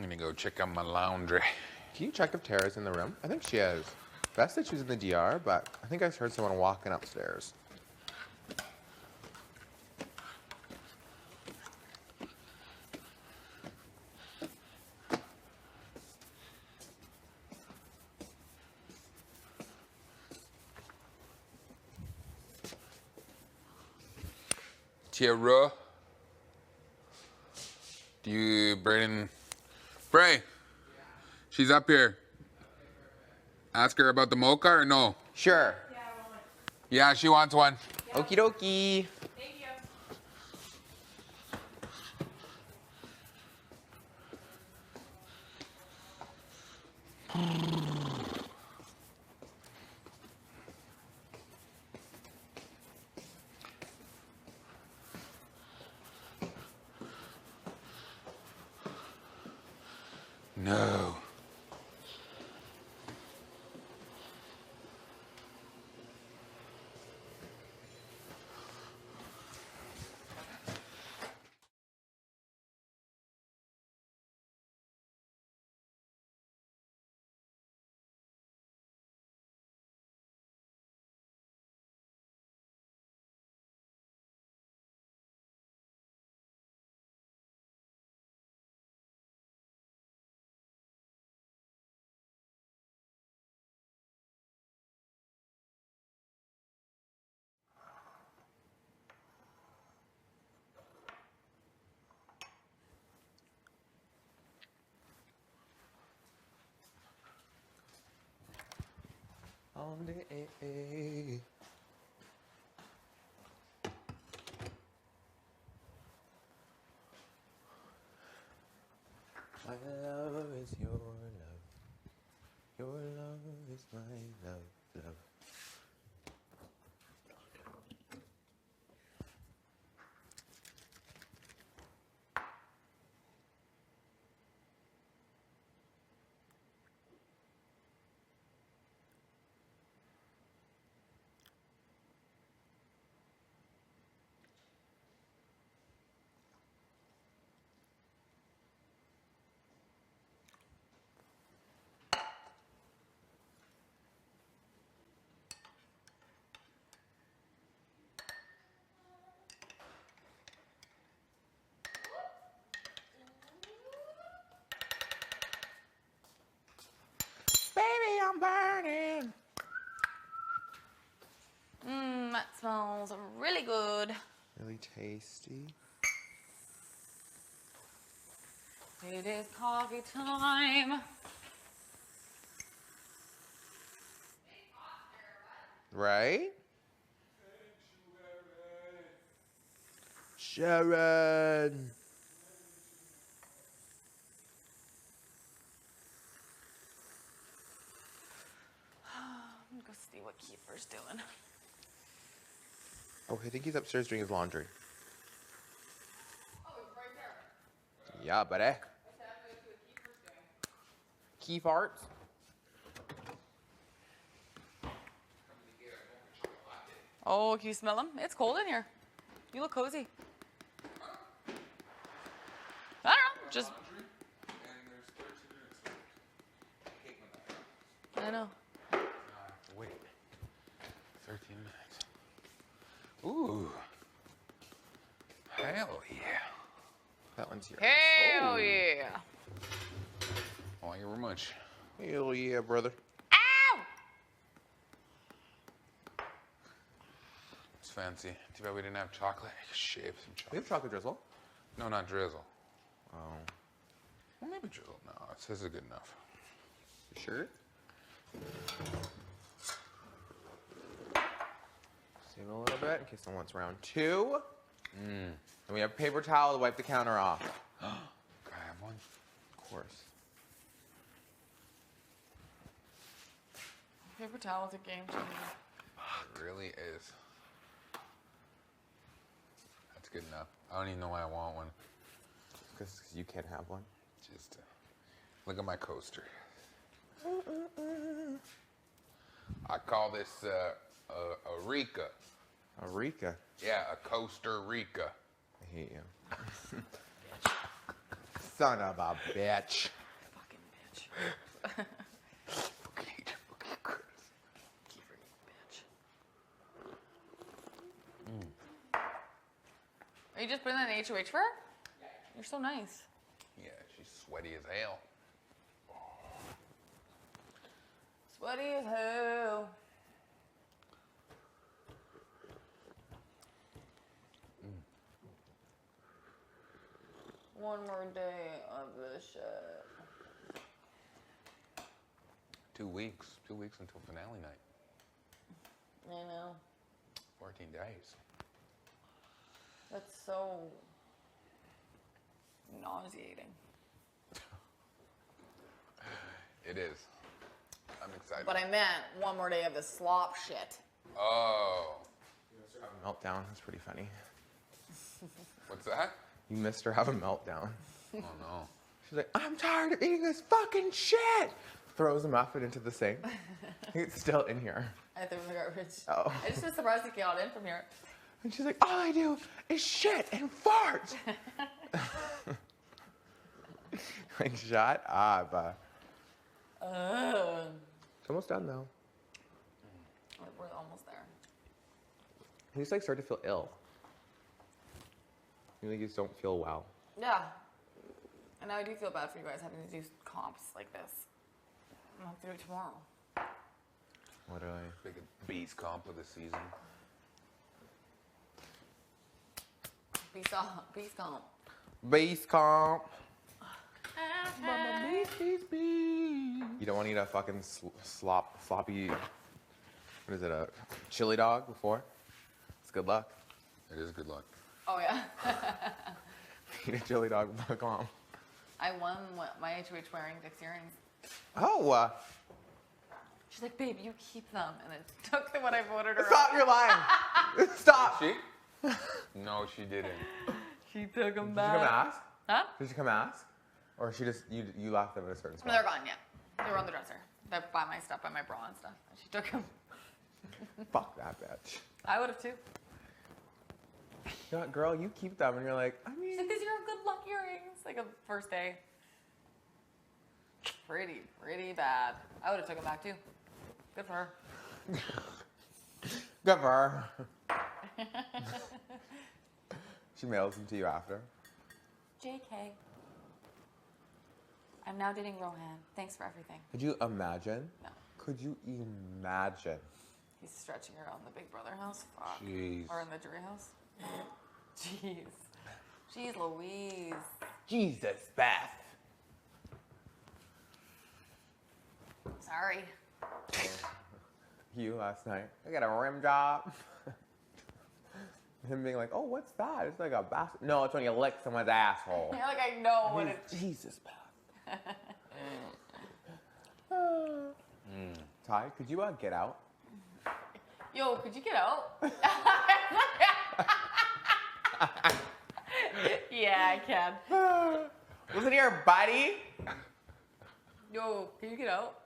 I'm gonna go check on my laundry. Can you check if Tara's in the room? I think she is. Beth said she was in the DR, but I think I heard someone walking upstairs. Tara, do you, Brayden? Bray, she's up here. Ask her about the mocha or no? Sure. Yeah, she wants one. Okie dokie. Thank you. No. All day. My love is your love. Your love is my love, love. Baby, I'm burning. That smells really good. Really tasty. It is coffee time. Right? Sharon. I'm gonna go see what Kiefer's doing. Oh, I think he's upstairs doing his laundry. Oh, it's right there. Yeah, buddy. I said I'm gonna see what Kiefer's doing. Key farts. Oh, can you smell them? It's cold in here. You look cozy. I don't know, just. I know. Wait. 13 minutes. Ooh. Hell yeah. That one's here. Hell yeah. Thank you very much. Hell yeah, brother. Ow! It's fancy. Too bad we didn't have chocolate. I could shave some We chocolate. have chocolate drizzle. No, not drizzle. Oh. Well, maybe drizzle. No, it says it's good enough. You sure? Save a little bit in case someone wants round two. And we have paper towel to wipe the counter off. Can I have one? Of course. Paper towel's a game changer. It really is. That's good enough. I don't even know why I want one. Because you can't have one. Just look at my coaster. I call this a Rica. A Rika. Yeah, a coaster Rica. I hate you. Son of a bitch. Fucking bitch. Fucking hate you, fucking Chris. Kiefer, you bitch. Are you just putting that in HOH for her? Yeah. You're so nice. Yeah, she's sweaty as hell. Sweaty as hell. One more day of this shit. 2 weeks. 2 weeks until finale night. I know. 14 days. That's so nauseating. It is. I'm excited. But I meant one more day of the slop shit. Oh. Meltdown. That's pretty funny. What's that? You missed her have a meltdown. Oh no. She's like, I'm tired of eating this fucking shit. Throws a muffin into the sink. It's still in here. I threw it in the garbage. Oh. I just was surprised he got in from here. And she's like, all I do is shit and fart. Like, shut up. It's almost done though. We're almost there. You just like start to feel ill. You like just don't feel well. Yeah. And now I do feel bad for you guys having to do comps like this. I'm gonna have to do it tomorrow. What do I? Big beast comp of the season. Peace comp. Base comp. Mama, beast. You don't want to eat a fucking sloppy, what is it, a chili dog before? It's good luck. It is good luck. Oh yeah. Eat a chili dog with a comp. I won my HOH wearing Dick's earrings. Oh, She's like, babe, you keep them. And it took what I voted her. stop, you're lying. Stop. She? No, she didn't. She took them Did back. you come ask? Huh? Did she come ask? Or she just, you left them at a certain No, spot? they're gone, yeah. They were on the dresser. They're by my stuff, by my bra and stuff. And she took them. Fuck that bitch. I would have too. You're like, girl, you keep them. And you're like, I mean. She's like, these are good luck earrings. Like a first day. Pretty bad. I would have took them back too. Good for her. Good for her. She mails them to you after. JK. I'm now dating Rohan. Thanks for everything. Could you imagine? No. Could you imagine? He's stretching her on the Big Brother house. Fuck. Jeez. Or in the jury house. Jeez. Jeez Louise. Jesus, Beth. Sorry. You last night. I got a rim job. Him being like, oh, what's that? It's like a basket. No, it's when you lick someone's asshole. You're like, I know what it is. Jesus, Beth. Ty, could you get out? Yo, could you get out? Yeah, I can. Listen here, buddy. Yo, can you get out?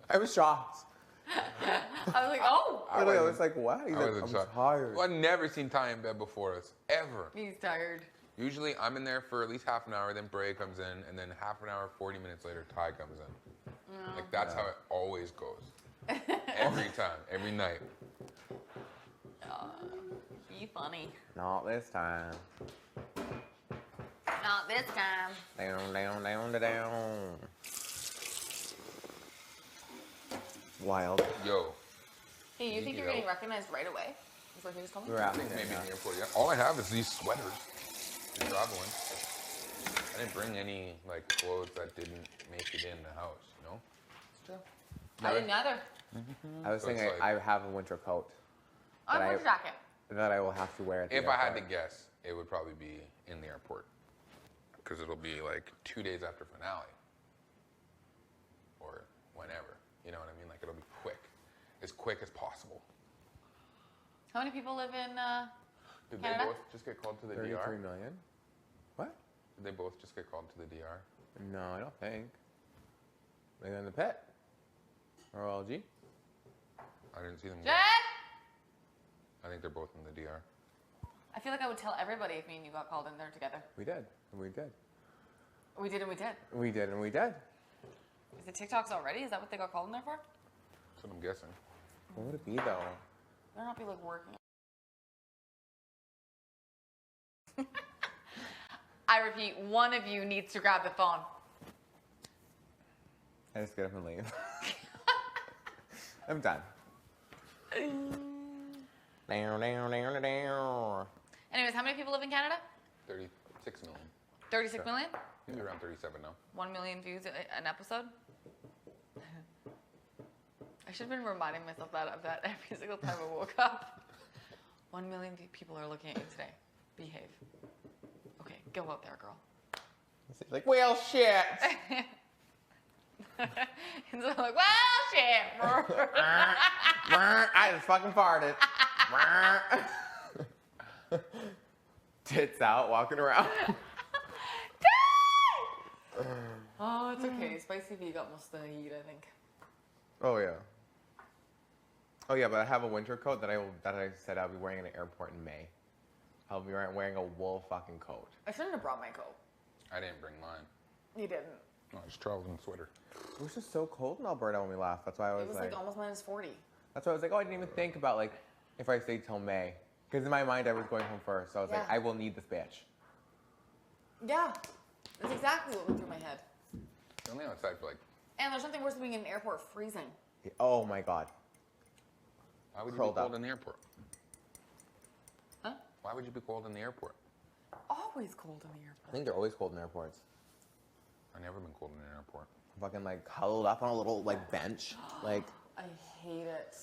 I was shocked. I was like, oh. I was like, what? He's I like, wasn't I'm shocked. tired. Well, I've never seen Ty in bed before us, ever. He's tired. Usually I'm in there for at least half an hour, then Bray comes in, and then half an hour, 40 minutes later, Ty comes in. Like, that's how it always goes. Every time, every night. Be funny. Not this time. Not this time. Down. Wild. Yo, Hey, you think you're getting recognized right away? Is what he was telling me? We're I out think there maybe in now. the airport, yeah. All I have is these sweaters. The traveling. I didn't bring any, like, clothes that didn't make it in the house, you know? It's true. I didn't either. I was So thinking it's like- I have a winter coat I have a I- jacket. that I will have to wear at the If I had to airport. guess, it would probably be in the airport. Because it'll be, like, 2 days after finale. Or whenever. You know what I mean? Like, it'll be quick. As quick as possible. How many people live in Did Canada? they both just get called to the 33 DR? million? What? Did they both just get called to the DR? No, I don't think. Maybe in the pit. Or LG. I didn't see them. Jen? I think they're both in the DR. I feel like I would tell everybody if me and you got called in there together. We did. And we did. We did and we did. We did and we did. Is it TikToks already? Is that what they got called in there for? That's what I'm guessing. What would it be though? They're not be like working. I repeat, one of you needs to grab the phone. I just get up and leave. I'm done. Anyways, how many people live in Canada? 36 million. 36 million? Maybe around 37 now. 1 million views an episode? I should have been reminding myself of that every single time I woke up. 1 million people are looking at you today. Behave. Okay, go out there, girl. Like, well, shit. And so I'm like, well, shit. I just fucking farted. Tits out, walking around. Oh, it's okay. Spicy V got most of the heat, I think. Oh yeah. Oh yeah, but I have a winter coat that I said I'll be wearing in the airport in May. I'll be wearing a wool fucking coat. I shouldn't have brought my coat. I didn't bring mine. You didn't. No, I just traveled in a sweater. It was just so cold in Alberta when we left. That's why I was, It was like almost minus 40. That's why I was like, oh, I didn't even think about like if I stayed till May, because in my mind I was going home first. So I was like, Yeah. I will need this bitch. Yeah, that's exactly what went through my head. You're only outside for like. And there's something worse than being in an airport freezing. Oh my god. Why would you Curled be cold up. in the airport? Huh? Why would you be cold in the airport? Always cold in the I airport. think they're always cold in airports. I've never been cold in an airport. Fucking like huddled up on a little like bench, like. I hate it.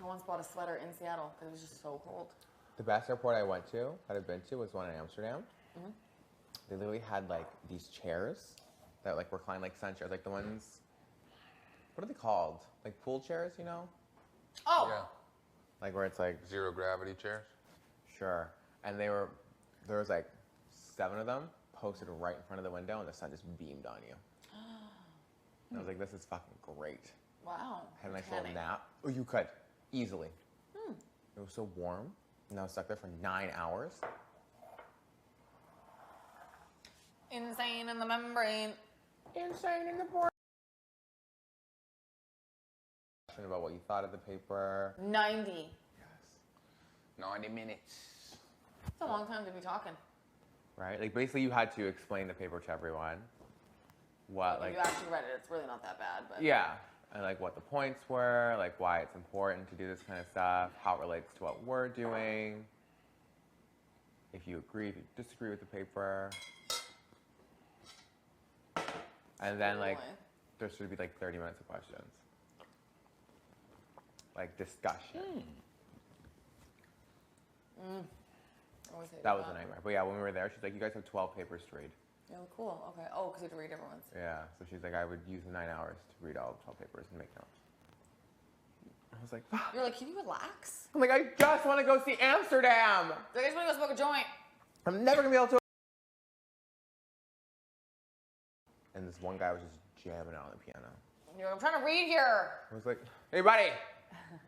I once bought a sweater in Seattle because it was just so cold. The best airport I went to, that I've been to, was one in Amsterdam. Mhm. They literally had like these chairs that like recline like sun chairs, like the ones. What are they called? Like pool chairs, you know? Oh, Yeah. Like where it's like Zero gravity chairs. sure, and there was like 7 of them posted right in front of the window, and the sun just beamed on you. And I was like, this is fucking great. wow. Had a nice Tanning. little nap. Oh, you could easily. It was so warm, and I was stuck there for 9 hours. Insane in the membrane. Insane in the board. About what you thought of the paper. 90. Yes. 90 minutes. It's a long time to be talking. Right? Like basically you had to explain the paper to everyone. What If like you actually read it, it's really not that bad. But yeah. And like what the points were, like why it's important to do this kind of stuff, how it relates to what we're doing. If you agree, if you disagree with the paper. And then like Really? there should be like 30 minutes of questions. Like discussion. I always hated That was a nightmare. But yeah, when we were there, she's like, you guys have 12 papers to read. Yeah, cool. Okay. Oh, because you had to read everyone's. Yeah, so she's like, I would use 9 hours to read all 12 papers and make notes. I was like, fuck. You're like, can you relax? I'm like, I just want to go see Amsterdam. I just want to go smoke a joint. I'm never gonna be able to. And this one guy was just jamming out on the piano. You're like, I'm trying to read here. I was like, hey buddy,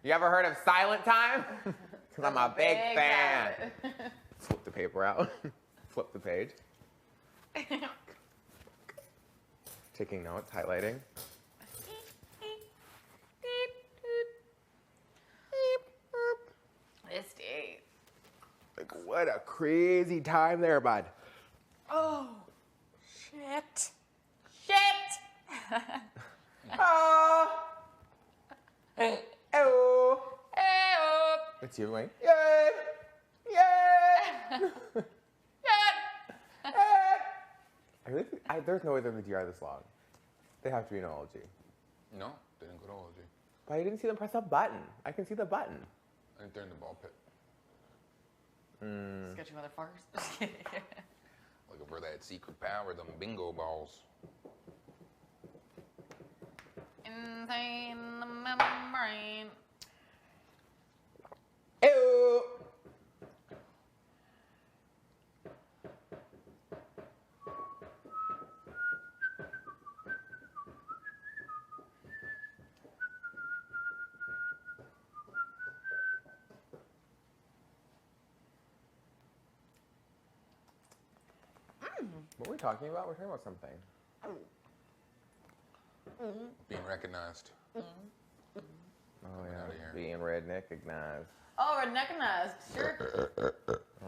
you ever heard of Silent Time? Because I'm a big fan. Flip the paper out. Flip the page. Taking notes, highlighting. This day. Like, what a crazy time there, bud. Oh, shit. Shit. Oh. Oh. Hey-oh. It's you, right? Yay! Yay! There's no way they're going to DR this long. They have to be an OLG. No, they didn't go to OLG. But I didn't see them press a button. I can see the button. I think they're in the ball pit. Sketchy motherfuckers. Just kidding. Looking for that secret power, them bingo balls. Insane in the membrane. Ew! What were we talking about? We're talking about something. Being recognized. Oh yeah, outta here. being redneck-ignized. Oh, redneck-ignized. Sure.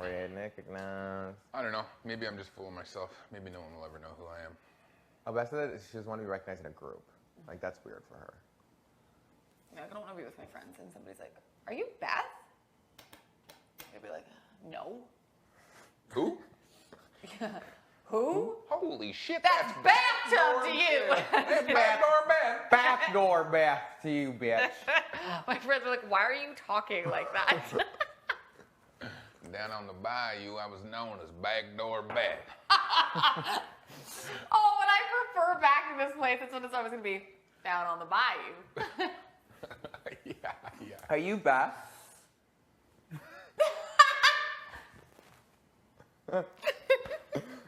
Redneck-ignized. I don't know. Maybe I'm just fooling myself. Maybe no one will ever know who I am. Oh, Beth said that she doesn't want to be recognized in a group. Like, that's weird for her. Yeah, I don't want to be with my friends and somebody's like, "Are you Beth?" I'd be like, "No." Who? Who? Holy shit, That's bathtub to you. That's backdoor Beth. Backdoor Beth to you, bitch. My friends are like, "Why are you talking like that?" Down on the bayou, I was known as Backdoor Beth. Oh, when I prefer back to this place, that's what it's always going to be. Down on the bayou. Yeah. Are you Beth?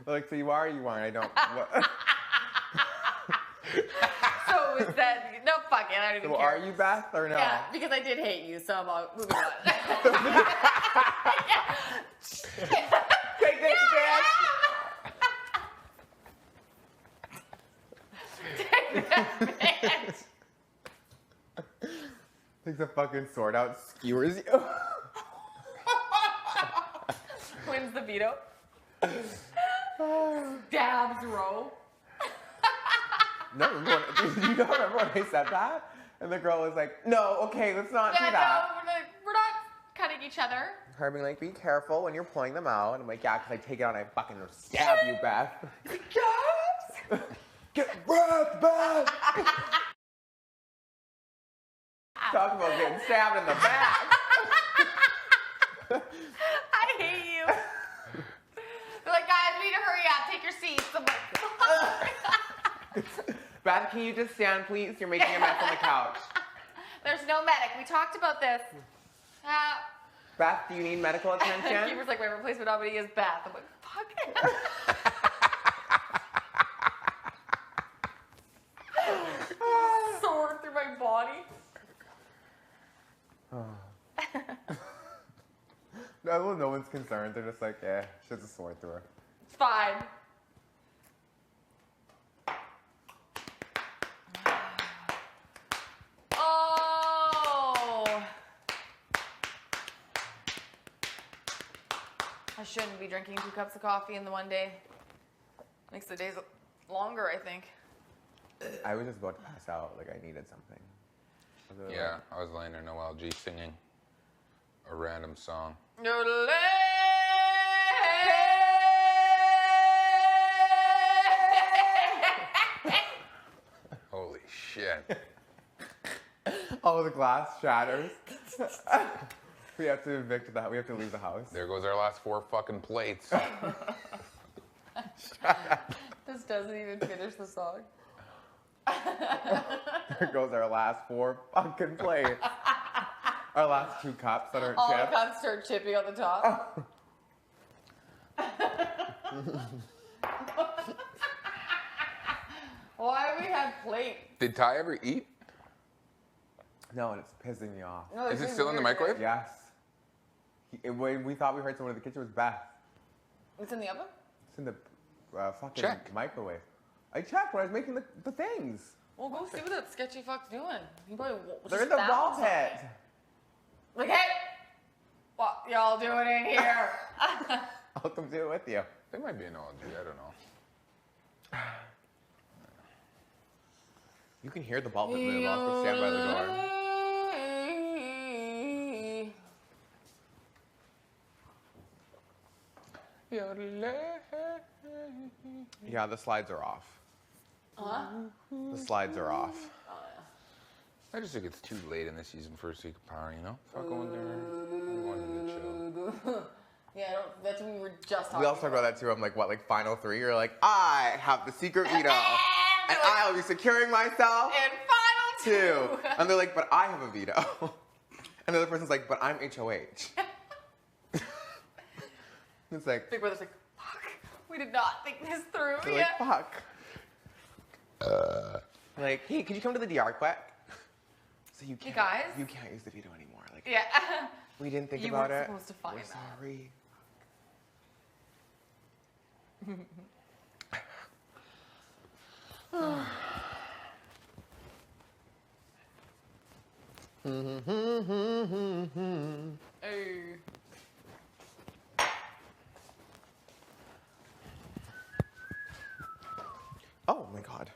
Like, so you are or you aren't? I don't. What? So is that, no, fuck it, I don't even So care. are you Beth or no? Yeah, because I did hate you, so I'm moving on. Take this, bitch! Take that, bitch. Takes a fucking sword out, skewers you. Wins the veto. Dabs row. No, remember when, you don't remember when I said that? And the girl was like, no, okay, let's not do Yeah, that. no, we're not cutting each other. Her being like, be careful when you're pulling them out. And I'm like, yeah, because I take it out and I fucking stab you, Beth. Yes. Get wrecked, Beth! Talk about getting stabbed in the back. I hate you. They're like, guys, we need to hurry up. Take your seats. I'm like, Beth, can you just stand, please? You're making a mess on the couch. there's no medic. We talked about this. Beth, do you need medical attention? Keeper's like, my replacement nominee is Beth. I'm like, fuck. Sword through my body. No one's concerned. They're just like, eh, she has a sword through her. It's fine. Oh. I shouldn't be drinking 2 cups of coffee in the one day. Makes the days longer, I think. I was just about to pass out. Like, I needed something. I was really Yeah, I was laying there, no LG, singing a random song. Holy shit. All the glass shatters. We have to evict that. We have to leave the house. There goes our last 4 fucking plates. This doesn't even finish the song. There goes our last 4 fucking plates. Our last 2 cups that aren't All the chipped. cups start chipping on the top. Why have we had plate? Did Ty ever eat? No, and it's pissing me off. No, Is it seems still in the weird, microwave? Yes. When we thought we heard someone in the kitchen, it was Beth. right? It's in the oven? It's in the fucking Check. microwave. I checked when I was making the things. Well, go see what that sketchy fuck's doing. He probably They're in the ball pit. Like, hey, what y'all doing in here? I'll come do it with you. They might be an LG, I don't know. You can hear the ball pit move. I'll go stand by the door. Yeah, the slides are off. Huh? The slides are off. I just think it's too late in the season for a Seek of Power, you know? Fuck going there. I wanted to chill. Yeah, that's what we were just talking We also talked about that too. I'm like, what, like final 3? You're like, I have the secret veto, and I'll be securing myself And final 2. And they're like, but I have a veto. And the other person's like, but I'm HOH. It's like, Big Brother's like, fuck, we did not think this through they're yet. like, fuck. Like, hey, could you come to the DR quick? So you can't, guys? you can't use the veto anymore. Like, Yeah. we didn't think You about weren't it. supposed to find We're that. sorry. Hey. Oh my god.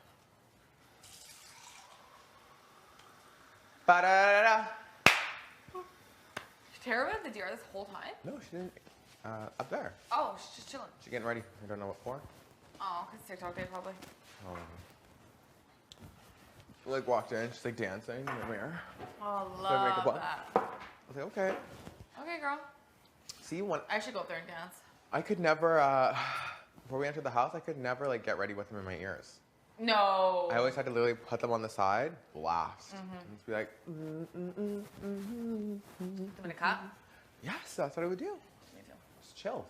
Ba-da-da-da. Tara was at the DR this whole time? No, she didn't. Up there. Oh, she's just chilling. She's getting ready. I don't know what for. Oh, because TikTok day probably. Oh. She like walked in. She's like dancing in the mirror. Oh, So I make love a butt. that. I was like, okay. Okay, girl. See, when I should go up there and dance. I could never, before we entered the house, I could never like get ready with them in my ears. No. I always had to literally put them on the side, blast, and just be like, Doing a cut? yes, that's what I would do. Me too. Just chill.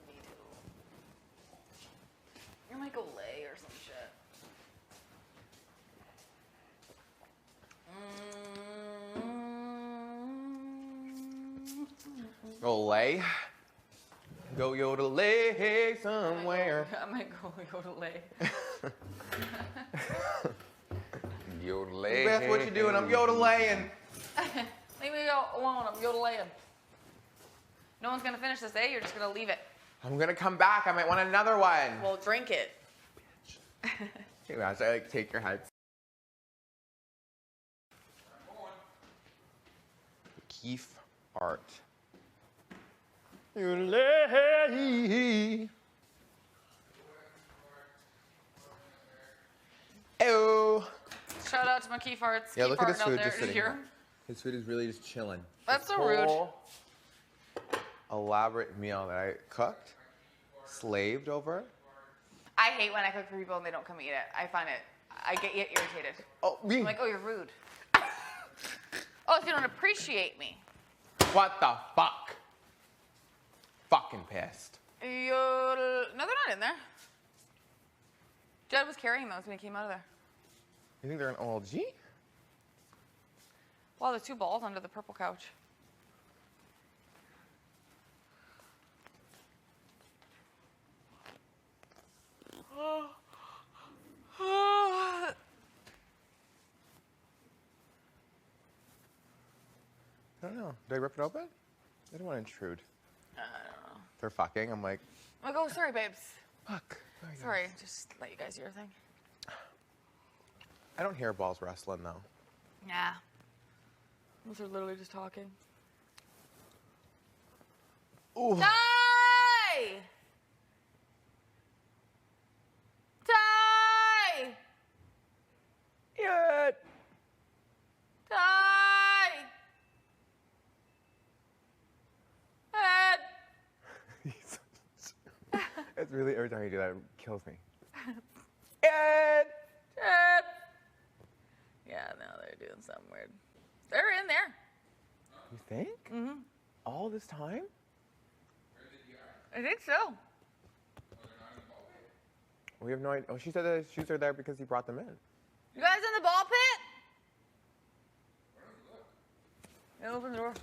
Me too. You're like Olay or some shit. Go lay. Go yodelay somewhere. I might go Olay. Yodelay. That's what you're doing. I'm yodelaying. Leave me alone. I'm yodelaying. No one's gonna finish this, eh? You're just gonna leave it. I'm gonna come back. I might want another one. Well, drink it. Hey, Mash, I like take your heads. Keith Art. Yodelay. Oh. Shout out to my key farts. Yeah, Key look at fart his out food there. just Did sitting you hear here. him? His food is really just chilling. That's This so rude. whole elaborate meal that I cooked, slaved over. I hate when I cook for people and they don't come eat it. I find it. I get irritated. Oh, me. I'm like, oh, you're rude. Oh, so you don't appreciate me. What the fuck? Fucking pissed. No, they're not in there. Jed was carrying those when he came out of there. You think they're an OLG? Wow, there's 2 balls under the purple couch. I don't know. Did I rip it open? I don't want to intrude. I don't know. They're fucking. I'm like, I'm like, oh, sorry, babes. fuck. There you go. Sorry, just let you guys do your thing. I don't hear balls wrestling though. Nah. Those are literally just talking. Ooh. Die! Die! Yeah. Die! Ed! It's really, every time you do that, it kills me. Ed! Ed! Yeah, no, they're doing something weird. They're in there. You think? Mm-hmm. All this time? I think so. We have no idea. Oh, she said that his shoes are there because he brought them in. You guys in the ball pit? Yeah, open the door.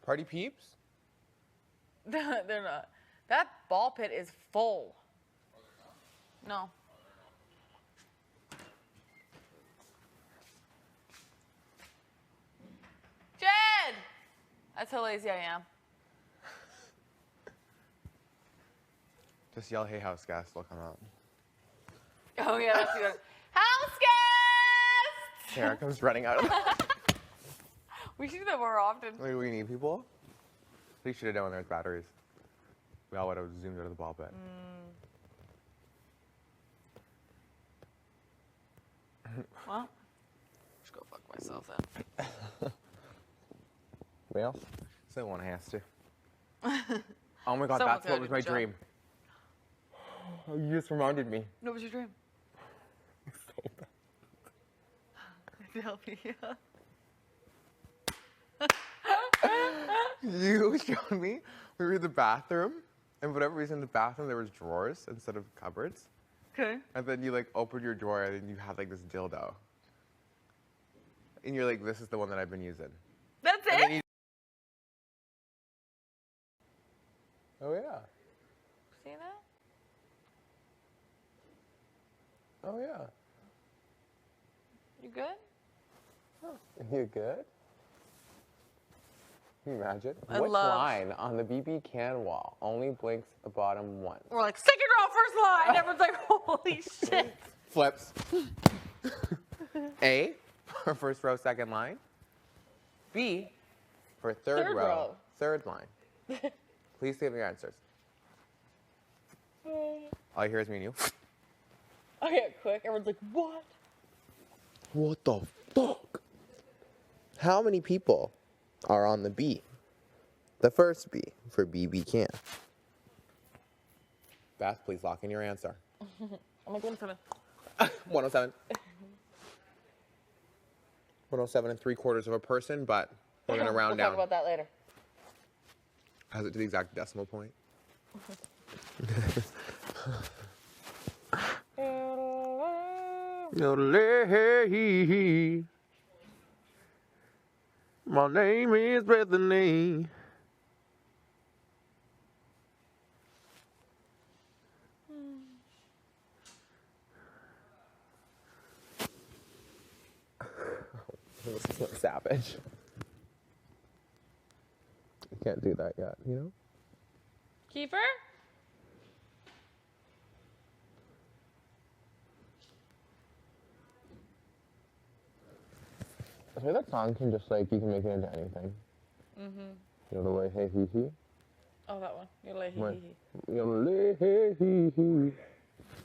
Party peeps? They're not. That ball pit is full. No. Jed! That's how lazy I am. Just yell, hey, house guest, they'll come out. Oh, yeah, that's good. House guest! Sarah comes running out of the We should do that more often. Wait, we need people? We should have done when there's batteries. We all would have zoomed out of the ball pit. Well, just go fuck myself then. Anybody else? Someone has to. Oh my god, Someone's that's gotta what do was the my job. dream. You just reminded me. What was your dream? Philadelphia. You showed me. We were in the bathroom, and for whatever reason, in the bathroom there was drawers instead of cupboards. Okay. And then you like opened your drawer, and then you had like this dildo. And you're like, "This is the one that I've been using." That's And it? then you Oh, yeah. See that? Oh, yeah. You good? You good? Can you imagine? I Which love- line on the BB can wall only blinks the bottom one? We're like, second row, first line. Everyone's like, holy shit. Flips. A, for first row, second line. B, for third Third row, row. third line. Please save your answers. All I hear is me and you. Okay, quick. Everyone's like, what? What the fuck? How many people are on the B? The first B for BB can. Beth, please lock in your answer. I'm like 107. 107. 107 and 3/4 of a person, but we're gonna round We'll down. talk about that later. Has it to the exact decimal point? Yodelay. My name is Bethany. This is like savage. You can't do that yet, you know? Kiefer? I feel that song can just like, you can make it into anything. You know the way, hey, hee, hee? Oh, that one. You're like, What? hee hee. Yodelay, hey, hee, hee.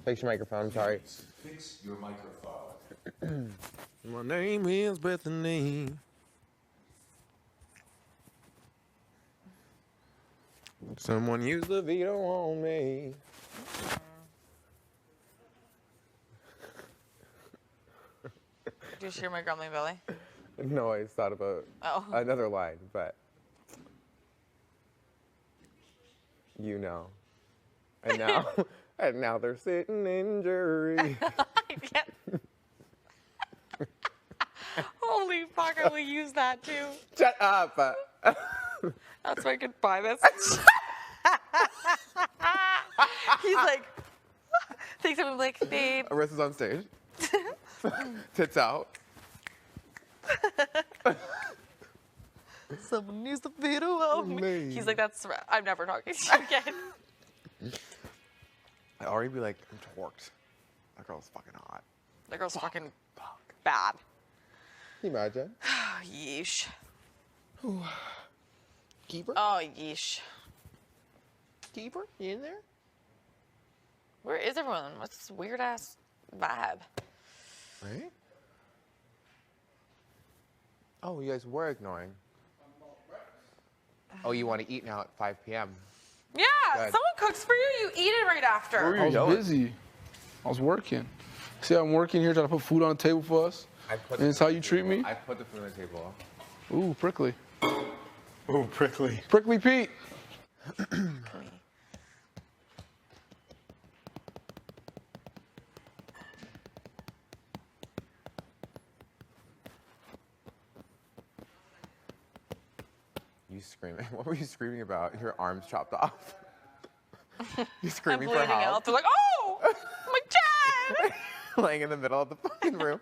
Fix your microphone, I'm sorry. Fix your microphone. My name is Bethany. Someone use the veto on me. Did you hear my grumbling belly? No, I just thought about Oh. another line, but you know. And now, and now they're sitting in jury. I can't. Holy fuck, I will use that too. Shut up. That's my goodbye message. He's like, thinks I'm like, babe. Arissa's on stage. Tits out. Someone needs the veto on me. Me. He's like, that's, I'm never talking to you again. I'd already be like, I'm torqued. That girl's fucking hot. That girl's fucking bad. Can you imagine? Yeesh. Keeper? Oh, yeesh. Keeper? You in there? Where is everyone? What's this weird ass vibe? Right? Oh, you guys were ignoring. Oh, you want to eat now at 5 p.m. Yeah, Good. someone cooks for you. You eat it right after. I was going? busy. I was working. See, I'm working here trying to put food on the table for us. And it's how you treat me? I put the food on the table. Ooh, prickly. Oh, prickly. Prickly Pete. You screaming? What were you screaming about? Your arms chopped off. You I'm screaming for bleeding out. help? They're like, oh, my dad! Laying in the middle of the fucking room.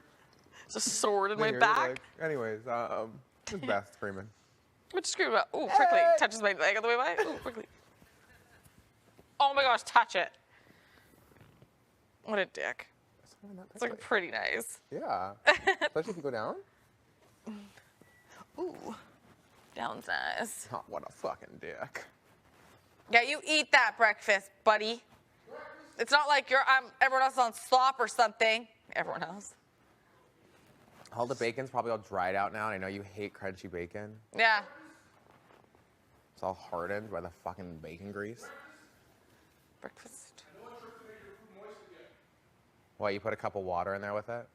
It's a sword in my You're back. like- anyways, it's Beth screaming. What you screaming about? Ooh, prickly. Hey! Touches my leg on the way by. Ooh, prickly. Oh my gosh, touch it. What a dick. It's like pretty nice. Yeah. Especially if you go down. Ooh, down's nice. Oh, what a fucking dick. Yeah, you eat that breakfast, buddy. It's not like you're everyone else on slop or something. Everyone else. All the bacon's probably all dried out now, and I know you hate crunchy bacon. Yeah. It's all hardened by the fucking bacon grease. Breakfast. What, you put a cup of water in there with it?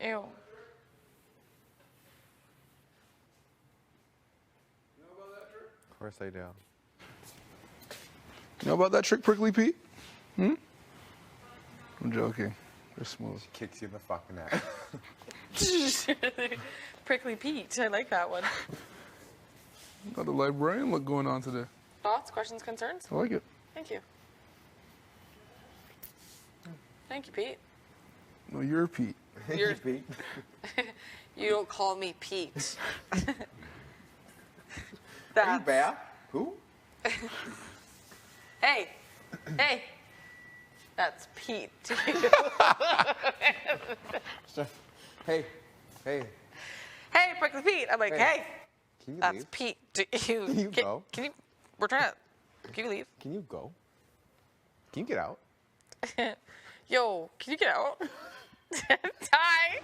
Ew. Of course I do. You know about that trick, Prickly Pete? I'm joking. They're smooth. Kicks you in the fucking neck. Prickly Pete. I like that one. Got the librarian look going on today. Thoughts, questions, concerns? I like it. Thank you. Thank you, Pete. No, you're Pete. You're, Pete. you don't call me Pete. Hey, That's, Bear. Who? hey, hey. That's Pete to you. Hey, hey. Hey, Prickly Pete. I'm like, hey. Can you That's leave? Pete to you. Can you go? Can you? We're trying to. Can you leave? Can you go? Can you get out? Yo, can you get out? Ty.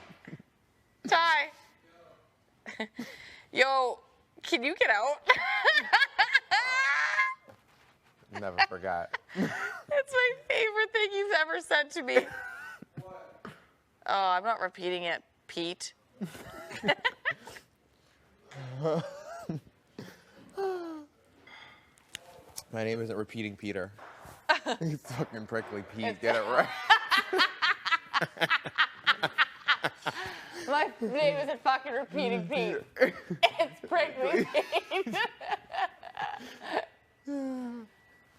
Ty. Yo, can you get out? Never forgot. That's my favorite thing he's ever said to me. Oh, I'm not repeating it, Pete. My name isn't repeating Peter. He's fucking prickly Pete. Get it right. My name isn't fucking repeating Pete. It's Prickly Pete.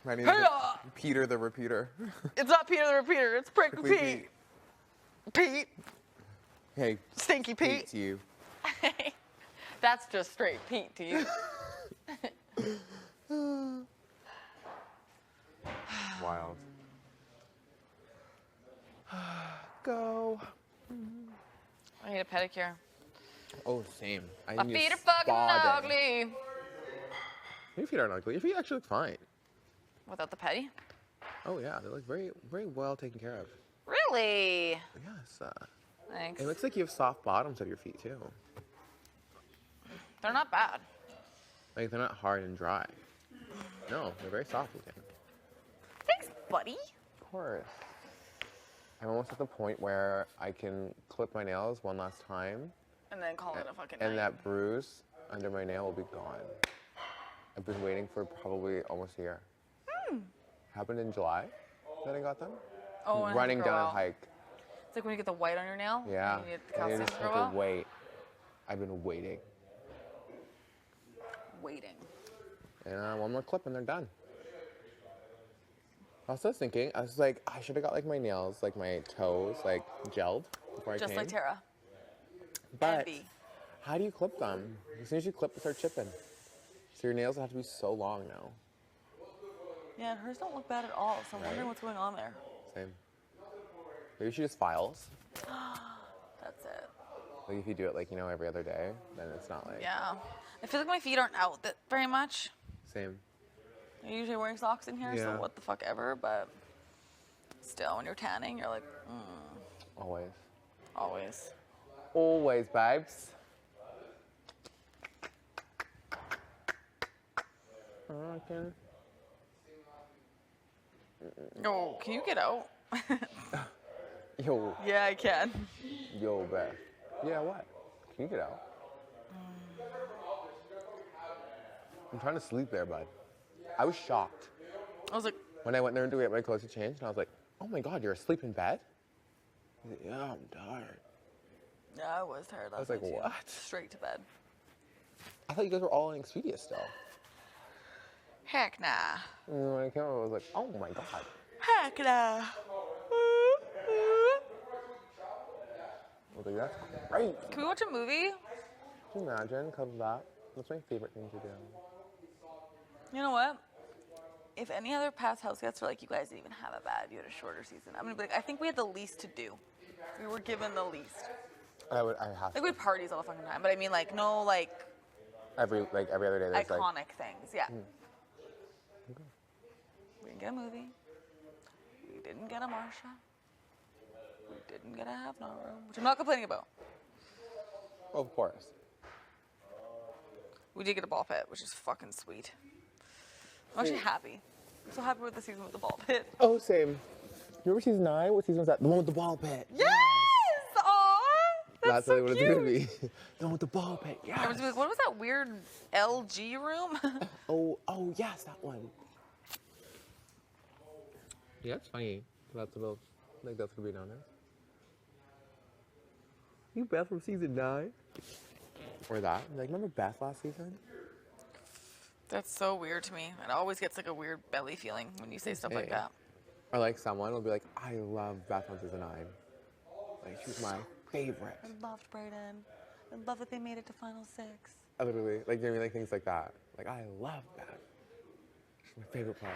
My name isn't Peter the Repeater. It's not Peter the Repeater. It's Prickly Prickly Pete. Pete. Hey, Stinky Pete Pete. to you. That's just straight Pete to you. Wild. Go. I need a pedicure. Oh, same. I My need a feet are fucking spa day. ugly. Your feet aren't ugly. Your feet actually look fine. Without the petty? Oh yeah, they look very, very well taken care of. Really? Yes. Thanks. It looks like you have soft bottoms of your feet too. They're not bad. Like they're not hard and dry. No, they're very soft looking. Thanks, buddy. Of course. I'm almost at the point where I can clip my nails one last time, And then call it a fucking and night. that bruise under my nail will be gone. I've been waiting for probably almost a year. Happened in July that I got them. Oh, and Running it has to grow down a out. hike. It's like when you get the white on your nail. Yeah. And you get the And you calcium just grow have out. to wait. I've been waiting. Waiting. And one more clip and they're done. I was just thinking, I was like, I should have got like my nails, like my toes, like gelled before I Just came. like Tara. But Envy. how do you clip them? As soon as you clip, they start chipping. So your nails have to be so long now. Yeah, hers don't look bad at all. So I'm wondering Right? what's going on there. Same. Maybe she just files. That's it. Like if you do it like, every other day, then it's not like. Yeah. I feel like my feet aren't out that very much. Same. I'm usually wearing socks in here, Yeah. so what the fuck ever. But still, when you're tanning, you're like, Always. always. Always, babes. Okay. No, can you get out? Yo, Yeah, I can. yo, Beth. Yeah, what? Can you get out? I'm trying to sleep there, bud. I was shocked I was like, when I went there to get my clothes to change, and I was like, oh my God, you're asleep in bed? He's like, yeah, I'm tired. yeah, I was tired last was like, night, too. what? Straight to bed. I thought you guys were all in Expedia still. Heck nah. And when I came over, I was like, oh my God. Heck nah. I was like, that's great. Can we watch a movie? Can you imagine? Because of that. That's my favorite thing to do. You know what? If any other past house guests are like, you guys didn't even have it bad, you had a shorter season, I'm gonna be like, I think we had the least to do. We were given the least. I have Like, we had parties all the fucking time, but I mean, like, no, like, every other day. There's iconic like, things. Yeah. We didn't get a movie. We didn't get a Marsha. We didn't get a Have Not room, which I'm not complaining about. of course. We did get a ball pit, which is fucking sweet. I'm actually happy. I'm so happy with the season with the ball pit. Oh, same. You remember season 9? What season was that? The one with the ball pit. Yes! Aw! That's so really what cute. it's gonna be. The one with the ball pit. I Yes. was like, what was that weird LG room? Oh, yes, that one. Yeah, it's funny. That's about. I think that's gonna be known as. You Beth from season 9? Or that? Like, remember Beth last season? That's so weird to me. It always gets like a weird belly feeling when you say stuff like Hey. that. Or like someone will be like, I love Beth Hunt as a 9. Like she's my favorite. I loved Brayden. I love that they made it to Final 6. I literally, like, you know, like things like that. Like, I love that. She's my favorite player.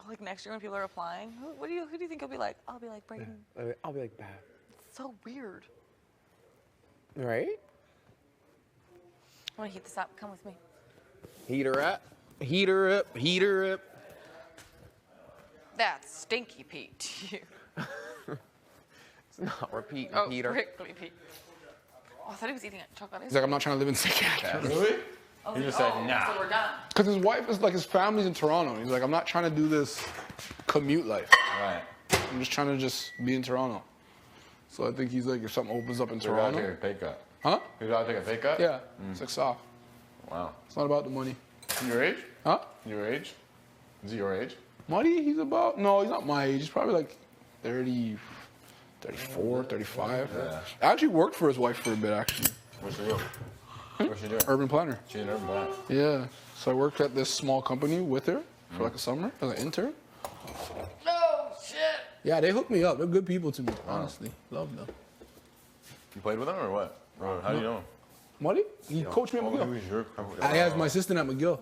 Like next year when people are applying, who do you think you'll be like? I'll be like Brayden. I'll be like Beth. It's so weird. Right? I want to heat this up. Come with me. Heat her up. Heat her up. Heat her up. That's Stinky Pete to you. It's not repeating, Oh, Peter. Prickly Pete. Oh, I thought he was eating a chocolate ice He's like, I'm not trying to live in Saskatchewan. Really? cream. He just said, nah. So we're done. Because his wife is like, his family's in Toronto. He's like, I'm not trying to do this commute life. Right. I'm just trying to just be in Toronto. So I think he's like, if something opens up in So you gotta take Toronto. a pay cut. Huh? You gotta take a pay cut? Yeah. It's like soft. Wow. It's not about the money. Your age? Huh? Your age? Is he your age? Money, he's about, no, he's not my age. He's probably like 30, 34, 35. Yeah. I actually worked for his wife for a bit, actually. What's she do? What's she doing? Urban planner. She never bought. Yeah. So I worked at this small company with her for like a summer as an intern. No shit. Yeah, they hooked me up. They're good people to me, honestly. Love them. You played with him or what? Or how do you know him? Money? He coached me at Oh, McGill. he was your... I had my assistant at McGill.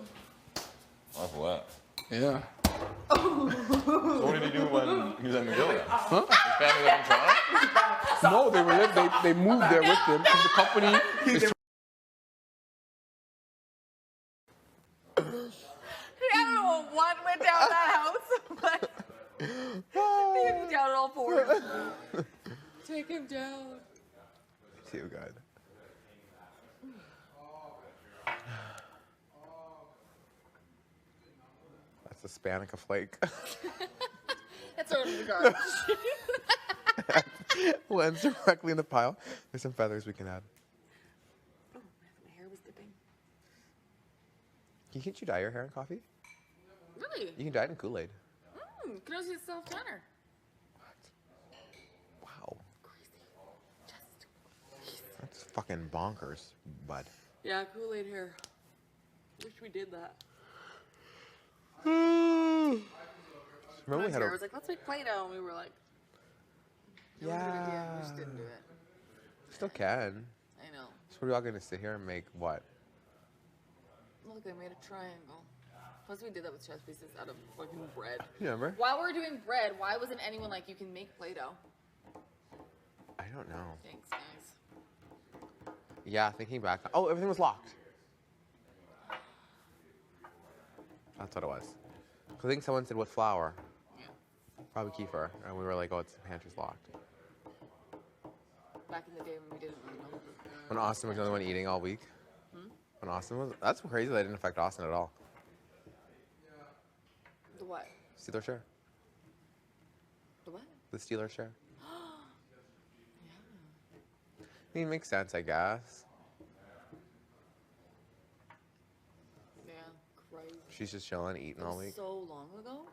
That's what? Yeah. So what did he do when he was at McGill then? Huh? His family lived in Toronto? No, they moved there with him because the company is I don't know what went down that house, but take him down all fours. Take him down. Too good. That's a Spanica flake. That's over the garbage. Lands directly in the pile. There's some feathers we can add. Oh, my hair was dipping. Can't you dye your hair in coffee? Really? You can dye it in Kool-Aid. Can I see the self-tanner? Wow. Crazy. Just. That's fucking bonkers, bud. Yeah, Kool-Aid hair. Wish we did that. Remember we had I a... was like, let's make Play-Doh, and we were like, that was a good idea. We just didn't do it. Still can. I know. So what are we all gonna sit here and make what? Look, I made a triangle. Plus, we did that with chess pieces out of fucking bread. You remember? While we were doing bread, why wasn't anyone like, you can make Play-Doh? I don't know. Thanks, guys. Yeah, thinking back. Oh, everything was locked. That's what it was. I think someone said with flour. Yeah. Probably kefir. And we were like, oh, it's the pantry's locked. Back in the day when we didn't really know. When Austin was the only one eating all week. When Austin was... That's crazy that didn't affect Austin at all. The what? Steeler share. The what? The Steeler share. I mean, it makes sense, I guess. Yeah, crazy. She's just chilling, eating all week. So long ago?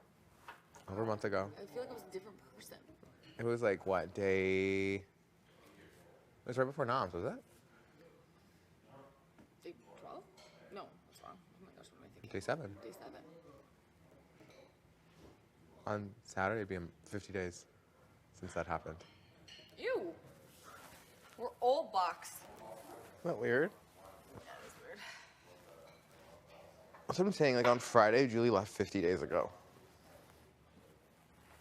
Over a month ago. I feel like I was a different person. It was like, what, day... It was right before Noms, was it? Day 12? No, that's wrong. Oh my gosh, what am I thinking? Day 7. Day 7. On Saturday, it'd be 50 days since that happened. Ew. We're old box. Isn't that weird? Yeah, that's weird. That's what I'm saying. Like on Friday, Julie left 50 days ago.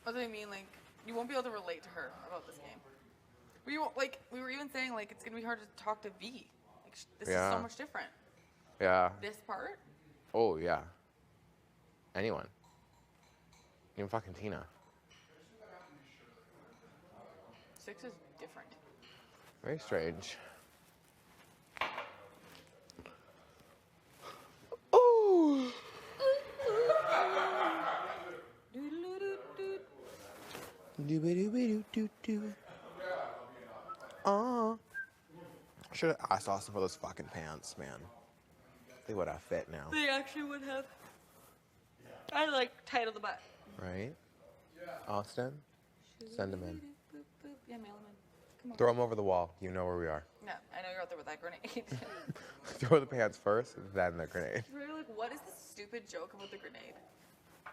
What do I mean? Like, you won't be able to relate to her about this game. We won't, like, we were even saying, like, it's gonna be hard to talk to V. Like, this is Yeah. so much different. Yeah. This part? Oh, yeah. Anyone. Even fucking Tina. 6 is different. Very strange. Oh. Should have asked Austin for those fucking pants, man. They would have fit now. They actually would have. I like tight on the butt. Right? Austin? Send him in. Boop, boop. Yeah, mail him in. Throw them over the wall. You know where we are. Yeah, I know you're out there with that grenade. Throw the pants first, then the grenade. Really, like, what is this stupid joke about the grenade?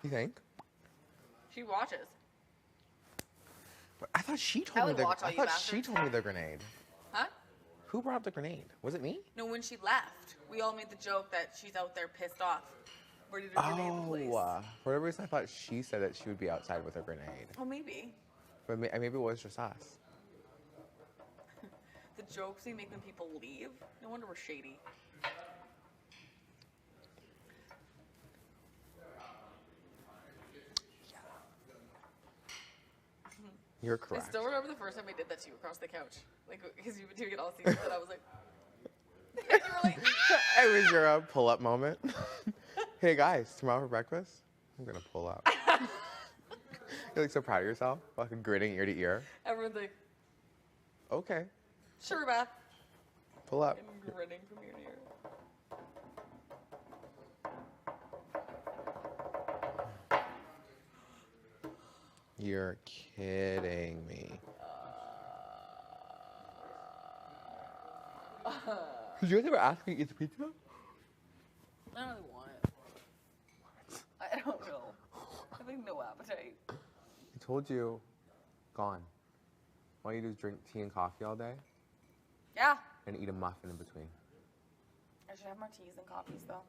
You think? She watches. But I thought she I told me would the. watch all I you thought she bastards. told me the grenade. Huh? Who brought up the grenade? Was it me? No, when she left, we all made the joke that she's out there pissed off, ready to grenade the place. For whatever reason, I thought she said that she would be outside with a grenade. Oh, maybe. But maybe it was just us. The jokes we make when people leave. No wonder we're shady. You're I correct. still remember the first time I did that to you across the couch. Like, because you've been doing it all season, and I was like, and you were like, It was your pull-up moment. Hey guys, tomorrow for breakfast, I'm gonna pull up. You're like so proud of yourself, fucking grinning ear to ear. everyone's like, Okay, sure, Beth. pull up. And grinning from ear to ear. You're kidding me. Did you guys ever ask me to eat the pizza? I don't really want it. I don't know. I have like no appetite. I told you, gone. All you do is drink tea and coffee all day Yeah. and eat a muffin in between. I should have more teas than coffees, though.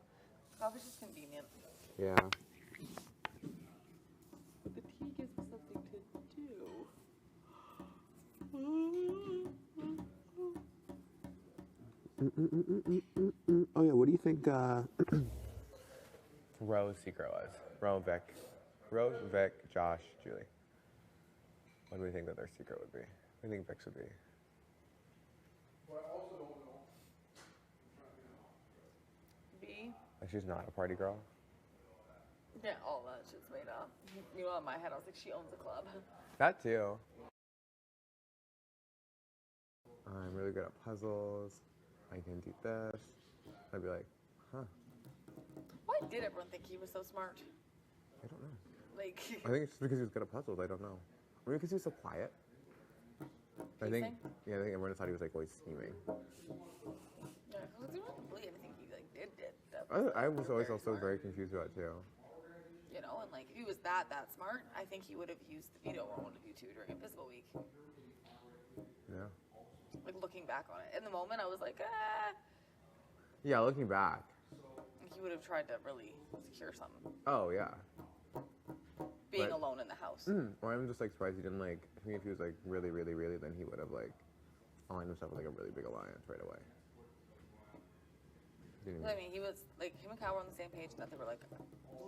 Coffee's just convenient. Yeah. The tea gives me something to do. Oh yeah, what do you think Rose's secret was? Rose, Vic, Josh, Julie. What do we think that their secret would be? What do you think Vic's would be? B? Like she's not a party girl? Yeah, all that shit's made up. You know, in my head, I was like, she owns a club. That too. I'm really good at puzzles. I can do this. I'd be like, huh, Why did everyone think he was so smart? I don't know. Like, I think it's just because he was good at puzzles. I don't know. Maybe because he was so quiet. I think, think? yeah, I think everyone thought he was like always scheming. yeah, I didn't really believe anything he like did. I was always Very also smart. very confused about it too. You know, and like, if he was that smart, I think he would have used the veto roll of you two during Invisible Week. Yeah. Like, looking back on it. In the moment, I was like, ah. Yeah, looking back. He would have tried to really secure something. Oh yeah. Being But- alone in the house. Or I'm just like surprised he didn't like. I think if he was like really, really, really, then he would have like aligned himself with like a really big alliance right away. Didn't I even- mean, he was like, him and Kyle were on the same page that they were like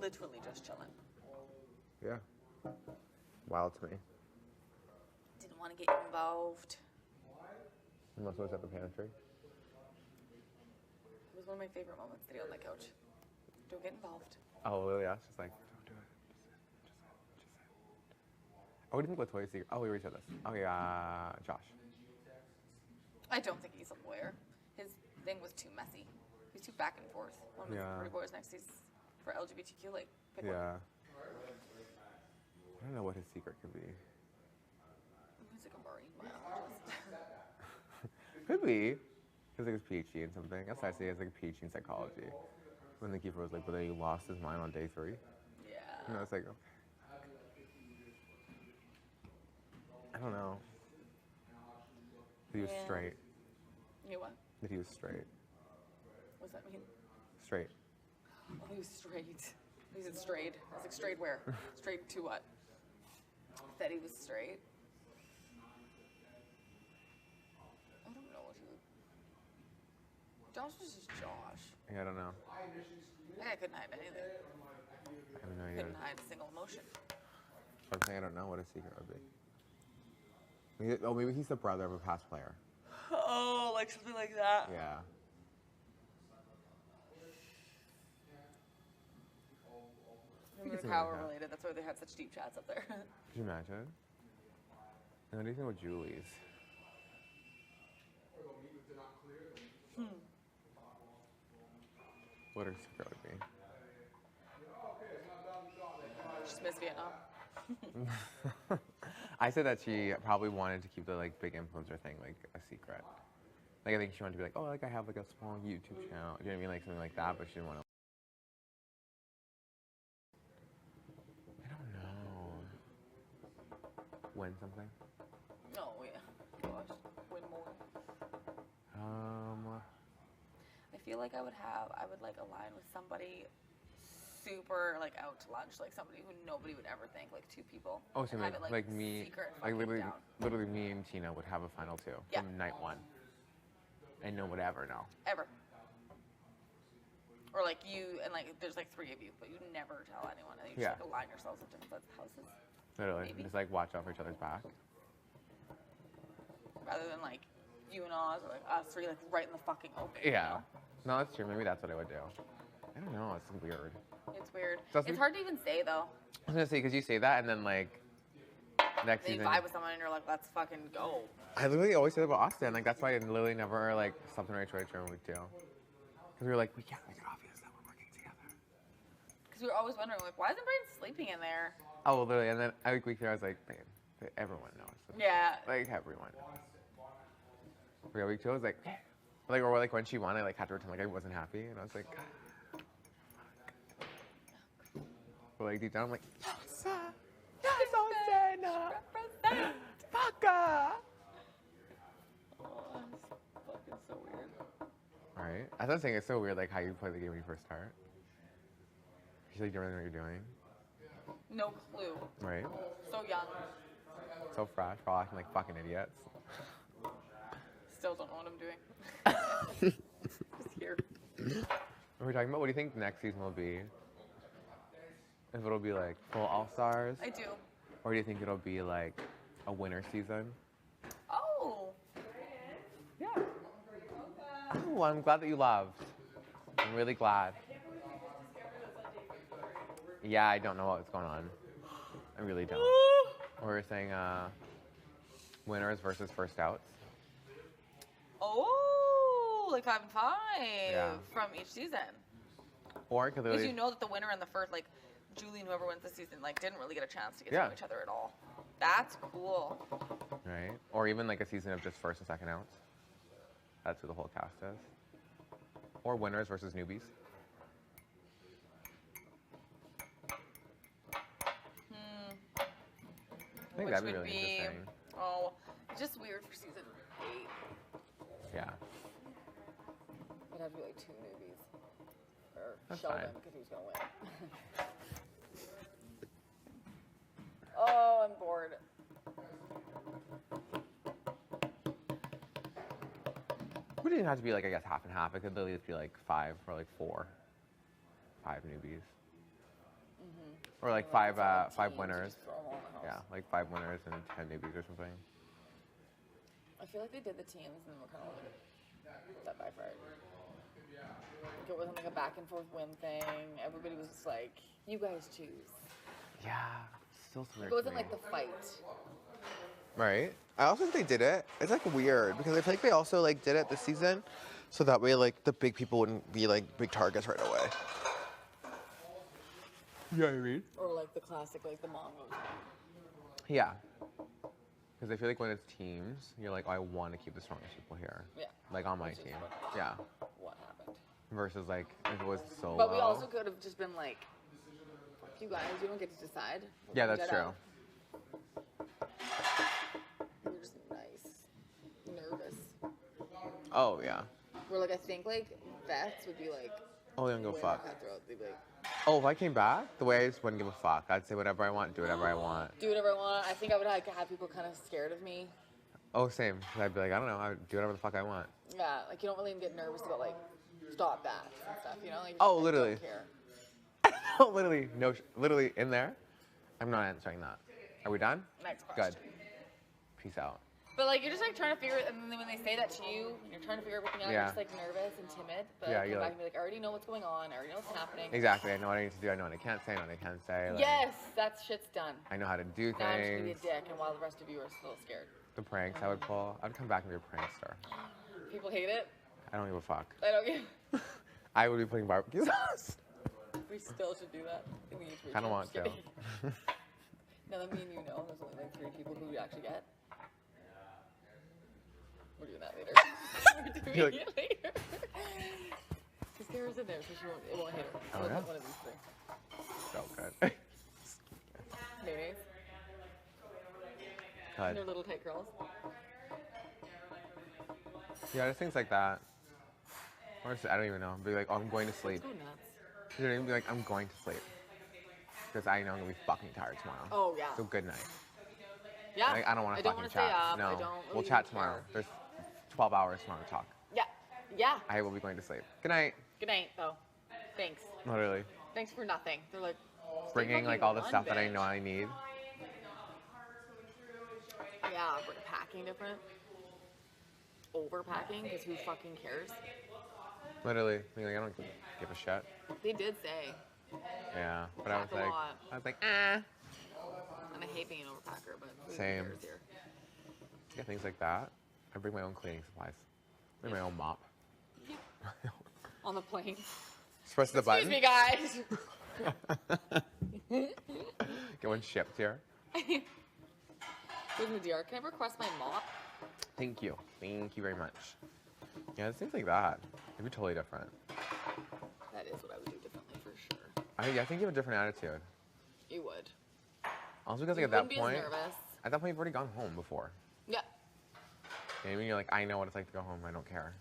literally just chilling. Yeah. Wild to me. Didn't want to get you involved. Unless it was at the pantry. It was one of my favorite moments today on that couch. Don't get involved. Oh, really? Yeah. She's like, don't do it. Just it. Oh, what do you think about Toy's secret? Oh, we already said this. Oh, yeah. Josh. I don't think he's a lawyer. His thing was too messy. He's too back and forth. One of his Yeah. pretty boys next to for LGBTQ, like, pick one. Yeah. I don't know what his secret could be. He's like a marine biologist. Could be. He has like his PhD in something. That's what I say. He has like a PhD in psychology. When the keeper was like, but then he lost his mind on day 3. Yeah. And I was like, okay. I don't know. That he was Yeah. straight. You what? That he was straight. What's that mean? Straight. Oh, he was straight. He said straight. I was like, straight where? Straight to what? That he was straight. I don't know what he would. Josh was just Josh. Yeah, I don't know. I couldn't hide anything. I don't know either. Couldn't hide a single emotion. I'm saying I don't know what his secret would be. Maybe he's the brother of a past player. Oh, like something like that. Yeah. Him and something Kyle like were that. related. That's why they had such deep chats up there. Could you imagine? And what do you think about Julie's? What her secret would be? Just miss Vietnam. I said that she probably wanted to keep the like big influencer thing like a secret. Like I think she wanted to be like, oh, like I have like a small YouTube channel. You know what I mean? Like something like that, but she didn't want to. I don't know. Win something. Oh yeah. Gosh. Win more. I feel like I would like align with somebody super like out to lunch, like somebody who nobody would ever think, like two people. Oh, so and have like it, me, secret like fucking literally down. me and Tina would have a final two Yeah. from night one, and no one would ever know. Ever. Or like you and like there's like three of you, but you never tell anyone, and you just like align yourselves with different sides of houses. Literally, Maybe. just like watch out for each other's back. Rather than like you and Oz or like us three like right in the fucking open. Yeah. You know? No, that's true. Maybe that's what I would do. I don't know. It's weird. It's weird. Doesn't- It's hard to even say though. I was gonna say because you say that and then like next Then you season. vibe with someone and you're like, let's fucking go. I literally always say that about Austin. Like that's why I literally never like something Rachel and we do. Because we were like, we can't make it obvious that we're working together. Because we were always wondering like, why isn't Brian sleeping in there? Oh, well, literally. And then a week there, I was like, babe, everyone knows. Yeah. Like everyone knows. Like, week two, I was like, or like when she won, I like had to pretend like I wasn't happy, and I was like, fuck. But like deep down, I'm like, yes, Austin, Represent. fucker. Oh, it's fucking so weird. Right? I was saying it's so weird, like how you play the game when you first start. You like, you don't really know what you're doing, No clue. right? So young. So fresh, we're all acting like fucking idiots. Still don't know what I'm doing. Just here. What we're talking about, what do you think next season will be? If it'll be like full All-Stars? I do. Or do you think it'll be like a winter season? Oh. Yeah. Oh, I'm glad that you loved. I'm really glad. Yeah, I don't know what's going on. I really don't. We were saying winners versus first outs. Oh, like 5 and 5 Yeah. from each season. Or could Because they, you know that the winner in the first, like Julie and whoever wins the season, like didn't really get a chance to get to Yeah. know each other at all. That's cool. right? Or even like a season of just first and second outs. That's who the whole cast is. Or winners versus newbies. I think Which that'd be would really be, interesting. oh, it's just weird for season 8. Yeah. It'd have to be like 2 newbies. Or That's Sheldon, fine. because he was going to win. Oh, I'm bored. It didn't have to be like, I guess, half and half. It could literally just be like 5 or like 4. 5 newbies. Or like five winners. Yeah, like 5 winners and 10 newbies or something. I feel like they did the teams and then we're kind of like, that backfired. Like it wasn't like a back and forth win thing. Everybody was just like, you guys choose. Yeah, still so weird. It wasn't to me. like the fight. Right. I also think they did it. It's like weird because I feel like they also like did it this season, so that way like the big people wouldn't be like big targets right away. Yeah, you mean? Or like the classic, like the Mongols. Yeah. Because I feel like when it's teams, you're like, oh, I want to keep the strongest people here. Yeah. Like on my Which is team. what- Yeah. What happened? Versus like if it was solo. But we also could have just been like, fuck you guys, you don't get to decide. We're Yeah, gonna that's get true. out. We're just nice. Nervous. Oh yeah. We're like, I think like vets would be like, Oh, they don't give a way fuck. more cutthroat. They'd be like, Oh, if I came back, the way I just wouldn't give a fuck. I'd say whatever I want, do whatever I want. do whatever I want. I think I would like have people kind of scared of me. Oh, same. I'd be like, I don't know, I would do whatever the fuck I want. Yeah, like you don't really even get nervous about like stop bats and stuff, you know? Like, Oh, I literally. Don't care. Oh, literally, no, literally in there. I'm not answering that. Are we done? Next question. Good. Peace out. But like you're just like trying to figure it, and then when they say that to you, and you're trying to figure everything out. Yeah. You're just like nervous and timid. But Yeah, come you're back like- and be like, I already know what's going on. I already know what's happening. Exactly. I know what I need to do. I know what I can't say. I know what I can say. Like, Yes, that shit's done. I know how to do Now I'm just gonna be a things. dick, and while the rest of you are still scared. The pranks I would pull. I'd come back and be a prankster. People hate it. I don't give a fuck. I don't give. I would be putting barbecue sauce. We still should do that. Kind of want to. Now that me and you know, there's only like 3 people who we actually get. We're doing that later. We're doing it later. Because Kara's in there, so it won't hit her. Oh, It'll yeah? hit one of these 3. So good. Mayonnaise. And God. their little tight curls. Yeah, just things like that. Or just, I don't even know. Be like, oh, I'm going to sleep. Go nuts. You know what I mean? Be like, I'm going to sleep. Because I know I'm going to be fucking tired tomorrow. Oh, yeah. So good night. Yeah. Like, I don't want to fucking wanna chat. Stay up. No. I don't We'll really chat care. tomorrow. There's 12 hours tomorrow to talk. Yeah. Yeah. I will be going to sleep. Good night. Good night, though. Thanks. Literally. Thanks for nothing. They're like, Bringing like all the stuff that I know I need. yeah, we're packing different. Overpacking, because who fucking cares? Literally. Like, I don't give a shit. They did say. Yeah. But Pack a lot. I was like, eh. And I hate being an overpacker, but who Same. cares here? Yeah, things like that. I bring my own cleaning supplies. I bring my own mop. On the plane. Just press the Excuse button. me, guys. Get one shipped here. With Nadir, can I request my mop? Thank you. Thank you very much. Yeah, it's things like that. It'd be totally different. That is what I would do differently for sure. I think you have a different attitude. You would. Also because like, You at that wouldn't be point, as nervous. at that point you've already gone home before. Yeah. You know what I mean? You're like, I know what it's like to go home. I don't care.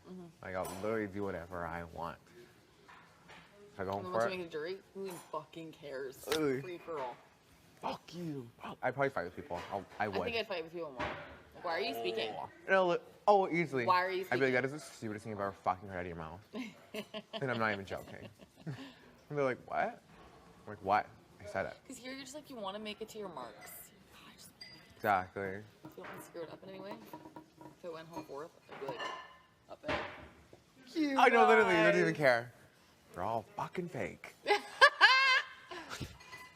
Like I'll literally do whatever I want. If I go home And for once you it, make a jury, who fucking cares? Ugh. Free for all. fuck you. I'd probably fight with people. I would. I think I'd fight with people more. Like, why are you speaking? No, oh, easily. Why are you I'd be like, speaking? that is the stupidest thing you've ever fucking heard out of your mouth. And I'm not even joking. And they're like, what? I'm like, what? I said it. Because here you're just like, you want to make it to your marks. Exactly. You don't want to screw it up in any way. If I went home 4th, I'd be like, up there. I know, literally, you don't even care. They're all fucking fake.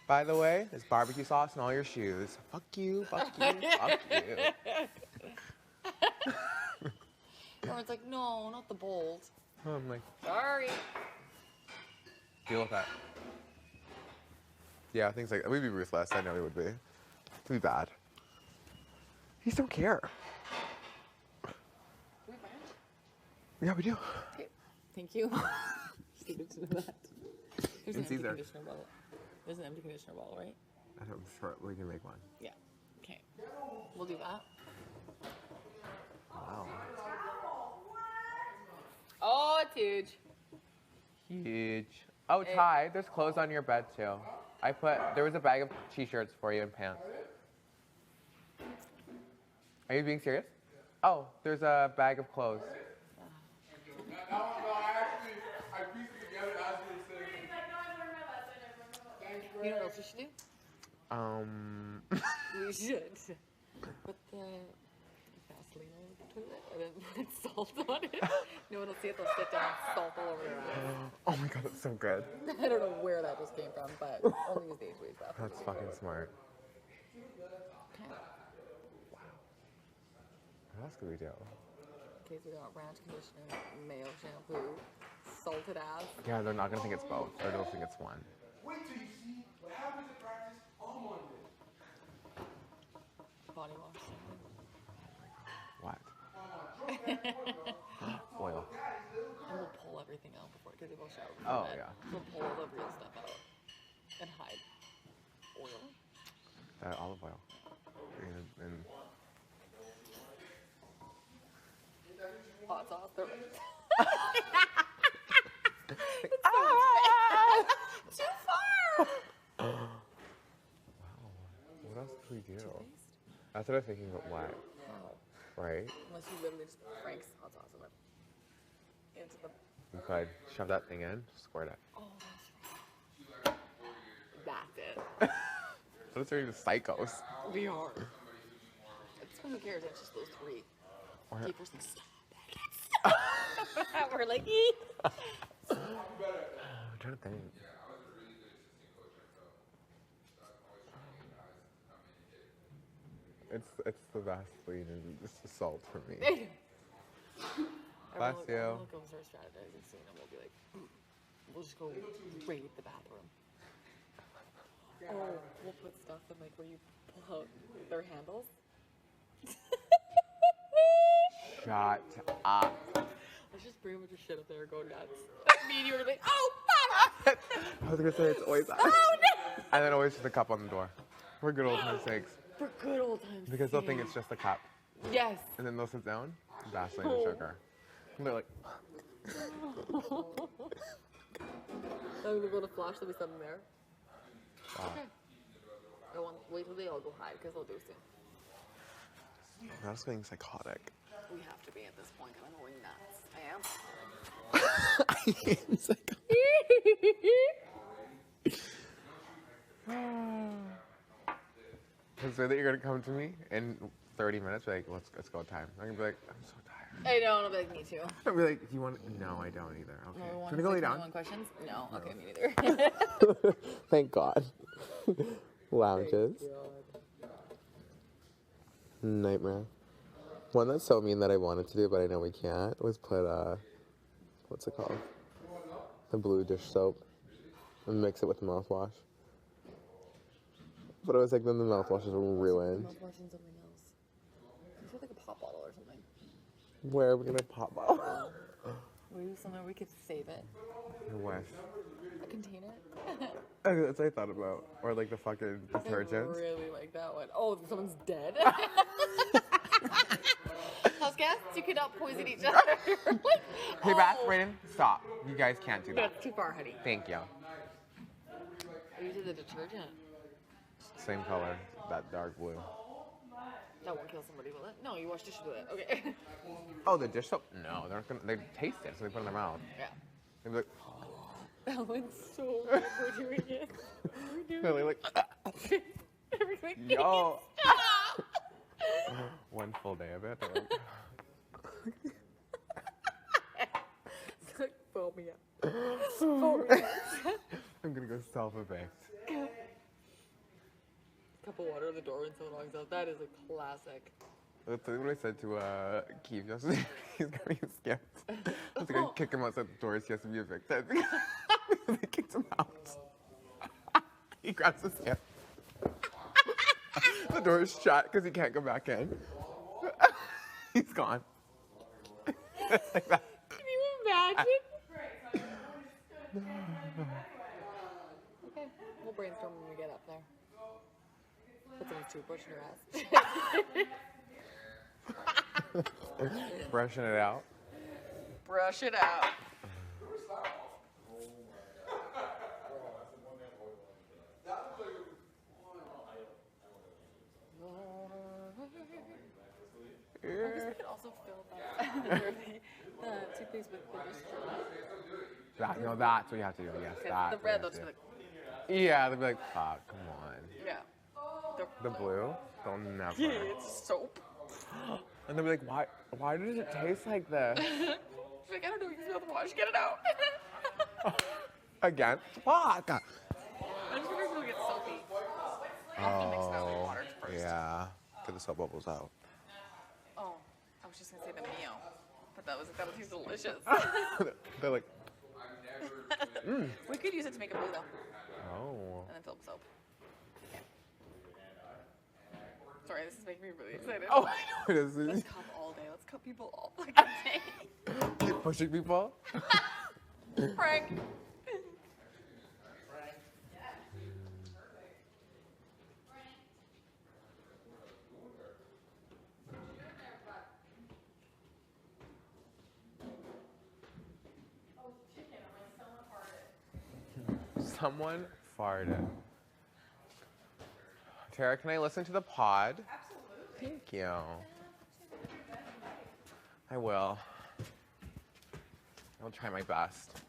By the way, there's barbecue sauce in all your shoes. Fuck you, fuck you, fuck you. Everyone's like, no, not the bold. I'm like, Sorry. deal with that. Yeah, things like that. We'd be ruthless. I know we would be. It'd be bad. You just don't care. Yeah, we do. Okay. Thank you. Just needed to know that. There's an It's empty either. conditioner bottle. There's an empty conditioner bottle, right? I'm sure we can make one. Yeah. Okay. We'll do that. Wow. Oh, it's huge. Huge. Oh, Ty, there's clothes on your bed too. There was a bag of t-shirts for you and pants. Are you being serious? Oh, there's a bag of clothes. You know what else we should do? We should put the Vaseline on the toilet and then put salt on it. No one will see it, they'll sit down, salt all over their eyes. Oh my god, that's so good. I don't know where that just came from, but only use the H-Ways bathroom. That's fucking smart. Okay. What else could we do? Okay, so we got ranch conditioner, mayo shampoo, salted ass. Yeah, they're not gonna think it's both. They're gonna think it's one. Wait till you see what happens at practice on Monday. Body wash. What? Oil. And we'll pull everything out before, because they will shower before Oh, bed. yeah. We'll pull all the real stuff out and hide. Oil? Olive oil. And Hot sauce. They're like, too far! what else could we do? Toothpaste? That's what I was thinking, but what? No. Right? Unless you literally just Frank's hot sauce in it. Into the. You could shove that thing in, squirt it. Oh, that's right. That's it. Those are even psychos. We are. It's who cares? It's just those 3. Or- Keeper's like, stop. We're like, eee. I'm trying to think. It's the Vaseline and it's the salt for me. Bless you. Everyone will go start strategizing soon, and we'll be like, we'll just go raid the bathroom. Oh, we'll put stuff in like where you pull out their handles. Shut up. Let's just bring a bunch of shit up there and go nuts. Me and you are like, oh, Mama! I was gonna say it's always us. Oh, no! And then always just a cup on the door. For good old time's sakes. For good old times. Because they'll think it's just a cup. Yes. And then they'll sit down, Vaseline and sugar. And they're like, I'm gonna go to Flash, there'll be something there. wow. Okay. I want wait till they all go hide because they'll do soon. I'm just getting psychotic. We have to be at this point, and I'm going nuts. I am. I am psychotic. Say that you're gonna come to me in 30 minutes, be like, let's go time. I'm gonna be like, I'm so tired. I know, and I'll be like, me too. I'll be like, do you want? No, I don't either. Okay. No, Can I go lay down? 21 questions? No. Okay, me neither. Thank God. Lounges. Nightmare. One that's so mean that I wanted to do, but I know we can't, was put, what's it called? The blue dish soap. And mix it with the mouthwash. But it was like, then the mouthwash is ruined. Mouthwash in something else. You said like a pop bottle or something. Where are we gonna pop bottle? We use somewhere we could save it. I wish. A container. That's what I thought about. Or like the fucking I detergents. really like that one. Oh, someone's dead. House guests, you cannot poison each other. Like, Hey, Bath, oh. Brayden, stop. You guys can't do that. That's too far, honey. Thank you. You did the detergent. Same color, that dark blue. That won't kill somebody, will it? No, you wash dishes with it. Okay. Oh, the dish soap? No, they're not gonna. They taste it, so they put it in their mouth. Yeah. They'd be like, That one's so good. We're doing it. We're they're doing like, it. Everything. yo. Stop! One full day of it. They're like, It's like, fill me up. Fill me up. I'm gonna go self-evict. Cup of water in the door when someone walks out. That is a classic. That's what I said to Keith yesterday. He's getting skipped. I was gonna kick him outside the doors. He has to be evicted. They kicked him out. He grabs his gift. The door is shut because he can't go back in. He's gone. It's like that. Can you imagine? Okay, we'll brainstorm when we get up there. Put some toothbrush in your ass. Brushing it out. Brush it out. I guess we could also fill the toothpaste with the dish. That, no, that's what you have to do. Yes, that. The red, yes, they'll yes. just be like, Yeah, they'll be like, fuck, come on. yeah. The blue? They'll never. It's soap. And they'll be like, why does it taste like this? She's like, I don't know, you can smell the wash, get it out. Again? Fuck! I'm just wondering if it'll get soapy. I have to mix that with water first. Yeah. Get the soap bubbles out. Oh, I was just gonna say the Mio, but that would taste delicious. They're like, We could use it to make a blue though, oh. and then fill with soap. Sorry, this is making me really excited. Oh, I know it is. Let's cup all day. Let's cup people all fucking day. Like pushing people? Frank. Someone farted. Tara, can I listen to the pod? Absolutely. Thank you. I will. I'll try my best.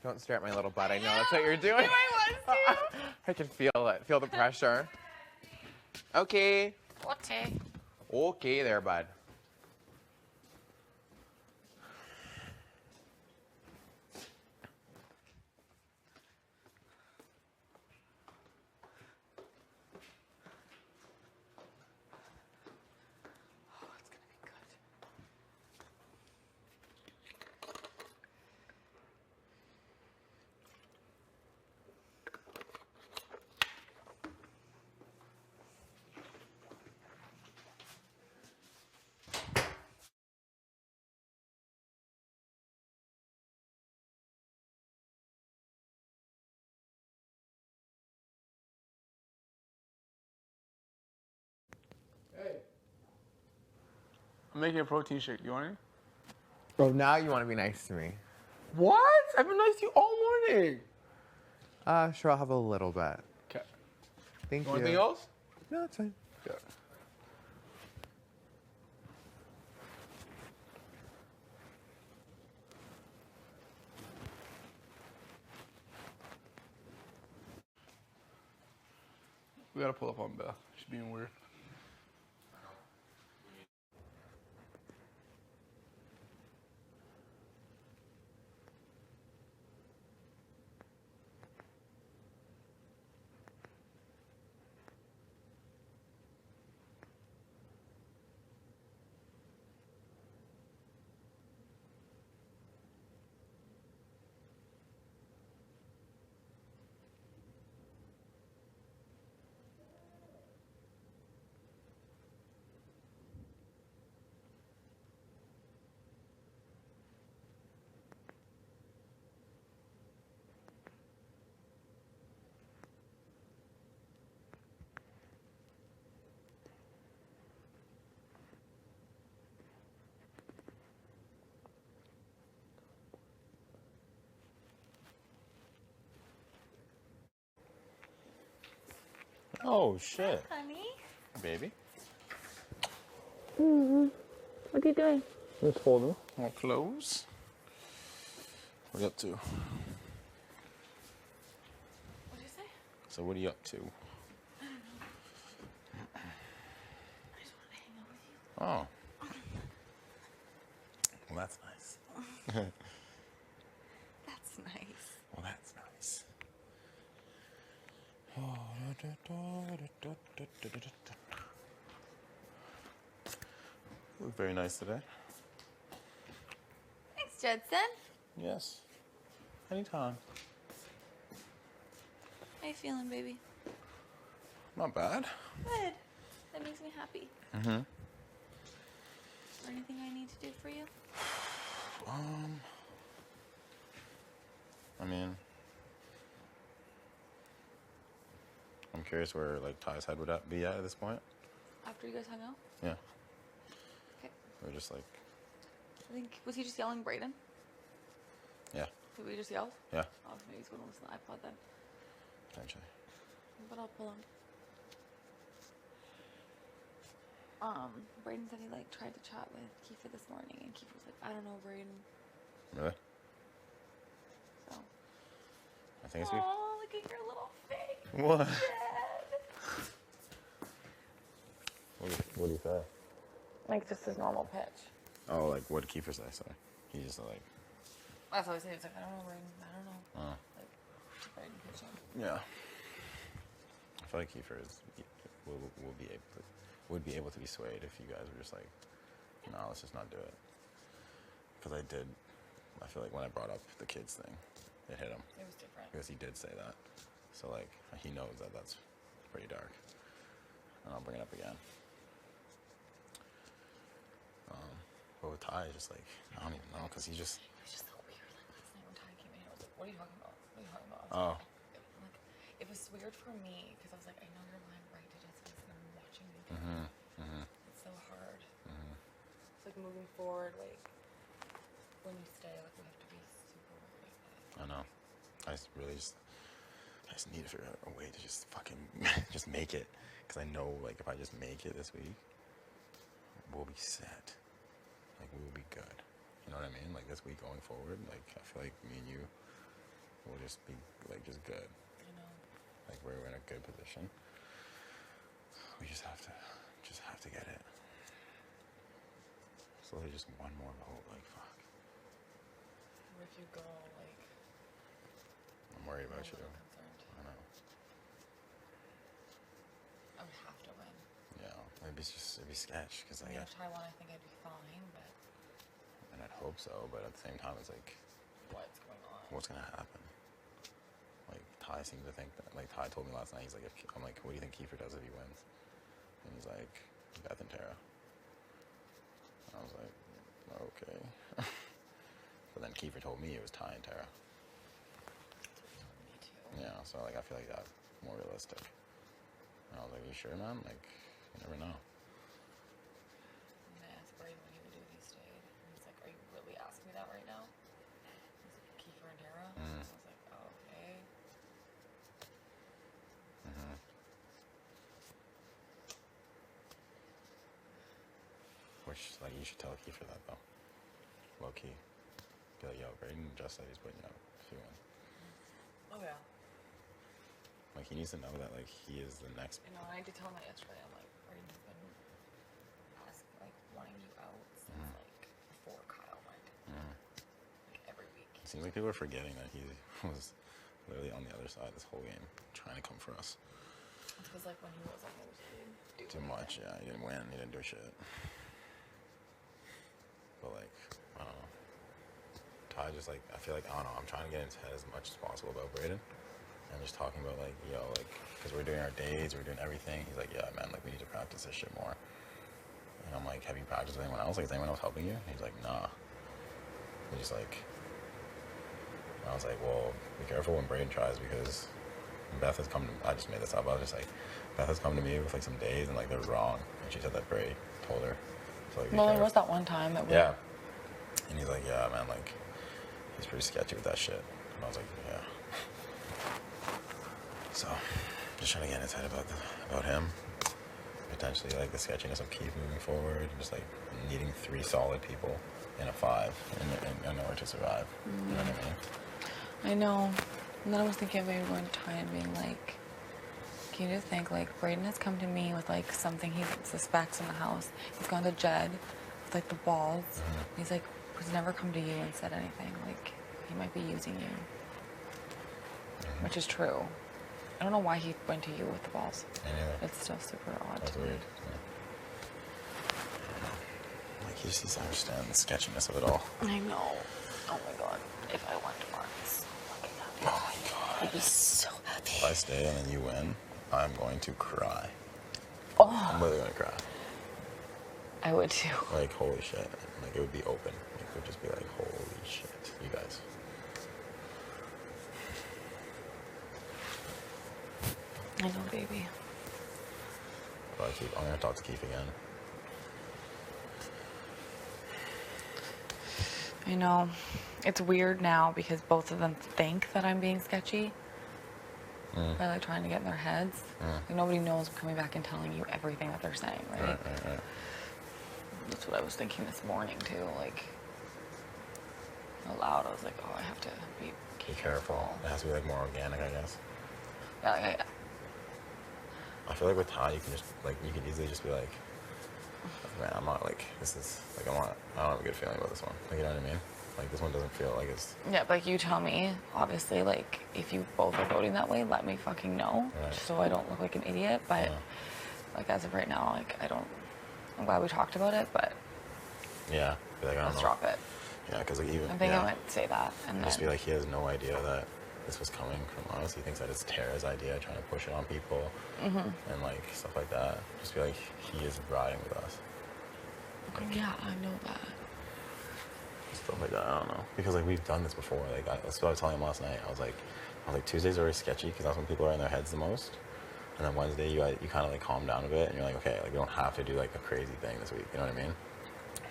Don't stare at my little butt. I know that's what you're doing. I was too. I can feel it. Feel the pressure. Okay. Okay. Okay there, bud. Oh, it's gonna be good. I'm making a protein shake. You want any? Bro, now you want to be nice to me. What? I've been nice to you all morning. Sure, I'll have a little bit. Okay. Thank you. Anything else? No, it's fine. Yeah. We gotta pull up on Beth. She's being weird. Oh shit. Honey. Baby. What are you doing? Let's hold them. More clothes. What are you up to? What did you say? So what are you up to? I just wanted to hang out with you. Oh. Well, that's nice. That's nice. Well, that's nice. You look very nice today. Thanks, Judson. Yes. Anytime. How you feeling, baby? Not bad. Good. That makes me happy. Mm-hmm. Is there anything I need to do for you? I mean, I'm curious where like Ty's head would be at this point. After you guys hung out? Yeah. Okay. We're just like, I think, was he just yelling Brayden? yeah, Did we just yell? yeah, Oh, maybe he's going to listen to the iPod then. potentially. But I'll pull him. Brayden said he like tried to chat with Kiefer this morning, and Kiefer was like, I don't know, Brayden. Really? So. I think it's Oh, look at your little face. What? Dad. What do you say? Like just his normal pitch. Oh, like what did Kiefer say? Sorry. He just like, That's what he said. He was like, I don't know, Brayden. I don't know. oh. Like, Brayden pitching. Yeah. I feel like Kiefer would be able to be swayed if you guys were just like, no, let's just not do it. Because I feel like when I brought up the kids thing, it hit him. It was different. Because he did say that. So like, he knows that that's pretty dark. And I'll bring it up again. But with Ty, just like, I don't even know, because he just... It was just so weird. Like last night when Ty came in, I was like, what are you talking about? What are you talking about? Oh. Like, it was weird for me because I was like, I know you're lying right to Jessica, and I'm watching you do Mm-hmm. it. Mm-hmm. It's so hard. Mm-hmm. It's like moving forward, like when you stay, like we have to be super aware of that. I know. I just need to figure out a way to just fucking just make it. Because I know, like, if I just make it this week, we'll be set. Like, we will be good. You know what I mean? Like, this week going forward, like, I feel like me and you will just be, like, just good. You know. Like, we're in a good position. We just have to get it. So there's just one more vote, like, fuck. Or if you go, like, I'm worried I'm about a you. little concerned. I know. I would have to win. Yeah, it'd be sketch, because I like, mean, if Ty won, I think I'd be fine, but and I'd hope so, but at the same time, it's like, what's going on? what's gonna happen? Like, Ty seems to think that, like, Ty told me last night, he's like, I'm like, what do you think Kiefer does if he wins? And he's like, Beth and Tara. And I was like, okay. But then Kiefer told me it was Ty and Tara. Me too. Yeah, so like, I feel like that's more realistic. And I was like, you sure, man? Like, you never know. I'm gonna ask Brayden what he like you should tell Keith for that though. Low key. Be like, yo, Braden just said he's putting you out if you win. Oh yeah. Like he needs to know that like he is the next. You know, I did tell him that yesterday. I'm like, Braden's been wanting you out since like before Kyle went. Like every week. It seems like people are forgetting that he was literally on the other side this whole game, trying to come for us. It's because like when he was like, he didn't do Too much, yeah. He didn't win. He didn't do shit. But like, I don't know. Ty just like, I feel like, I don't know. I'm trying to get into his head as much as possible about Braden. And just talking about like, yo, like, because we're doing our days, we're doing everything. He's like, yeah, man, like we need to practice this shit more. And I'm like, have you practiced with anyone else? Like, is anyone else helping you? And he's like, nah. He's just like, I was like, well, be careful when Braden tries because Beth has come to, I just made this up. I was just like, Beth has come to me with like some days and like they're wrong. And she said that Bray told her. So like, well, there was that one time that we. Yeah. And he's like, yeah, man, like, he's pretty sketchy with that shit. And I was like, yeah. So, just trying to get in his head about him. Potentially, like, the sketchiness of Keith moving forward. Just, like, needing 3 solid people in a 5 in order to survive. You know what I mean? I know. And then I was thinking of maybe going to Ty and being like, can you just think, like, Braden has come to me with, like, something he suspects in the house. He's gone to Jed with, like, the balls. He's, like, he's never come to you and said anything. Like, he might be using you. Which is true. I don't know why he went to you with the balls. Me neither. It's still super odd. That's weird. Yeah. Like, he just needs to understand the sketchiness of it all. I know. Oh my god. If I went to Marcus, fucking happy. Oh my god. I'd be so happy. If I stay and then you win, I'm going to cry. Oh, I'm literally going to cry. I would too. Like, holy shit. Like, it would be open. Like, it would just be like, holy shit. You guys. I know, baby. But I'm going to talk to Keith again. I know. It's weird now because both of them think that I'm being sketchy. By like trying to get in their heads. Like, nobody knows I'm coming back and telling you everything that they're saying, right? Right. That's what I was thinking this morning too. Like out loud, I was like, oh, I have to be Careful. It has to be like more organic, I guess. Yeah, like, I feel like with Ty, you can just like you can easily just be like, man, I'm not like this is like I don't have a good feeling about this one. Like you know what I mean? Like this one doesn't feel like it's. yeah, but like you tell me, obviously, like if you both are voting that way, let me fucking know, Right. just so I don't look like an idiot. But Yeah. like as of right now, like I don't. I'm glad we talked about it, but Yeah. Be like I don't let's know. drop it. Yeah, because like even. I think yeah. I might say that, and Just then be like he has no idea that this was coming from us. He thinks that it's Tara's idea, trying to push it on people and like stuff like that. Just be like he is riding with us. yeah, I know that. Stuff like that. I don't know because like we've done this before. Like that's what I was telling him last night. I was like Tuesdays are always sketchy because that's when people are in their heads the most. And then Wednesday you kind of like calm down a bit and you're like okay, like we don't have to do like a crazy thing this week. You know what I mean?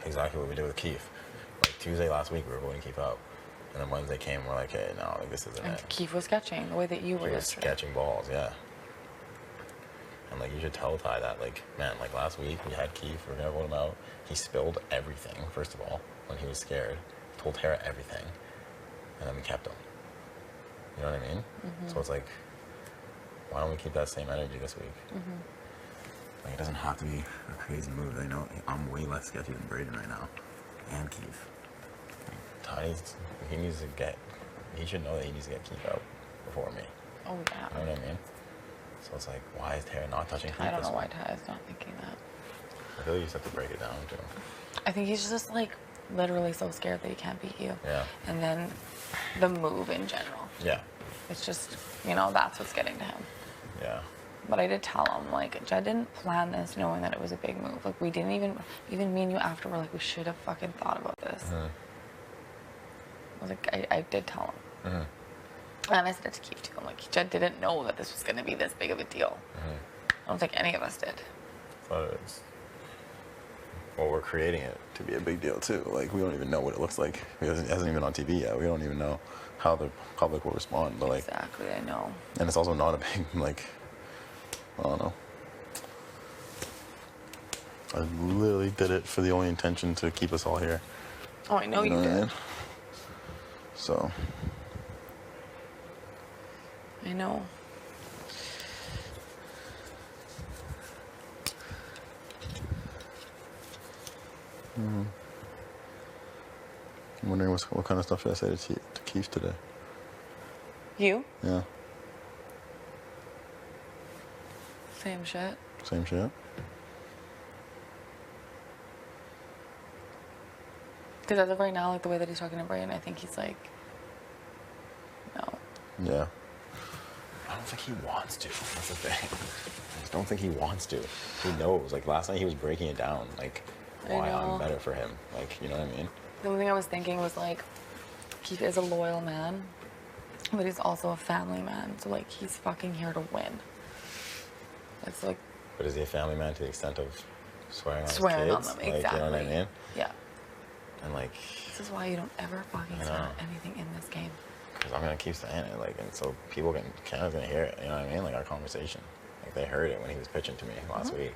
Exactly what we did with Keith. Like Tuesday last week we were voting Keith out. And then Wednesday came, we're like, hey, no, like, this isn't And it. Keith was sketching the way that you were He was yesterday. sketching balls, yeah. And, like, you should tell Ty that, like, man, like, last week we had Keith, we were going to vote him out. He spilled everything, first of all, when he was scared. Told Tara everything. And then we kept him. You know what I mean? So it's like, why don't we keep that same energy this week? Like, it doesn't have to be a crazy move. I know I'm way less sketchy than Braden right now. And Keith. Ty, he should know that he needs to get Keith out before me. Oh yeah. You know what I mean? So it's like, why is Tara not touching Keith I don't this know why week? Ty is not thinking that. I feel like you just have to break it down to him. I think he's just like literally so scared that he can't beat you. Yeah. And then the move in general. Yeah. It's just, that's what's getting to him. Yeah. But I did tell him, like, Jed didn't plan this knowing that it was a big move. Like, we didn't even me and you after were like, we should have fucking thought about this. I was like, I did tell him. And I said it to Keith too. I'm like, Jed didn't know that this was going to be this big of a deal. I don't think any of us did. Thought it was. Well, we're creating it to be a big deal too. Like we don't even know what it looks like because it hasn't even been on TV yet. We don't even know how the public will respond. But like, Exactly, I know. and it's also not a big like. I don't know. I literally did it for the only intention to keep us all here. Oh, I know you what I did. mean? So. I know. I'm wondering what kind of stuff should I say to Keith today? You? Yeah. Same shit. Same shit? Because as of right now, like the way that he's talking to Brian, I think he's like, no. Yeah. I don't think he wants to. That's the thing. I just don't think he wants to. He knows. Like last night he was breaking it down. Like why I'm better for him. Like, you know what I mean? The only thing I was thinking was like, Keith is a loyal man, but he's also a family man. So like, he's fucking here to win. It's like. But is he a family man to the extent of swearing on Swearing his kids? on them, Like, exactly. you know what I mean? Yeah. And like. This is why you don't ever fucking start anything in this game. Because I'm gonna keep saying it, like, and so Canada's gonna hear it. You know what I mean? Like our conversation. Like they heard it when he was pitching to me last week.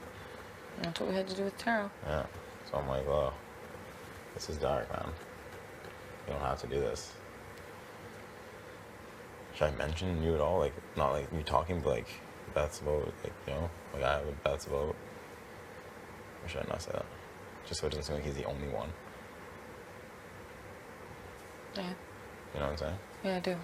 And that's what we had to do with Taro. Yeah. So I'm like, oh, this is dark, man. You don't have to do this. Should I mention you at all? Like, not like you talking, but like Beth's vote, like, you know, like I have a Beth's vote. Or should I not say that? Just so it doesn't seem like he's the only one. Yeah. You know what I'm saying? Yeah, I do.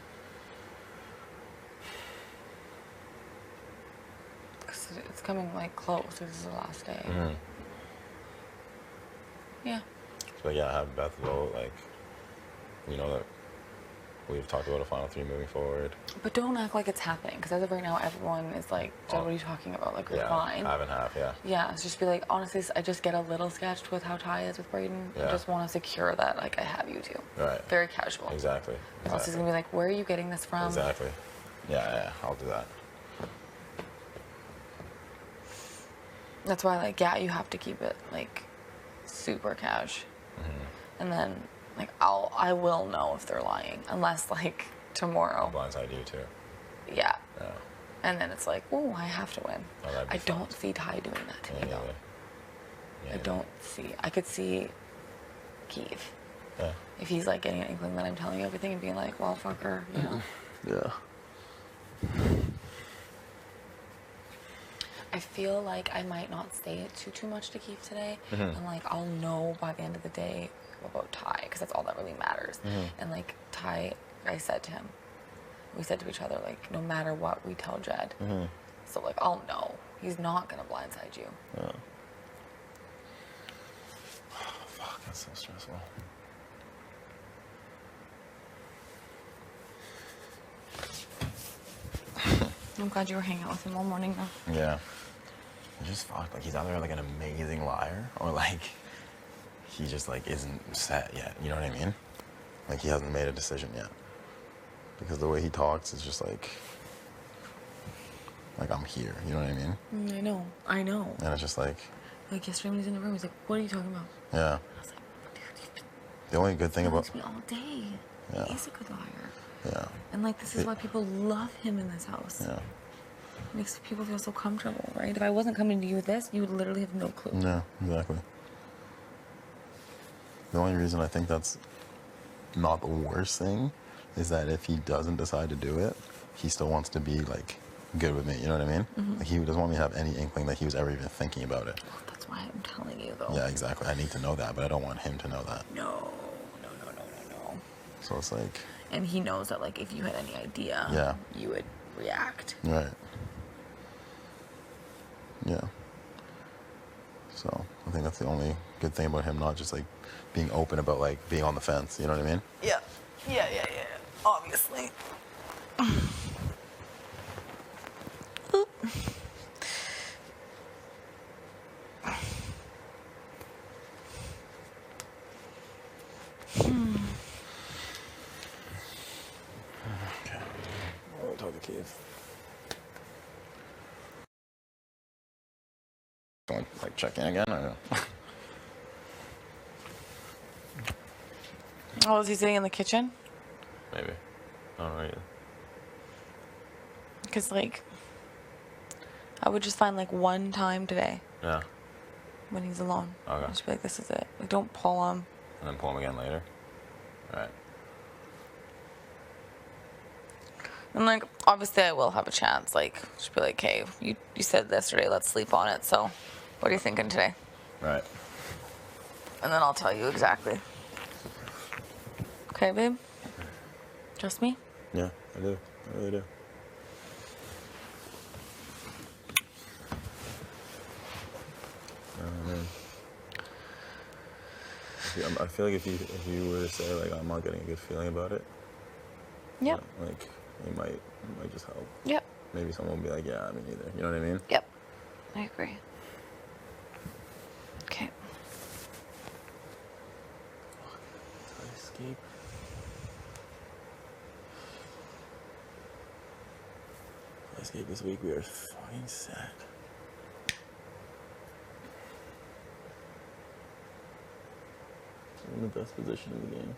Because it's coming like close. This is the last day. Mm-hmm. Yeah. So yeah, I have Beth's vote, like, you know that we've talked about a final three moving forward. But don't act like it's happening, because as of right now, everyone is like, Jed, what are you talking about? Like, we're Yeah, fine. half and half, yeah. Yeah, it's just be like, honestly, I just get a little sketched with how Ty is with Braden. Yeah. I just want to secure that, like, I have you two. Right. Very casual. Exactly. Or else he's going to be like, where are you getting this from? Exactly. Yeah, I'll do that. That's why, like, yeah, you have to keep it, like, super cash. Mm-hmm. And then, like, I will know if they're lying, unless, like, tomorrow. Blindside you too. Yeah. Yeah. And then it's like, oh, I have to win. Oh, that'd be I fun. don't see Ty doing that to Yeah, me, though. yeah. I don't see. I could see Keith. Yeah. If he's, like, getting an inkling that I'm telling you everything and being like, well, fucker, you know. Yeah. I feel like I might not say it too much to Keith today. And, like, I'll know by the end of the day about Ty, because that's all that really matters. And, like, Ty, I said to him, we said to each other, like, no matter what, we tell Jed. So, like, I'll know. He's not going to blindside you. Yeah. Fuck, that's so stressful. I'm glad you were hanging out with him all morning, though. Yeah. It's just fucked. Like, he's either, like, an amazing liar, or, like, he just, like, isn't set yet. You know what I mean? Like, he hasn't made a decision yet. Because the way he talks is just, like I'm here. You know what I mean? I know. And it's just, like... Like, yesterday when he was in the room, he's like, what are you talking about? Yeah. I was like, The only good thing he about... likes me all day. Yeah. He's a good liar. Yeah. And, like, this is why people love him in this house. Yeah. It makes people feel so comfortable, right? If I wasn't coming to you with this, you would literally have no clue. Yeah, exactly. The only reason I think that's not the worst thing is that if he doesn't decide to do it, he still wants to be, like, good with me. You know what I mean? Like, he doesn't want me to have any inkling that he was ever even thinking about it. Well, that's why I'm telling you, though. Yeah, exactly. I need to know that, but I don't want him to know that. No. So it's like... And he knows that, like, if you had any idea, you would react. Right. Yeah. So I think that's the only good thing about him not just, like, being open about, like, being on the fence. You know what I mean? Yeah. Obviously. Okay. We'll talk to Keith. Going, like, check in again? I don't know. Oh, is he sitting in the kitchen? Maybe. I don't know either. Because, like, I would just find, like, one time today. Yeah. when he's alone. Okay. Just be like, this is it. Like, don't pull him. And then pull him again later. All right. And like, obviously, I will have a chance. Like, just be like, hey, you said yesterday, let's sleep on it. So, what are you thinking today? Right. And then I'll tell you exactly. Okay, babe? Trust me? Yeah, I do. I really do. I feel like if you were to say like I'm not getting a good feeling about it, Yep. like it might just help. Yep. Maybe someone will be like, yeah, me neither. You know what I mean? Yep. I agree. Okay. Escape. Escape this week. We are fucking set. We're in the best position in the game.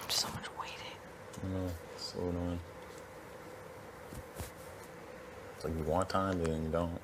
So much waiting. I know, it's so annoying. It's like you want time, but then you don't.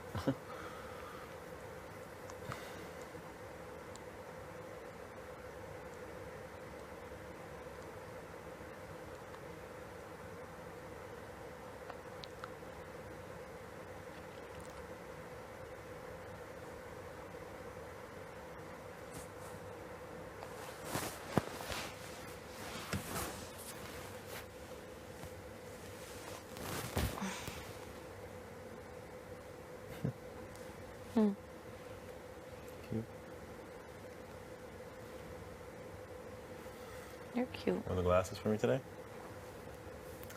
Cute. You're cute. Are the glasses for me today?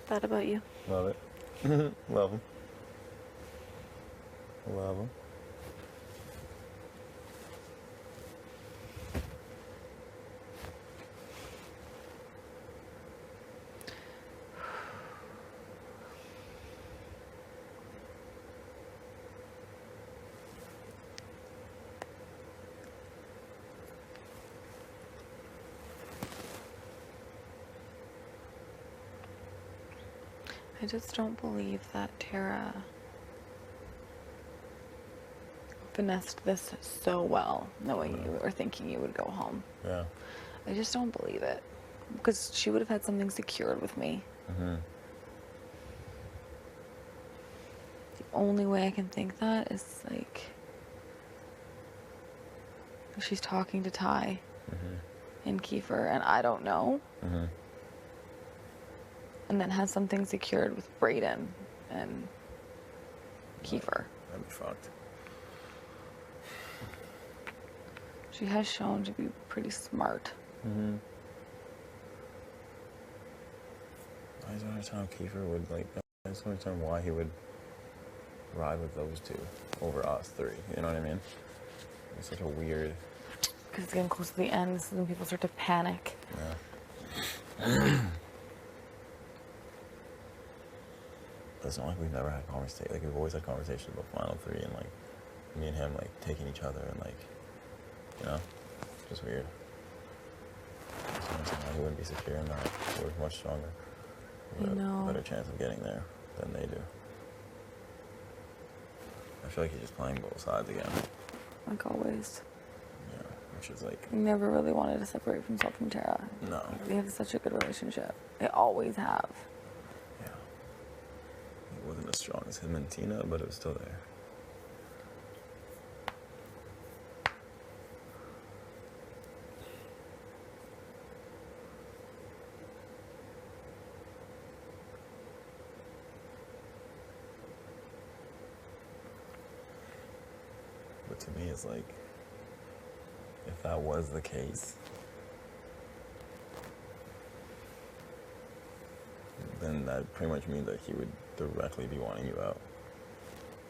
Thought about you. Love it. Love them. Love them. I just don't believe that Tara finessed this so well, knowing you were thinking you would go home. Yeah. I just don't believe it. Because she would have had something secured with me. Mm-hmm. The only way I can think that is like she's talking to Ty and Kiefer, and I don't know. Mm-hmm. And then has something secured with Brayden and Kiefer. That'd be fucked. She has shown to be pretty smart. Mm-hmm. Why is there a time Kiefer would like guys just don't understand why he would ride with those two over us three. You know what I mean? It's such a weird. Because it's getting close to the end, so then people start to panic. Yeah. But it's not like we've never had conversations. Like we've always had conversations about Final Three and like me and him like taking each other and like, you know, just weird. I just don't understand why he wouldn't be secure in that. We're much stronger. We have a better chance of getting there than they do. I feel like he's just playing both sides again. Like always. Yeah, which is like. He never really wanted to separate himself from Tara. No. They have such a good relationship. They always have. Yeah. It wasn't as strong as him and Tina, but it was still there. But to me, it's like, if that was the case, then that pretty much means that he would directly be wanting you out.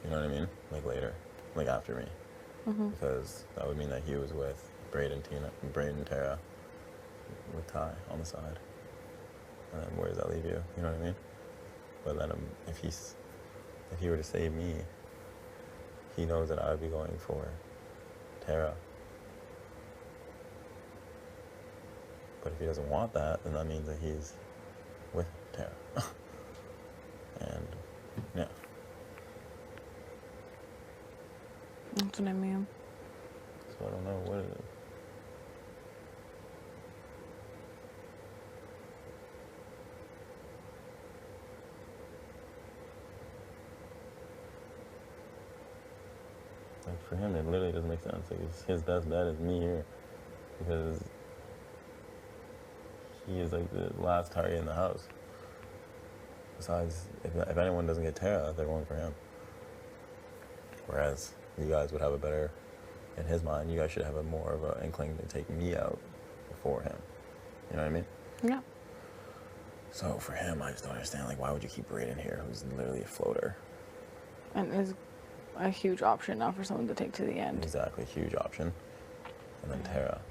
You know what I mean? Like later, like after me. Mm-hmm. Because that would mean that he was with Braden and Tara, with Ty on the side. And then where does that leave you? You know what I mean? But then if he were to save me, he knows that I would be going for Tara. But if he doesn't want that, then that means that he's with Tara. And, yeah. That's what I mean. So I don't know what it is. Like for him, it literally doesn't make sense. Like his best bet is me here, because he is like the last target in the house. Besides, if anyone doesn't get Tara, they're going for him. Whereas you guys would have a better, in his mind, you guys should have a more of an inkling to take me out before him. You know what I mean? Yeah. So for him, I just don't understand. Like, why would you keep Braden here, who's literally a floater? And is a huge option now for someone to take to the end. Exactly, huge option. And then Tara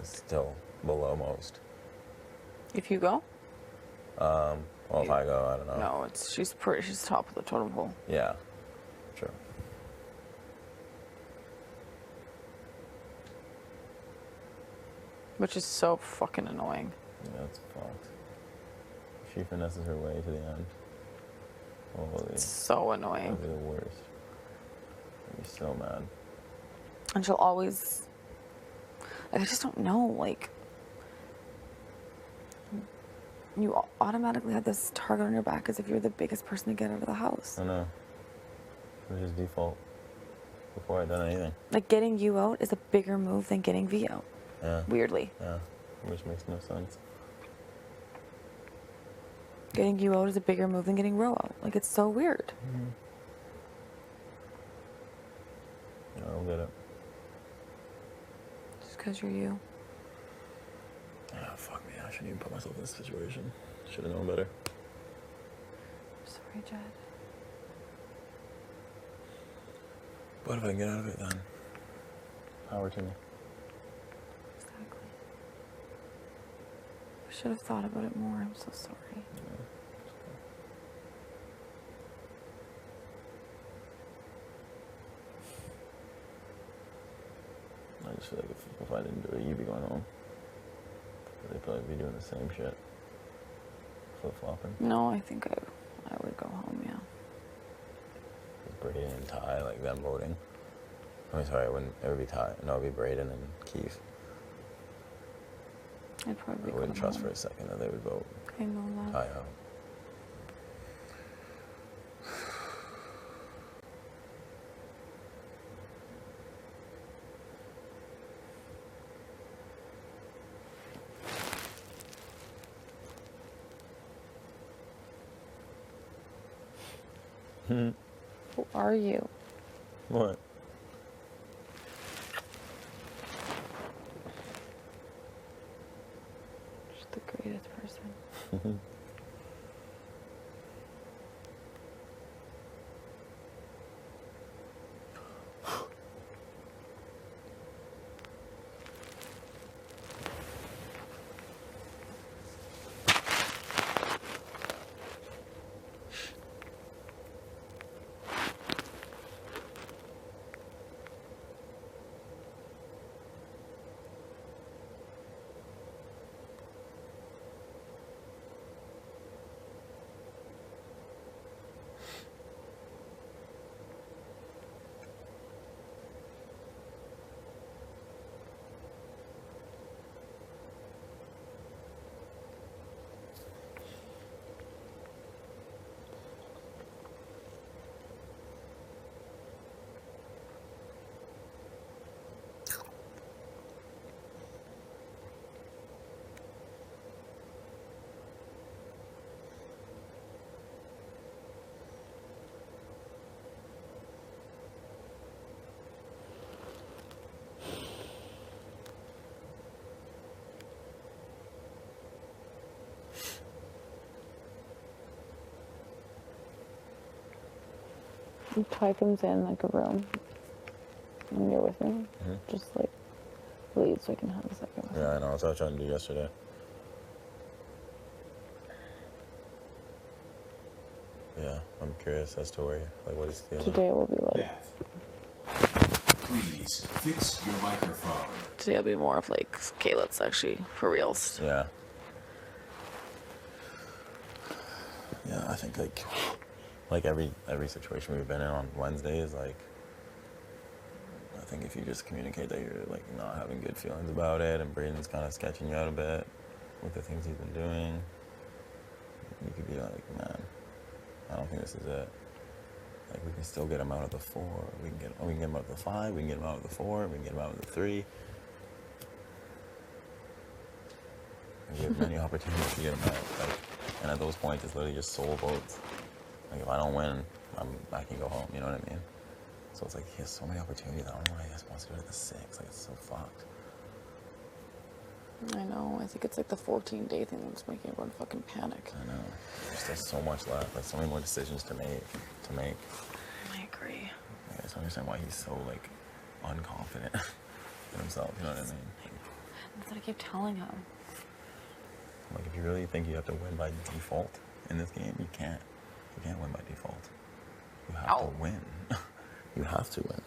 is still below most. If you go? Well, if I go, I don't know. No, she's top of the totem pole. Yeah, true. Which is so fucking annoying. Yeah, it's fucked. She finesses her way to the end. Holy. It's so annoying. That'd be the worst. I'd be so mad. And she'll always, like, I just don't know, like, you automatically have this target on your back as if you're the biggest person to get out of the house. I know. It was just default before I'd done anything. Like, getting you out is a bigger move than getting V out. Yeah. Weirdly. Yeah. Which makes no sense. Getting you out is a bigger move than getting Ro out. Like, it's so weird. Mm-hmm. Yeah, I don't get it. Just because you're you. Yeah, fuck me. I shouldn't even put myself in this situation. Should have known better. Sorry, Jed. But if I can get out of it, then power to me. Exactly. I should have thought about it more. I'm so sorry. I just feel like if I didn't do it, you'd be going home. They'd probably be doing the same shit. Flip-flopping. No, I think I would go home, yeah. Braden and Ty, like them voting. I'm sorry, it would be Ty. No, it would be Braden and Keith. I'd probably I wouldn't go trust home. for a second that they would vote I know that. Ty out. Who are you? What? Just the greatest person. Ty comes in like a room, and you're with me, just like leave so I can have a second with him. Yeah, I know. That's what I was trying to do yesterday. Yeah, I'm curious as to where, like, what he's feeling. Today will be like. Please fix your microphone. Today will be more of like, okay, let's actually for reals. Yeah. Yeah, I think like every situation we've been in on Wednesdays, like, I think if you just communicate that you're like not having good feelings about it, and Braden's kind of sketching you out a bit with the things he's been doing, you could be like, man, I don't think this is it. Like, we can still get him out of the 4. We can get him out of the 5. We can get him out of the 4. We can get him out of the 3. And we have many opportunities to get him out. Like, and at those points, it's literally just soul votes. Like, if I don't win, I can go home. You know what I mean? So it's like he has so many opportunities. I don't know why he just wants to do it at the 6. Like, it's so fucked. I know. I think it's like the 14-day thing that's making everyone fucking panic. I know. There's still so much left. Like, so many more decisions to make. I agree. I just don't understand why he's so, like, unconfident in himself. You know what I mean? That's what I keep telling him. Like, if you really think you have to win by default in this game, you can't. You can't win by default. You have to win. You have to win.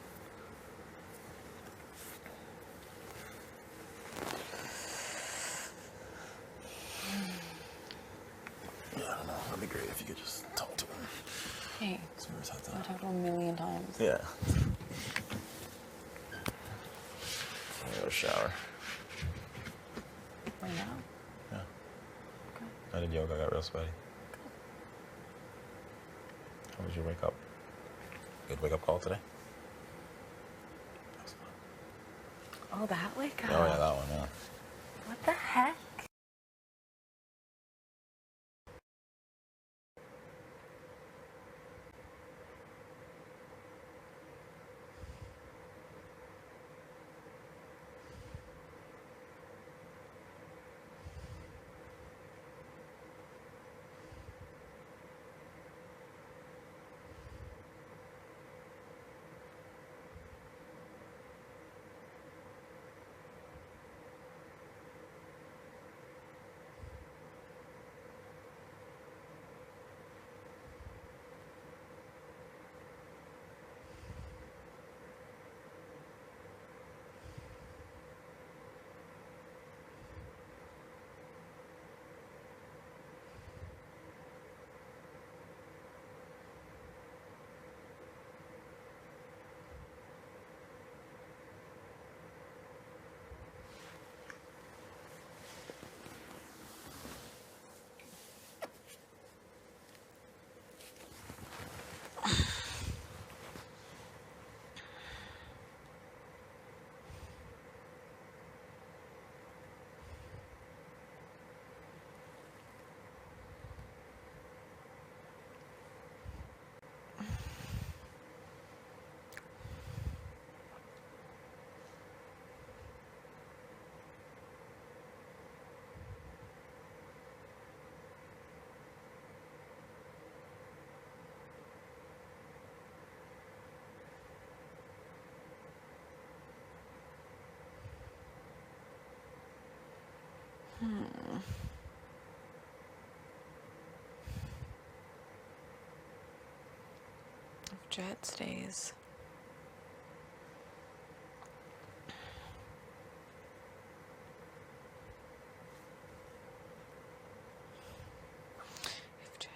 Yeah, I don't know. That'd be great if you could just talk to him. Hey, I've talked to him a million times. Yeah. I go shower. Right now? Yeah. Okay. I did yoga. I got real sweaty. How was your wake up? Good wake up call today? That was fun. Oh, that wake up. Oh, yeah, that one, yeah. What the heck? If Jet stays. If Jet.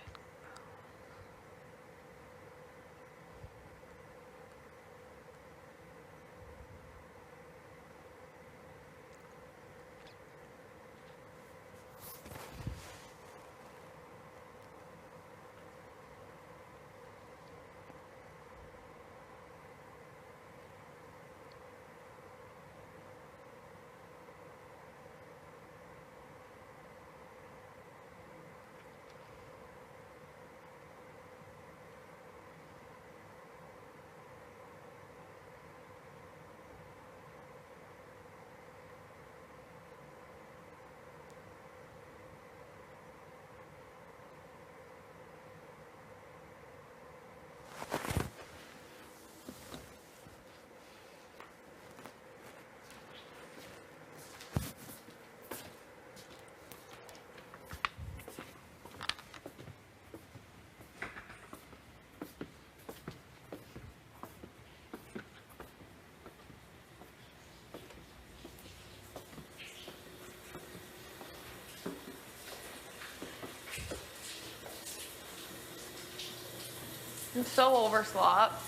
I'm so over slop.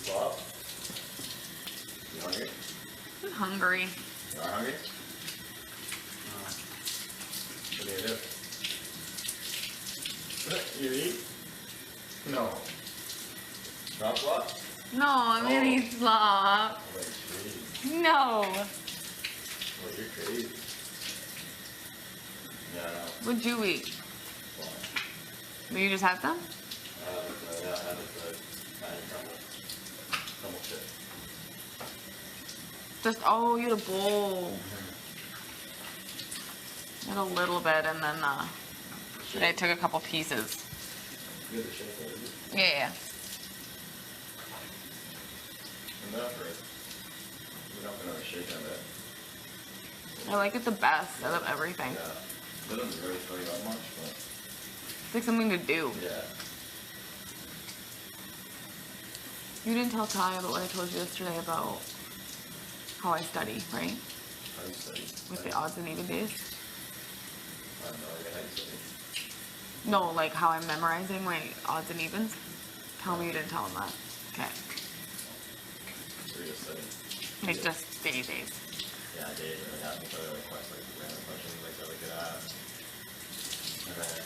Slop? You hungry? I'm hungry. You are hungry? What do you do? You eat? No. Not slop? No, I'm gonna eat slop. Oh, you're crazy. No. Oh, you're crazy. Yeah, I know. What'd you eat? Well, Will you just have them? I had crumble chip. Just, oh, you had a bowl. I had a little bit and then I took a couple pieces. You had the shake, did you? Yeah. Enough, right? Enough another shake on that. I like it the best out of everything. Yeah. It doesn't really fill you up much, but It's like something to do. yeah. You didn't tell Ty about what I told you yesterday about how I study, right? How do you study? With the odds and even days. I have no idea how you study. No, like how I'm memorizing my odds and evens. Tell me you didn't tell him that. Okay. We're just studying. Like just days. Yeah, Dave really asked me for other questions, like random questions like that we could ask. And then,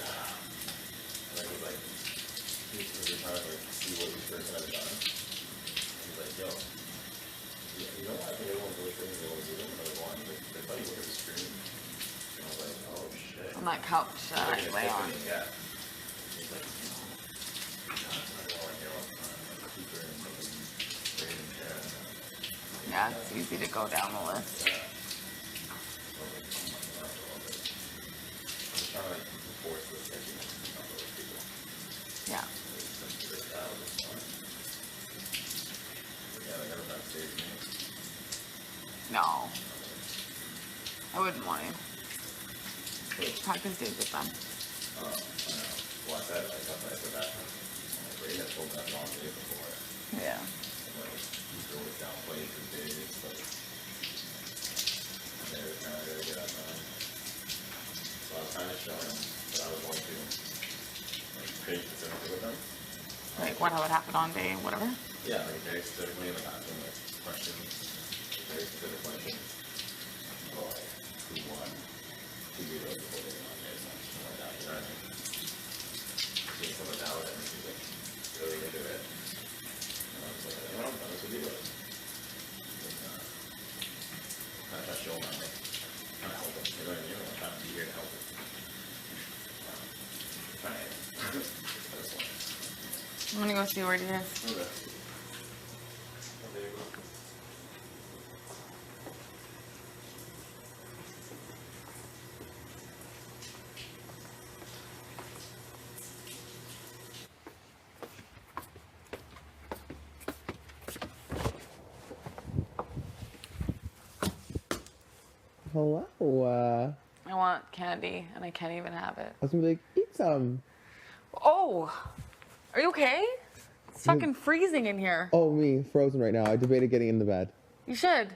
I was like, he was trying to like see what each person had done. And he's like, yo, you know what? I think everyone's really things they always do them. And I was like, they thought you look at the screen. And I was like, oh shit. On that couch that I lay on. Yeah. He's like, no. I don't want to hear all the time. Like, keep her in, like, brain and chair. Yeah, it's easy to go down the list. Yeah. I was like, oh my god, I love it. I'm just trying to like enforce this technique on those people. Yeah. That was fun. Yeah, like every time saves me. No. I wouldn't want to. Practice days with them. I know. Well, I said like I said that. Like, Ray had told that long day before. Yeah. And, like he's always downplayed his days, but they were kind of really good at that. So I was kind of showing him that I was going to like create specifically with them. Like what would happen on day, whatever. Yeah, like very specifically, like asking like questions, very specific questions. Or like who won 2 zeros before they won it, something like that. You know what I mean? Seeing someone out and he's like really into it. And I was like, you know, I'm done with videos. Kind of try to show him, like, kind of help him. You know what I mean? I'm trying to be here to help him. Trying to. That's one. I'm gonna go see where it is. Okay. Well, there you go. Hello. I want candy and I can't even have it. I was gonna be like, eat some. Oh, are you okay? It's fucking freezing in here. Oh, me, frozen right now. I debated getting in the bed. You should.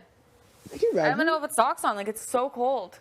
Can you I imagine? don't know if it's socks on. Like it's so cold.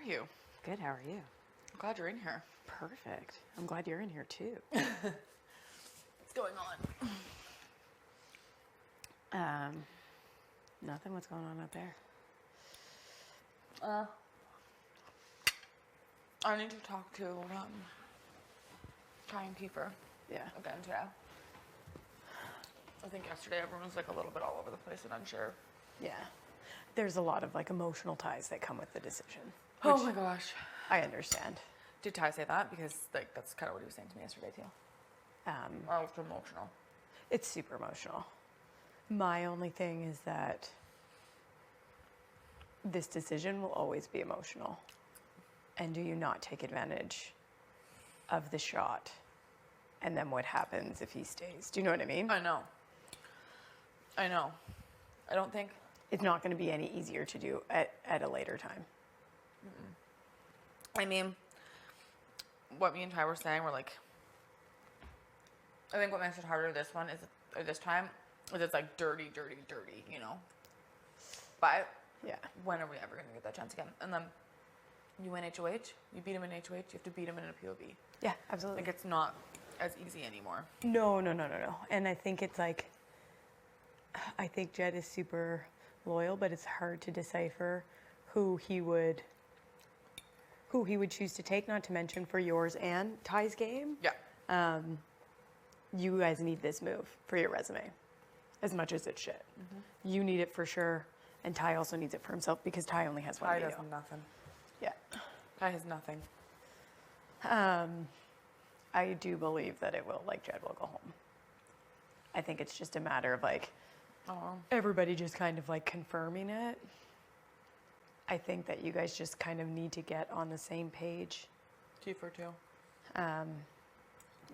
are you? Good, how are you? I'm glad you're in here. Perfect. I'm glad you're in here too. What's going on? Nothing. What's going on out there? I need to talk to Ty and Kiefer Yeah. again today. I think yesterday everyone was like a little bit all over the place and unsure. Yeah. There's a lot of like emotional ties that come with the decision. Oh which my gosh. I understand. Did Ty say that? Because like that's kind of what he was saying to me yesterday too. I was emotional. It's super emotional. My only thing is that this decision will always be emotional. And do you not take advantage of the shot? And then what happens if he stays? Do you know what I mean? I know. I don't think. It's not going to be any easier to do at a later time. I mean, what me and Ty were saying were like, I think what makes it harder this one is, or this time, is it's like dirty, you know? But Yeah. when are we ever going to get that chance again? And then you win HOH, you beat him in HOH, you have to beat him in a POV. Yeah, absolutely. Like it's not as easy anymore. No. And I think it's like, I think Jed is super loyal, but it's hard to decipher who he would choose to take, not to mention for yours and Ty's game. Yeah. You guys need this move for your resume as much as it should. You need it for sure, and Ty also needs it for himself because Ty only has one Ty video. does nothing. Yeah. Ty has nothing. I do believe that it will, like, Jed will go home. I think it's just a matter of, like, everybody just kind of, like, confirming it. I think that you guys just kind of need to get on the same page. Kiefer too.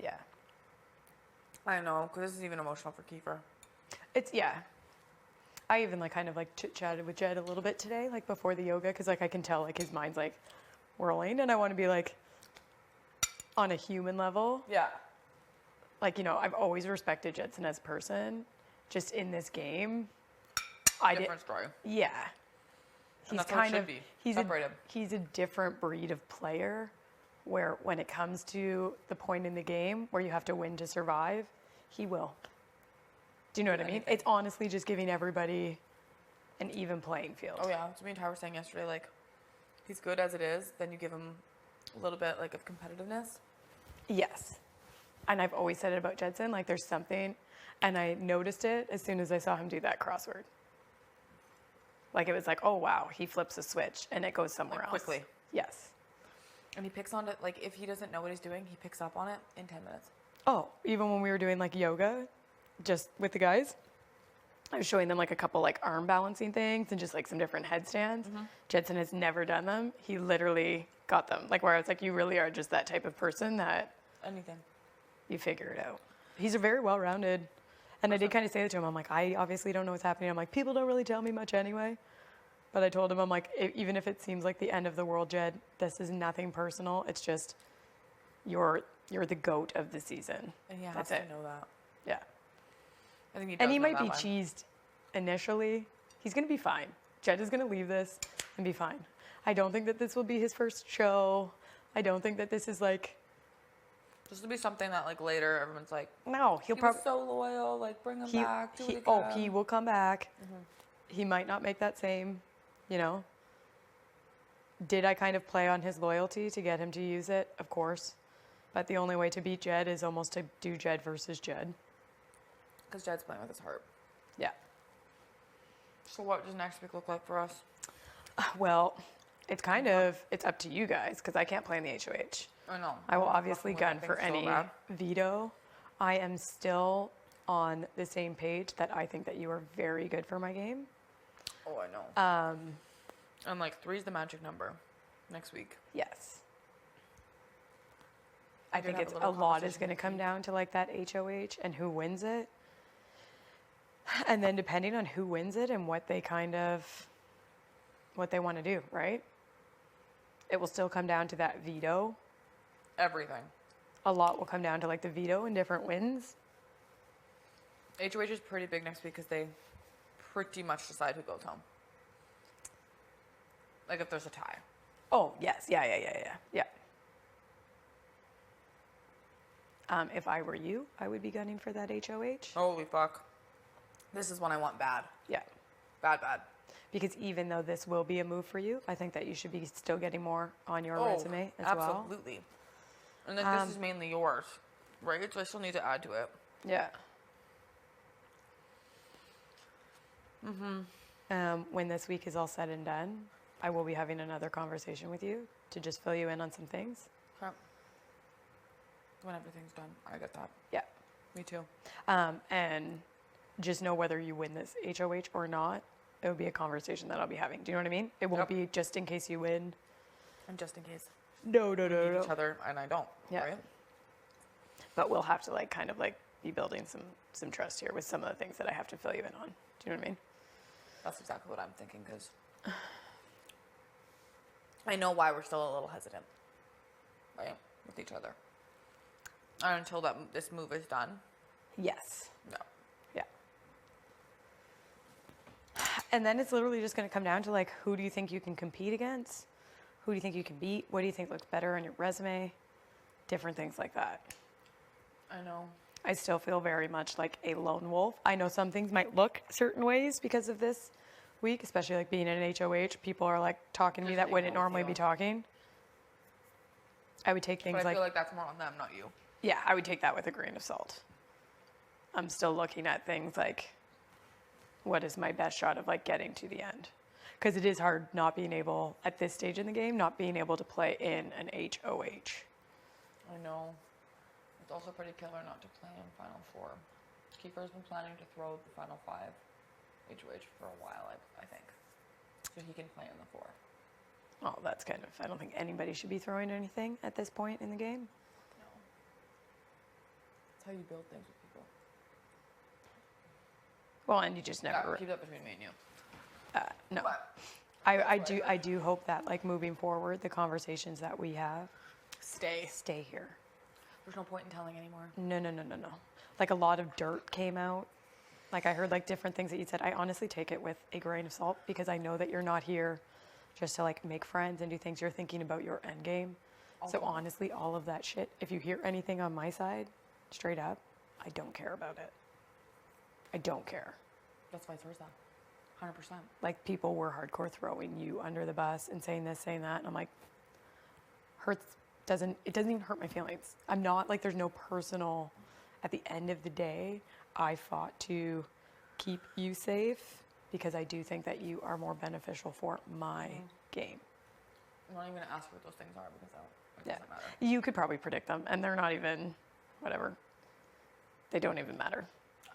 Yeah. I know, because this is even emotional for Kiefer. It's, yeah. I even, like, kind of, like, chit-chatted with Jed a little bit today, like, before the yoga, because, like, I can tell, like, his mind's, like, whirling, and I want to be, like, on a human level. Yeah. Like, you know, I've always respected Jedson as a person. Just in this game, Different story. Yeah. And He's that's how it kind should of, be. he's Separated. he's a different breed of player where when it comes to the point in the game where you have to win to survive, he will. Do you know what I mean? Anything. It's honestly just giving everybody an even playing field. Oh yeah, so me and Ty were saying yesterday, like, he's good as it is, then you give him a little bit, like, of competitiveness. Yes. And I've always said it about Jedson, like there's something, and I noticed it as soon as I saw him do that crossword. Like it was like, oh wow, he flips a switch and it goes somewhere Like, else. quickly. Yes. And he picks on it, like, if he doesn't know what he's doing, he picks up on it in 10 minutes. Oh, even when we were doing like yoga, just with the guys, I was showing them like a couple like arm balancing things and just like some different headstands. Jedson has never done them. He literally got them. Like where I was like, you really are just that type of person that Anything. you figure it out. He's a very well-rounded, and I did kind of say that to him. I'm like, I obviously don't know what's happening. I'm like, people don't really tell me much anyway. But I told him, I'm like, even if it seems like the end of the world, Jed, this is nothing personal. It's just you're the GOAT of the season. And he has That's to it. know that. Yeah. I think he does And he know might that be one. cheesed initially. He's going to be fine. Jed is going to leave this and be fine. I don't think that this will be his first show. I don't think that this is like, This will be something that, like, later everyone's like, no, he'll he probably. was so loyal, like, bring him back, do it again. Oh, he will come back. He might not make that same, you know. Did I kind of play on his loyalty to get him to use it? Of course. But the only way to beat Jed is almost to do Jed versus Jed. Because Jed's playing with his heart. Yeah. So what does next week look like for us? Well, it's up to you guys because I can't play in the HOH. I know. I will I'm obviously wrestling with gun for that thing so any bad. veto. I am still on the same page that I think that you are very good for my game. Oh, I know. And, like, 3's the magic number next week. Yes. I did think have it's a a little lot is competition going to this come week. down to like that HOH and who wins it. And then depending on who wins it and what they want to do, right? It will still come down to that veto. Everything. A lot will come down to like the veto and different wins. HOH is pretty big next week because they pretty much decide who goes home. Like, if there's a tie. Oh, yes. Yeah. If I were you, I would be gunning for that HOH. Holy fuck. This is one I want bad. Yeah. Bad. Because even though this will be a move for you, I think that you should be still getting more on your resume as well. Absolutely. And then this is mainly yours, right? So I still need to add to it. Yeah. When this week is all said and done, I will be having another conversation with you to just fill you in on some things. Okay. When everything's done, I get that. Yeah. Me too. And just know whether you win this HOH or not, it will be a conversation that I'll be having. Do you know what I mean? It won't be just in case you win. And just in case No. we need each other and I don't. Yeah. Right? But we'll have to like kind of like be building some trust here with some of the things that I have to fill you in on. Do you know what I mean? That's exactly what I'm thinking because I know why we're still a little hesitant, right, with each other. And until this move is done, Yes. no. Yeah. And then it's literally just going to come down to like, who do you think you can compete against? Who do you think you can beat? What do you think looks better on your resume? Different things like that. I know. I still feel very much like a lone wolf. I know some things might look certain ways because of this week, especially like being in an HOH. People are like talking to me that wouldn't normally be talking. I would take things But I like, feel like that's more on them, not you. yeah, I would take that with a grain of salt. I'm still looking at things like, what is my best shot of like getting to the end? Because it is hard not being able, at this stage in the game, not being able to play in an HOH. I know. It's also pretty killer not to play in Final Four. Kiefer's been planning to throw the Final Five HOH for a while, I think. So he can play in the four. Oh, that's kind of, I don't think anybody should be throwing anything at this point in the game. No. That's how you build things with people. Well, and you just never, Yeah, keep that between me and you. no. But I do hope that like moving forward, the conversations that we have stay. stay here. There's no point in telling anymore. No. Like a lot of dirt came out. Like I heard like different things that you said. I honestly take it with a grain of salt because I know that you're not here just to like make friends and do things. You're thinking about your end game. So honestly, all of that shit, if you hear anything on my side, straight up, I don't care about it. I don't care. That's vice versa. 100%. Like people were hardcore throwing you under the bus and saying this, saying that. And I'm like, it doesn't even hurt my feelings. I'm not like, there's no personal, at the end of the day, I fought to keep you safe because I do think that you are more beneficial for my game. I'm not even going to ask what those things are because it doesn't matter. You could probably predict them and they're not even, whatever. They don't even matter.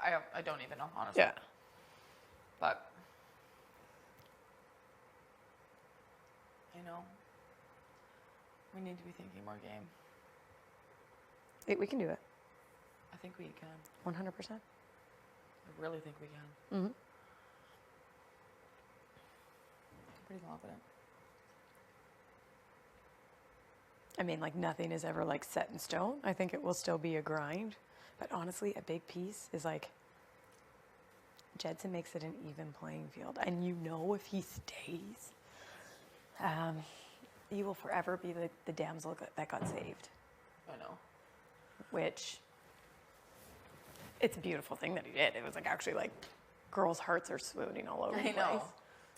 I don't even know, honestly. Yeah. But, you know, we need to be thinking more game. We can do it. I think we can. 100%. I really think we can. Mm-hmm. I'm pretty confident. I mean, like nothing is ever like set in stone. I think it will still be a grind. But honestly, a big piece is like Jedson makes it an even playing field. And you know if he stays, you will forever be the damsel that got saved. I know. Which, it's a beautiful thing that he did. It was like actually like girls' hearts are swooning all over the I place. know.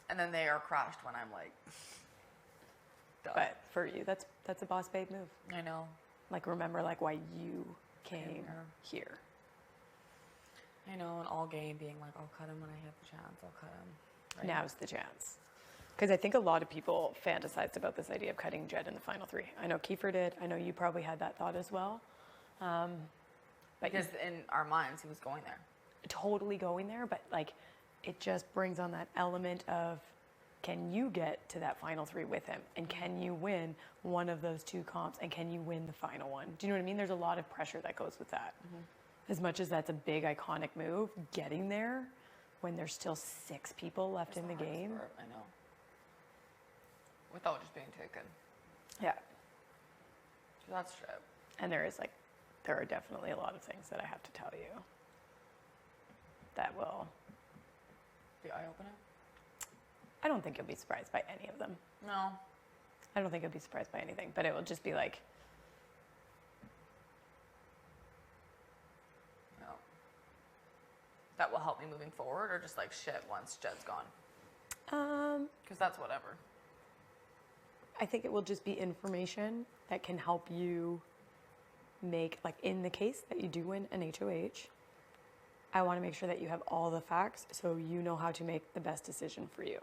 And then they are crushed when I'm like, done. But for you, that's a boss babe move. I know. Like remember like why you came here. I know, and all game being like, I'll cut him when I have the chance. I'll cut him. Right? Now's the chance. Because I think a lot of people fantasized about this idea of cutting Jed in the final three. I know Kiefer did. I know you probably had that thought as well. But Because in our minds, he was going there. totally going there, but like it just brings on that element of can you get to that final three with him? And can you win one of those two comps? And can you win the final one? Do you know what I mean? There's a lot of pressure that goes with that. As much as that's a big iconic move, getting there when there's still 6 people left in the game. I know. Without just being taken. Yeah. So that's true. And there are definitely a lot of things that I have to tell you that will, Be eye-opening? I don't think you'll be surprised by any of them. No. I don't think he'll be surprised by anything, but it will just be like, No. That will help me moving forward, or just like shit once Jed's gone? Because that's whatever. I think it will just be information that can help you make, like in the case that you do win an HOH, I want to make sure that you have all the facts so you know how to make the best decision for you.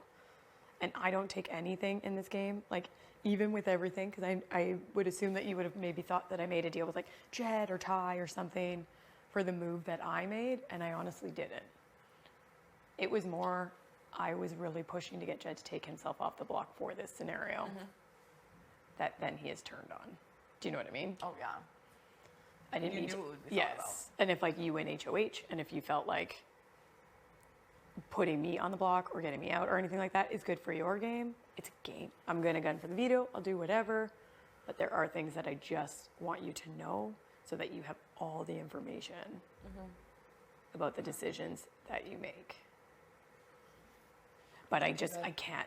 And I don't take anything in this game, like even with everything, because I would assume that you would have maybe thought that I made a deal with like Jed or Ty or something for the move that I made, and I honestly didn't. It was more, I was really pushing to get Jed to take himself off the block for this scenario that then he has turned on. Do you know what I mean? Oh, yeah. I didn't You need knew to, what would be thought about. yes. And if like you win HOH, and if you felt like putting me on the block or getting me out or anything like that is good for your game, it's a game. I'm gonna gun for the veto, I'll do whatever, but there are things that I just want you to know so that you have all the information about the decisions that you make. But I can't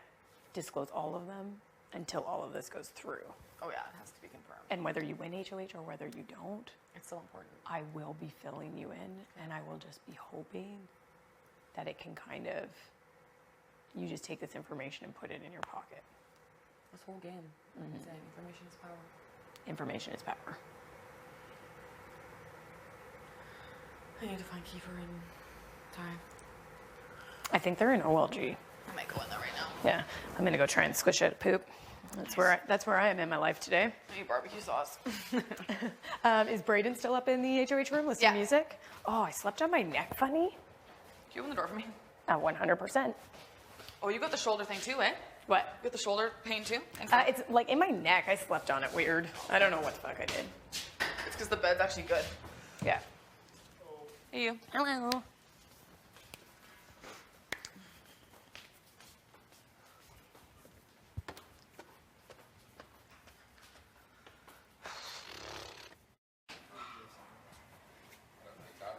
disclose all of them until all of this goes through. Oh, yeah, it has to be confirmed. And whether you win HOH or whether you don't, It's so important. I will be filling you in, and I will just be hoping that it can kind of, you just take this information and put it in your pocket. This whole game, like you're saying, information is power. Information is power. I need to find Kiefer and Ty. I think they're in OLG. I might go in there right now. Yeah, I'm gonna go try and squish out poop. That's where I am in my life today. I need barbecue sauce. Is Brayden still up in the HOH room listening to music? Oh, I slept on my neck funny. Can you open the door for me? 100%. Oh, you got the shoulder thing too, eh? What? You got the shoulder pain too? It's like in my neck. I slept on it weird. I don't know what the fuck I did. It's because the bed's actually good. Yeah. Hey, you. Hello.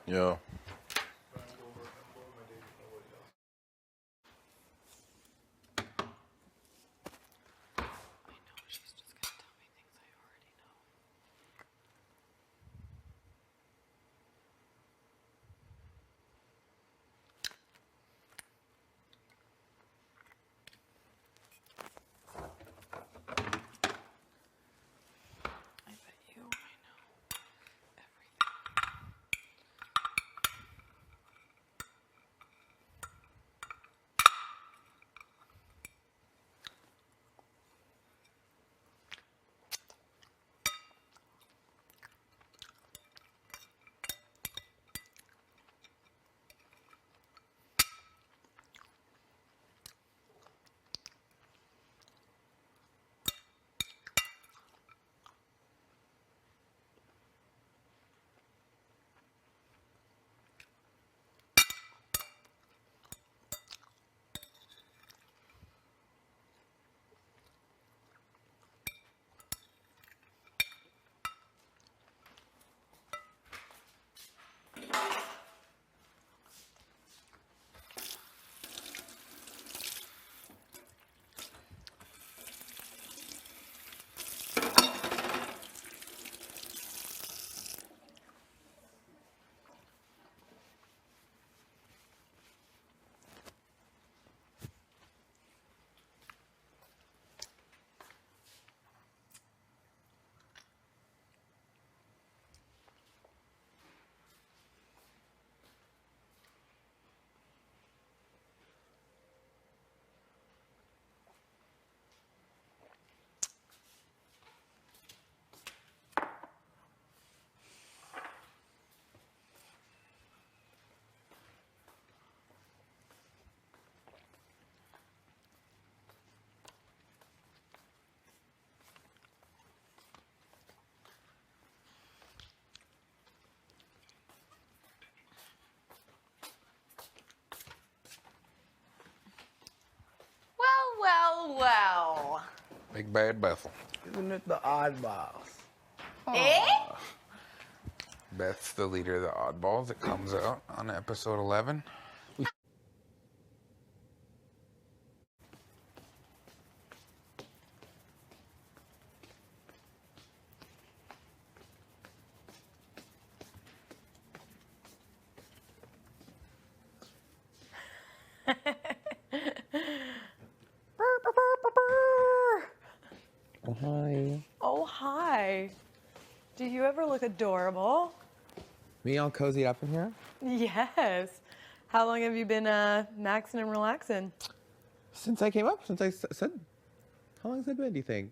Yo. I bet you I know everything. Well. Big Bad Bethel. Isn't it the oddballs? Eh? Beth's the leader of the Oddballs. It comes out on episode 11. Do you ever look adorable? Me all cozied up in here? Yes. How long have you been maxing and relaxing? Since I came up, since I said, how long has it been, do you think?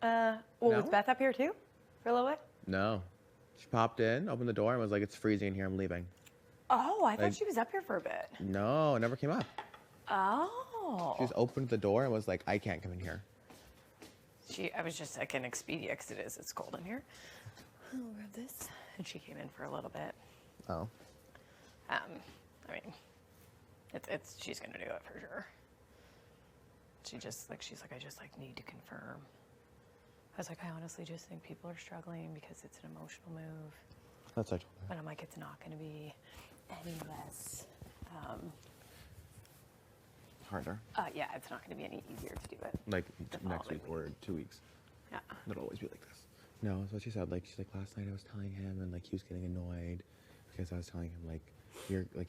Well, No? was Beth up here too? For a little bit? No. She popped in, opened the door, and was like, it's freezing in here, I'm leaving. Oh, I thought Like- she was up here for a bit. No, it never came up. Oh. She just opened the door and was like, I can't come in here. I was just like in Expedia because it's cold in here. I'll grab this. And she came in for a little bit. Oh. I mean, she's gonna do it for sure. She's like, I just like need to confirm. I was like, I honestly just think people are struggling because it's an emotional move. That's what I told her. But I'm like, it's not gonna be any less. Harder. Yeah, it's not gonna be any easier to do it. Like The next following week or 2 weeks. Yeah. It'll always be like this. No, that's what she said. Like, she's like, last night I was telling him, and like he was getting annoyed because I was telling him like,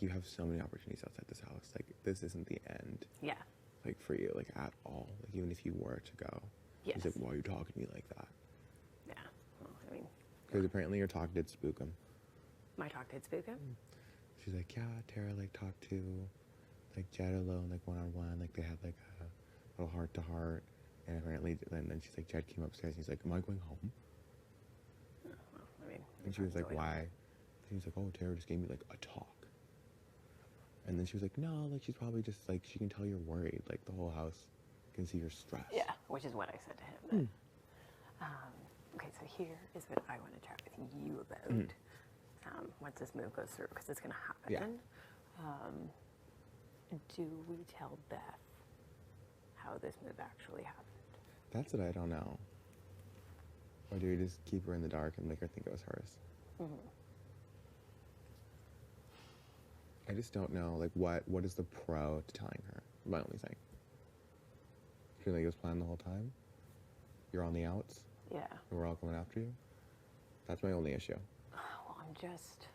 you have so many opportunities outside this house. Like, this isn't the end. Yeah. Like for you, like at all. Like even if you were to go. Yes. He's like, why are you talking to me like that? Yeah. Well, I mean, Because apparently your talk did spook him. my talk did spook him. She's like, yeah, Tara like talked to like Jed alone, like one-on-one, like they had like a little heart-to-heart, and apparently then she's like, Jed came upstairs and he's like, am I going home? Well, I mean, And she was like, enjoy it. why? She was like, oh, Tara just gave me like a talk. And then she was like, no, like she's probably just like, she can tell you're worried, like the whole house can see you're stressed. Yeah, which is what I said to him. But, okay, so here is what I want to chat with you about once this move goes through, because it's going to happen. Yeah. Do we tell Beth how this move actually happened? That's what I don't know. Or do we just keep her in the dark and make her think it was hers? I just don't know, like, what is the pro to telling her? My only thing. You feel like it was planned the whole time? You're on the outs? Yeah. And we're all coming after you? That's my only issue. Well, I'm just,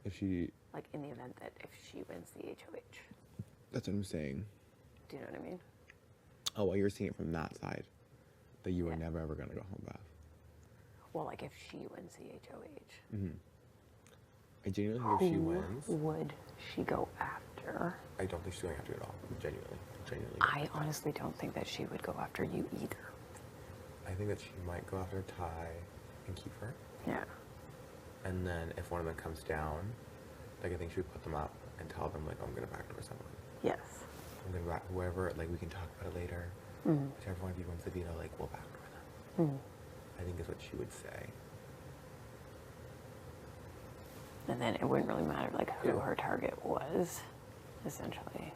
If she... like, in the event that if she wins the HOH. That's what I'm saying. Do you know what I mean? Oh, well, you're seeing it from that side. That you were Yeah. never, ever going to go home, Beth. Well, like, if she wins the HOH. I genuinely think if she wins... Would she go after? I don't think she's going after you at all. Genuinely. I honestly don't think that she would go after you either. I think that she might go after Ty and keep her. Yeah. And then if one of them comes down, like I think she would put them up and tell them like, I'm gonna backdoor someone. Yes. I'm gonna back whoever, like we can talk about it later. Whichever one of you wants the veto, like we'll backdoor them. I think is what she would say. And then it wouldn't really matter like who her target was, essentially.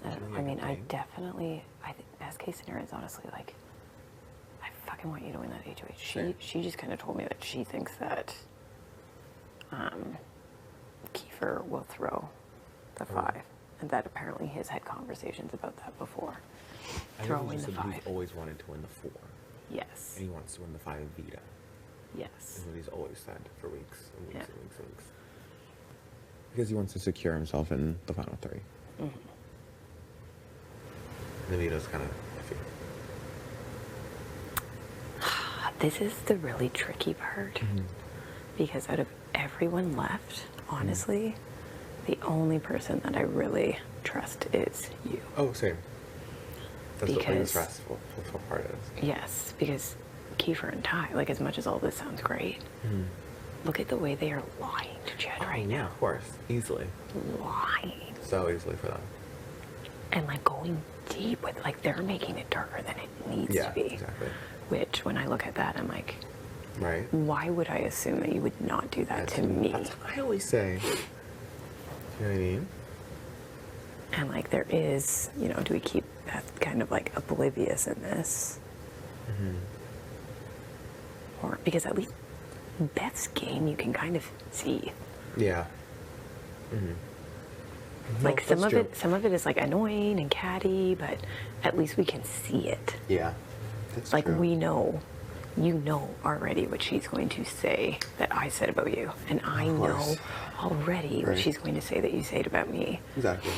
I don't know. I mean, I think best case scenario is honestly like, I fucking want you to win that HOH. She just kind of told me that she thinks that Kiefer will throw the 5, and that apparently he's had conversations about that before. Throwing the 5. He's always wanted to win the 4. Yes. And he wants to win the 5 Vita. Yes. Is what he's always said for weeks and weeks Yeah. and weeks and weeks. Because he wants to secure himself in the final 3. The Vito's kind of iffy. This is the really tricky part. Because out of everyone left, honestly, the only person that I really trust is you. Oh, same. That's what the Because- stressful part is. Yes, because Kiefer and Ty, like as much as all this sounds great, look at the way they are lying to Jed right Yeah, now. of course. Easily. Lying. So easily for them. And like going deep with, like they're making it darker than it needs Yeah, to be. exactly. Which, when I look at that, I'm like, Right? why would I assume that you would not do that to me? That's what I always say. You know what I mean? And like there is, you know, do we keep Beth kind of like oblivious in this? Or because at least Beth's game you can kind of see. Yeah. Like that's true. some of it is like annoying and catty, but at least we can see it. Yeah. That's Like true. we know, you know already what she's going to say that I said about you, and I know course. already what Right. she's going to say that you said about me. Exactly.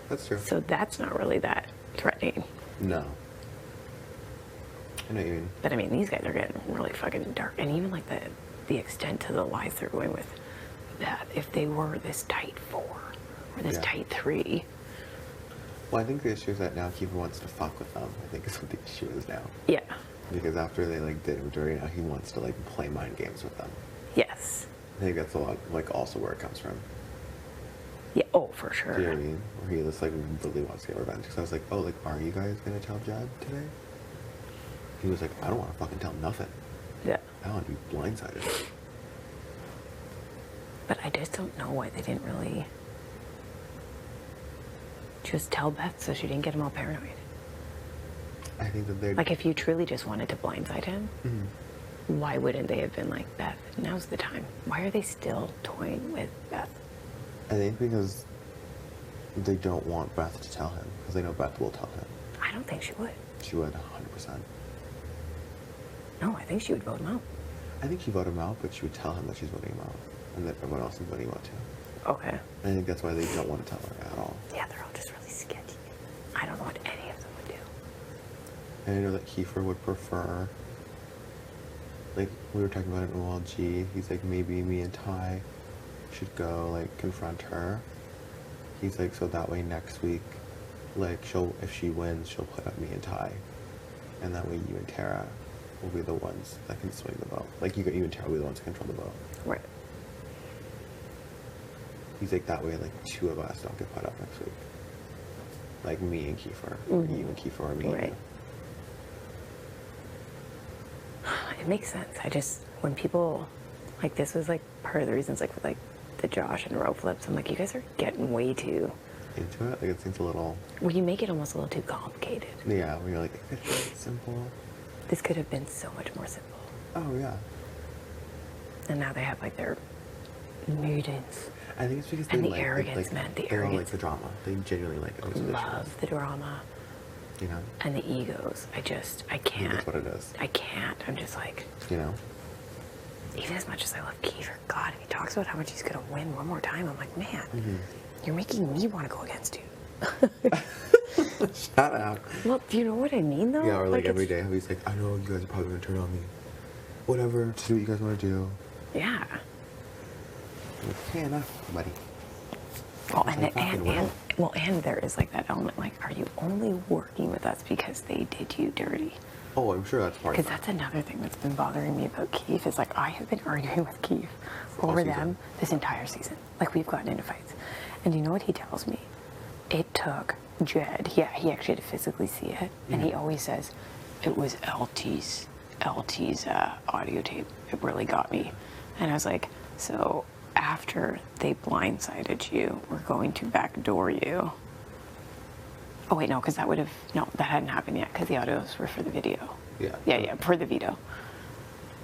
That's true. So that's not really that threatening. No. I know what you mean. But I mean, these guys are getting really fucking dark, and even like the extent to the lies they're going with. That if they were this tight 4 or this tight 3. Well, I think the issue is that now Kiefer wants to fuck with them. I think is what the issue is now. Yeah. Because after they like did him dirty, now he wants to like play mind games with them. Yes. I think that's a lot, like also where it comes from. Yeah. Oh, for sure. Do you know what I mean? Where he just like really wants to get revenge. Because I was like, oh, like, are you guys gonna tell Jed today? He was like, I don't want to fucking tell nothing. Yeah. I want to be blindsided. But I just don't know why they didn't really just tell Beth so she didn't get him all paranoid. I think that they're Like, if you truly just wanted to blindside him, why wouldn't they have been like, Beth, now's the time? Why are they still toying with Beth? I think because they don't want Beth to tell him. Because they know Beth will tell him. I don't think she would. She would 100%. No, I think she would vote him out. I think she voted him out, but she would tell him that she's voting him out. And that everyone else is voting him out too. Okay. I think that's why they don't want to tell her at all. Yeah, they're all just really sketchy. I don't know what any of them would do. And I know that Kiefer would prefer, like, we were talking about it in OLG, he's like, maybe me and Ty should go, like, confront her. He's like, so that way next week, like, if she wins, she'll put up me and Ty. And that way you and Tara will be the ones that can swing the vote. Like, you and Tara will be the ones that control the vote. Right. He's like, that way, like, 2 of us don't get put up next week. Like, me and Kiefer. Or you and Kiefer, or me and Right. you. It makes sense. I just, when people, like, this was, like, part of the reasons, like, with, like, the Josh and rope flips, I'm like, you guys are getting way too... Into it? Like, it seems a little... Well, you make it almost a little too complicated. Yeah, where you're like, it could be simple. This could have been so much more simple. Oh, yeah. And now they have, like, their meetings. I think it's because And they the like arrogance, like, man, the they all like arrogance. the drama. They genuinely like it. Love the drama You know? and the egos. I I think can't. that's what it is. I can't. I'm just like, You know? even as much as I love Kiefer, God, if he talks about how much he's going to win one more time, I'm like, man, Mm-hmm. you're making me want to go against you. Shut up. Well, do you know what I mean, though? Yeah, or like every it's- day, he's like, I know you guys are probably gonna turn on me. Whatever, just do what you guys want to do. Yeah. I'm like, hey, enough, buddy. Well, I fucking will. and there is like that element, like, are you only working with us because they did you dirty? Oh, I'm sure that's part of Because it. that's another thing that's been bothering me about Keith is like I have been arguing with Keith All over season. them this entire season. Like we've gotten into fights. And you know what he tells me? It took Jed, yeah, he actually had to physically see it. And he always says, it was LT's audio tape. It really got me. And I was like, so after they blindsided you, we're going to backdoor you. Oh wait, no, because that hadn't happened yet because the audios were for the video. Yeah. Yeah, for the veto.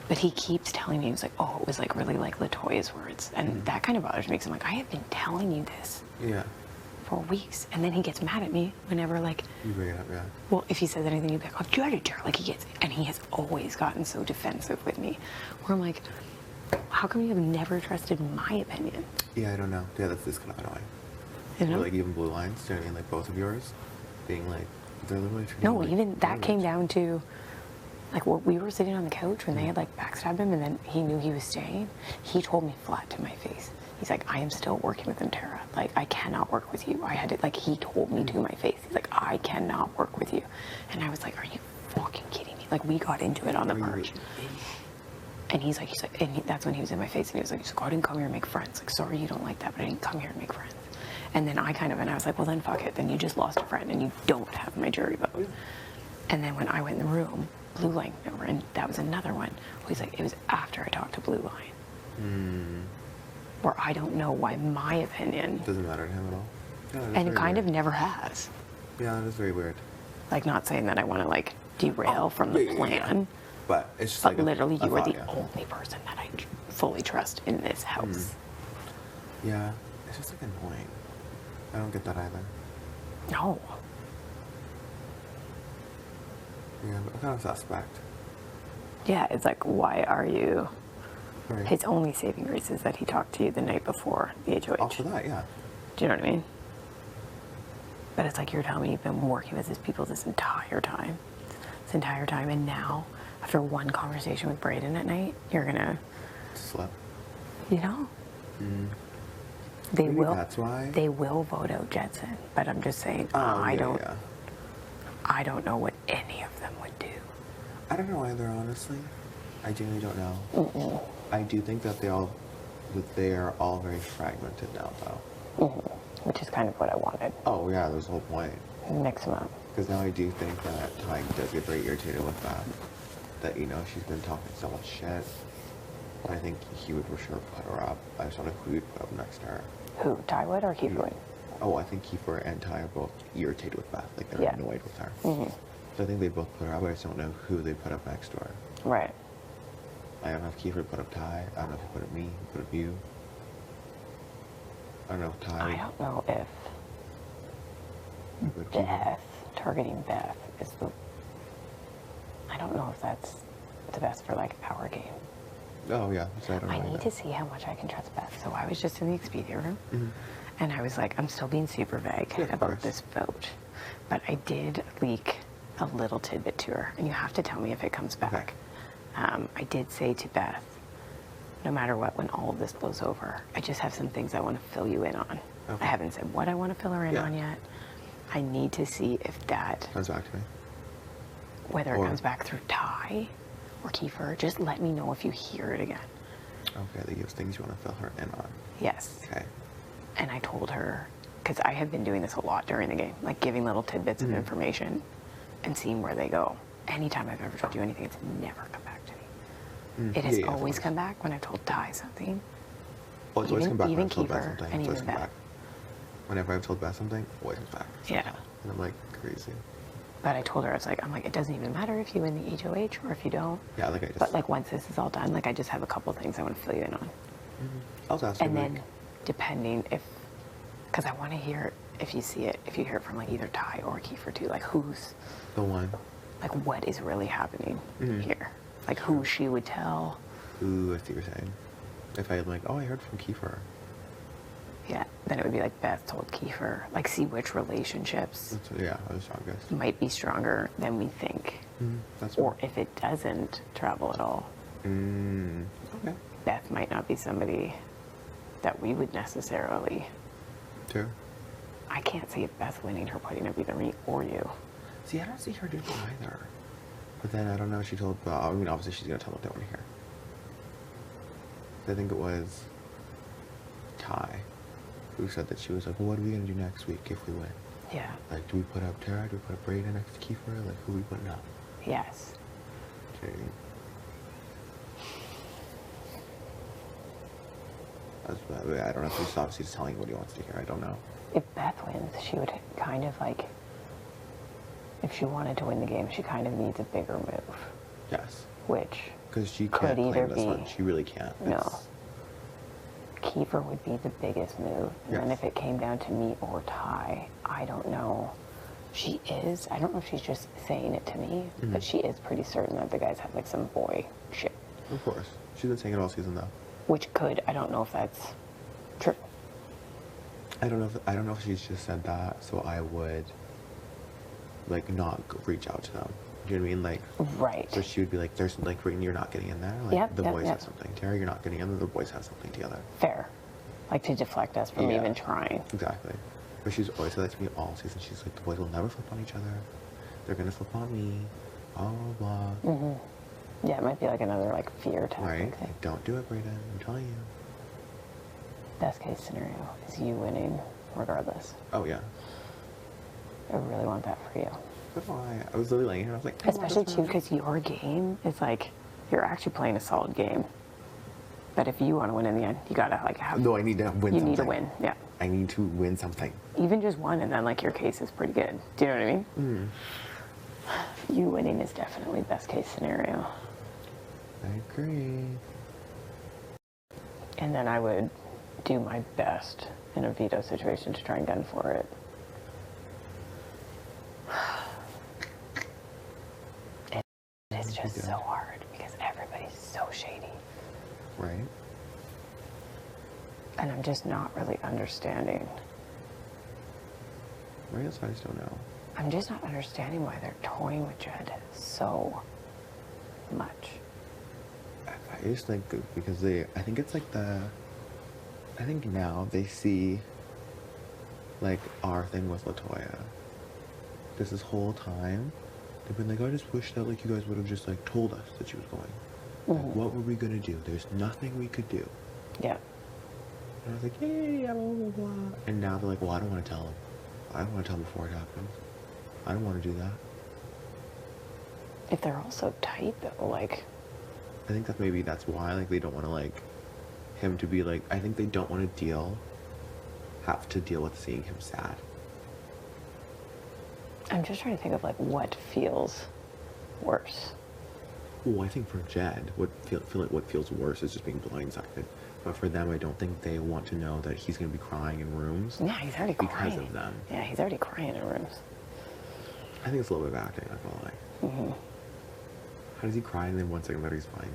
But he keeps telling me, he was like, oh, it was like really like LaToya's words. And that kind of bothers me because I'm like, I have been telling you this Yeah. for weeks. And then he gets mad at me whenever like, You bring it up, yeah. well, if he says anything, you'd be like, oh, you're a jerk. Like he gets, and he has always gotten so defensive with me where I'm like, how come you have never trusted my opinion? Yeah, I don't know. Yeah, that's kind of annoying. You know? Or like even blue lines, do you know what I mean? Like both of yours being like, they're literally treating No, you like even that came garbage. down to, like, what we were sitting on the couch when they had, like, backstabbed him and then he knew he was staying. He told me flat to my face. He's like, I am still working with him, Tara. Like, I cannot work with you. I had to, like, he told me to my face. He's like, I cannot work with you. And I was like, are you fucking kidding me? Like, we got into it on the Are you perch. And he's like, that's when he was in my face and he was like, so I didn't come here to make friends. Like, sorry you don't like that, but I didn't come here to make friends. And then I was like, well then fuck it. Then you just lost a friend and you don't have my jury vote. And then when I went in the room, Blue Line came over and that was another one. He's like, it was after I talked to Blue Line. Where I don't know why my opinion, Doesn't matter to him at all. Yeah, that's and very kind weird. of never has. Yeah, that is very weird. Like not saying that I want to like derail from the yeah, yeah, yeah. plan, But it's just but like literally a you are thought, the yeah. only person that I fully trust in this house. Yeah, it's just like annoying. I don't get that either. No. Yeah, but I'm kind of suspect. Yeah, it's like, why are you? Right. His only saving grace is that he talked to you the night before the HOH. Also that, yeah. Do you know what I mean? But it's like you're telling me you've been working with these people this entire time. entire time, and now, after one conversation with Brayden at night, you're gonna, Slip. you know, they Maybe will. that's why. They will vote out Jetson, but I'm just saying, Oh, I yeah, don't. yeah. I don't know what any of them would do. I don't know either, honestly. I genuinely don't know. I do think that they are all very fragmented now, though. Which is kind of what I wanted. Oh yeah, there's the whole point. Mix them up. Because now I do think that Ty does get very irritated with that. That, you know, she's been talking so much shit. I think he would for sure put her up. I just don't know who he'd put up next to her. Who, Ty would or Kiefer would? Oh, I think Kiefer and Ty are both irritated with Beth. Like, they're Yeah. annoyed with her. So I think they both put her up, but I just don't know who they put up next to her. Right. I don't know if Kiefer put up Ty. I don't know if he put up me, he put up you. I don't know if Ty I don't know if would put Kiefer. Beth, targeting Beth, is the. I don't know if that's the best for like our game. Oh yeah, so I don't know. I need either. to see how much I can trust Beth. So I was just in the Expedia room, and I was like, I'm still being super vague Yeah, of about course. this vote, but I did leak a little tidbit to her, and you have to tell me if it comes back. I did say to Beth, no matter what, when all of this blows over, I just have some things I want to fill you in on. Okay. I haven't said what I want to fill her in Yeah. on yet. I need to see if that, Comes back to me. whether Or- it comes back through Ty or Kiefer, just let me know if you hear it again. Okay, they give us things you want to fill her in on. Yes. Okay. And I told her, because I have been doing this a lot during the game, like giving little tidbits of information and seeing where they go. Anytime I've ever told you anything, it's never come back to me. It has Yeah, of always course. come back when I've told Ty something. Well, it's always Even- come back when even I've told Beth Kiefer something. and It's always even come Beth. back. Whenever I've told Beth something, always comes back. Yeah. And I'm like, crazy. But I told her, I'm like, it doesn't even matter if you win the HOH or if you don't. Yeah, like I just. But like once this is all done, like I just have a couple things I want to fill you in on. I'll just ask her. And like, then depending if, because I want to hear if you see it, if you hear it from like either Ty or Kiefer too, like who's, the one. like what is really happening here? Like who she would tell. Ooh, I see what you're saying. If I'm like, oh, I heard from Kiefer. Yeah, then it would be like Beth told Kiefer, like see which relationships Yeah, I was strongest. might be stronger than we think. That's Or if it doesn't travel at all, Okay. Beth might not be somebody that we would necessarily. True. I can't see Beth winning her putting up either me or you. See, I don't see her doing it either. But then I don't know. She told. I mean, obviously she's gonna tell them what they want to hear. I think it was Ty who said that she was like, well, what are we gonna do next week if we win? Yeah. Like, do we put up Tara? Do we put up Brayden next to Kiefer? Like, who are we putting up? Yes. Okay. I don't know if he's obviously just telling you what he wants to hear. I don't know. If Beth wins, she would kind of like, if she wanted to win the game, she kind of needs a bigger move, Yes. which Because she Could can't either claim this one. be- She really can't. No. It's- Kiefer would be the biggest move. And then Yes. if it came down to me or Ty, I don't know. She is, I don't know if she's just saying it to me, but she is pretty certain that the guys have like some boy shit. Of course. She's been saying it all season though. Which could, I don't know if that's true. I don't know if she's just said that, so I would like not reach out to them. Do you know what I mean? Like, Right. so she would be like, "There's like, Brittany, you're not getting in there. Like, Yep, the yep, boys yep. have something. Tara, you're not getting in there. The boys have something together." Fair. Like to deflect us from Yeah. even trying. Exactly. But she's always said that to me all season. She's like, "The boys will never flip on each other. They're gonna flip on me. Blah blah blah." Yeah, it might be like another like fear tactic Right? thing. Like, don't do it, Brayden. I'm telling you. Best case scenario is you winning regardless. Oh yeah. I really want that for you. That's why I was literally laying here. I was like, "I want Especially this too, one." because your game is like, you're actually playing a solid game. But if you want to win in the end, you gotta like have. No, I need to win. You something. need to win, yeah. I need to win something. Even just one, and then like your case is pretty good. Do you know what I mean? You winning is definitely best case scenario. I agree. And then I would do my best in a veto situation to try and gun for it. It's just good. so hard because everybody's so shady. Right? And I'm just not really understanding. Right? That's what I just don't know. I'm just not understanding why they're toying with Jed so much. I just think because I think it's like I think now they see like our thing with LaToya. This whole time, they've been like, I just wish that like you guys would have just like told us that she was going. Like, what were we gonna do? There's nothing we could do. Yeah. And I was like, yeah, blah, blah, blah. And now they're like, well, I don't want to tell him. I don't want to tell him before it happens. I don't want to do that. If they're all so tight though, like. I think that's why, like, they don't want to, like, him to be, like, I think they don't want to have to deal with seeing him sad. I'm just trying to think of, like, what feels worse. Well, I think for Jed, feel like what feels worse is just being blindsided. But for them, I don't think they want to know that he's going to be crying in rooms. Yeah, he's already crying. Because of them. Yeah, he's already crying in rooms. I think it's a little bit of acting, not gonna lie. Mm-hmm. How does he cry and then 1 second later he's fine?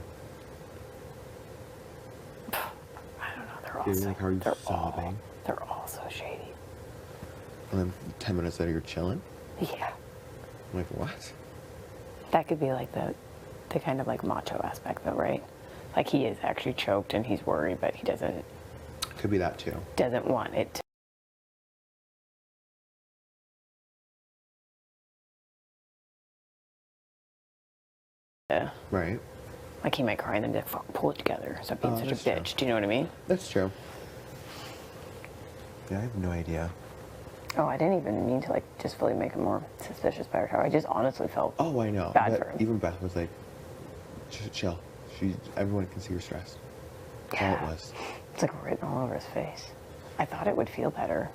I don't know. They're all Like, how are you sobbing? They're all so shady. And then 10 minutes later you're chilling? Yeah. I'm like, what? That could be like the kind of like macho aspect though, right? Like he is actually choked and he's worried, but he doesn't Could be that too. want it to. Right. Like he might cry and then just pull it together. Stop being such a that's bitch. true. Do you know what I mean? That's true. Yeah, I have no idea. Oh, I didn't even mean to like just fully make him more suspicious by her. I just honestly felt Oh, I know. bad But for him. even Beth was like, just chill. Everyone can see her stressed. That's all it was. It's like written all over his face. I thought it would feel better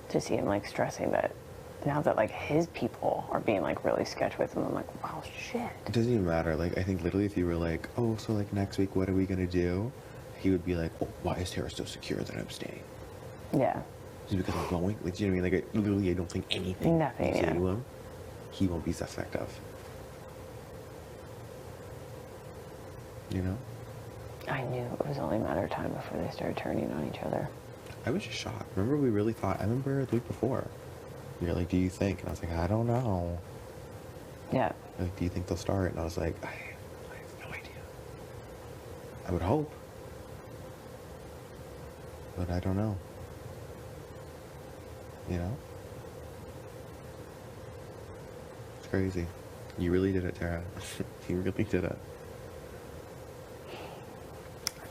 to see him like stressing, but now that like his people are being like really sketch with him, I'm like, wow, shit. It doesn't even matter. Like, I think literally if you were like, oh, so like next week, what are we gonna do? He would be like, oh, why is Tara so secure that I'm staying? Yeah. Is it because I'm going? Like, do you know what I mean? Like, literally, I don't think anything Nothing, you say yeah. to him, he won't be suspect of. You know? I knew it was only a matter of time before they started turning on each other. I was just shocked. Remember, we really thought, I remember the week before, you're like, do you think? And I was like, I don't know. Yeah. Like, do you think they'll start? And I was like, I have no idea. I would hope. But I don't know. You know? It's crazy. You really did it, Tara. You really did it.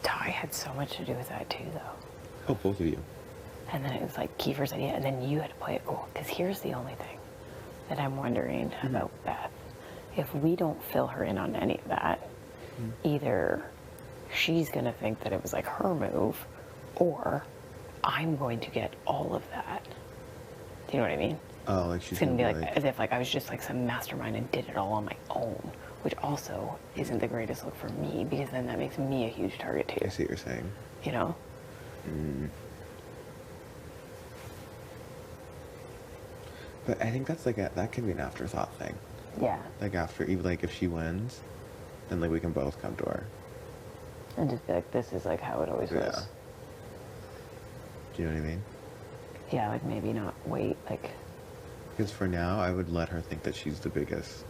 Ty had so much to do with that too, though. Oh, both of you. And then it was like Kiefer's idea, and then you had to play it cool. Because here's the only thing that I'm wondering about Beth. If we don't fill her in on any of that, either she's going to think that it was like her move, or I'm going to get all of that. Do you know what I mean? Oh, like she's It's going to be like as if like I was just like some mastermind and did it all on my own, which also isn't the greatest look for me, because then that makes me a huge target too. I see what you're saying. You know? But I think that's like that could be an afterthought thing. Yeah. Like after, even like if she wins, then like we can both come to her. And just be like, this is like how it always was. Yeah. Do you know what I mean? Yeah, like maybe not wait, like. Because for now, I would let her think that she's the biggest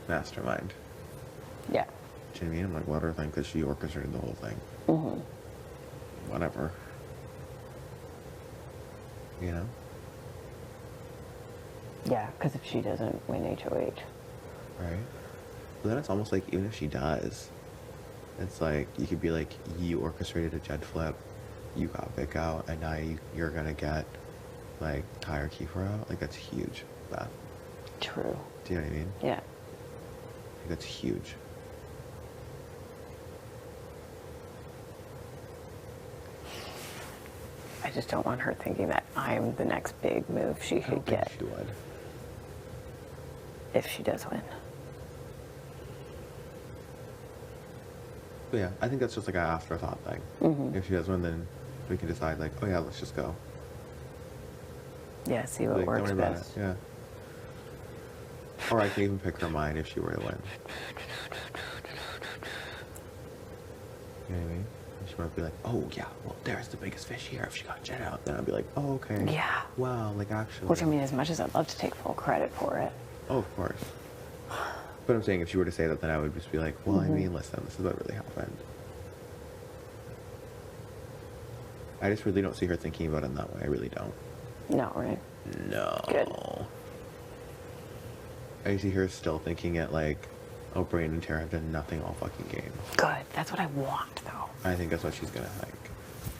mastermind. Yeah. Do you know what I mean? I'm like, let her think that she orchestrated the whole thing. Mm-hmm. Whatever. You know? Yeah, because if she doesn't win HOH. Right? But then it's almost like even if she does, it's like you could be like, you orchestrated a Jed flip, you got Vic out, and now you're gonna get like Ty or Kiefer out. Like that's huge. That. True. Do you know what I mean? Yeah. Like, that's huge. I just don't want her thinking that I'm the next big move she I could don't think get she would. if she does win. But yeah, I think that's just like an afterthought thing. Mm-hmm. If she does win, then we can decide like, oh yeah, let's just go. Yeah, see what Like, works don't worry about best. it. Yeah. Or I can even pick her mind if she were to win. You know what I mean? If she she might be like, oh yeah, well there's the biggest fish here. If she got Jen out, then I'd be like, oh okay. Yeah. Wow, like actually. Which I mean, as much as I'd love to take full credit for it. Oh, of course. But I'm saying if she were to say that, then I would just be like, well, I mean, listen, this is what really happened. I just really don't see her thinking about it in that way. I really don't. No, right? No. Good. I see her still thinking at like, oh, Brain and Tara have done nothing all fucking game. Good. That's what I want, though. I think that's what she's gonna think.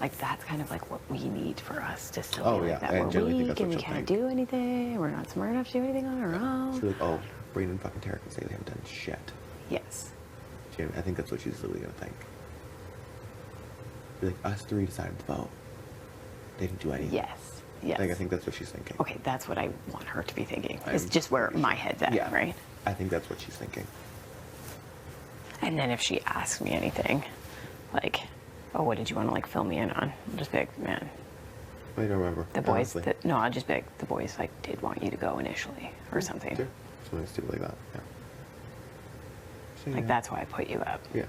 Like, that's kind of like what we need for us to still Oh, be yeah, like that. I We're generally think weak that's and what we she'll can't think. do anything. We're not smart enough to do anything on our own. She's like, oh, Brain and fucking Tara can say they haven't done shit. Yes. I think that's what she's really gonna think. Be like, us three decided to vote. They didn't do anything. Yes. Yes. Like, I think that's what she's thinking. Okay, that's what I want her to be thinking. It's I'm just where my head's at, Yeah. right? I think that's what she's thinking. And then if she asks me anything, like, oh, what did you want to like fill me in on? I'll just be like, man, I don't remember. the boys. honestly. No, I'll just be like, the boys like did want you to go initially or something. Yeah, something stupid like that. Yeah. So, Like yeah. that's why I put you up. Yeah.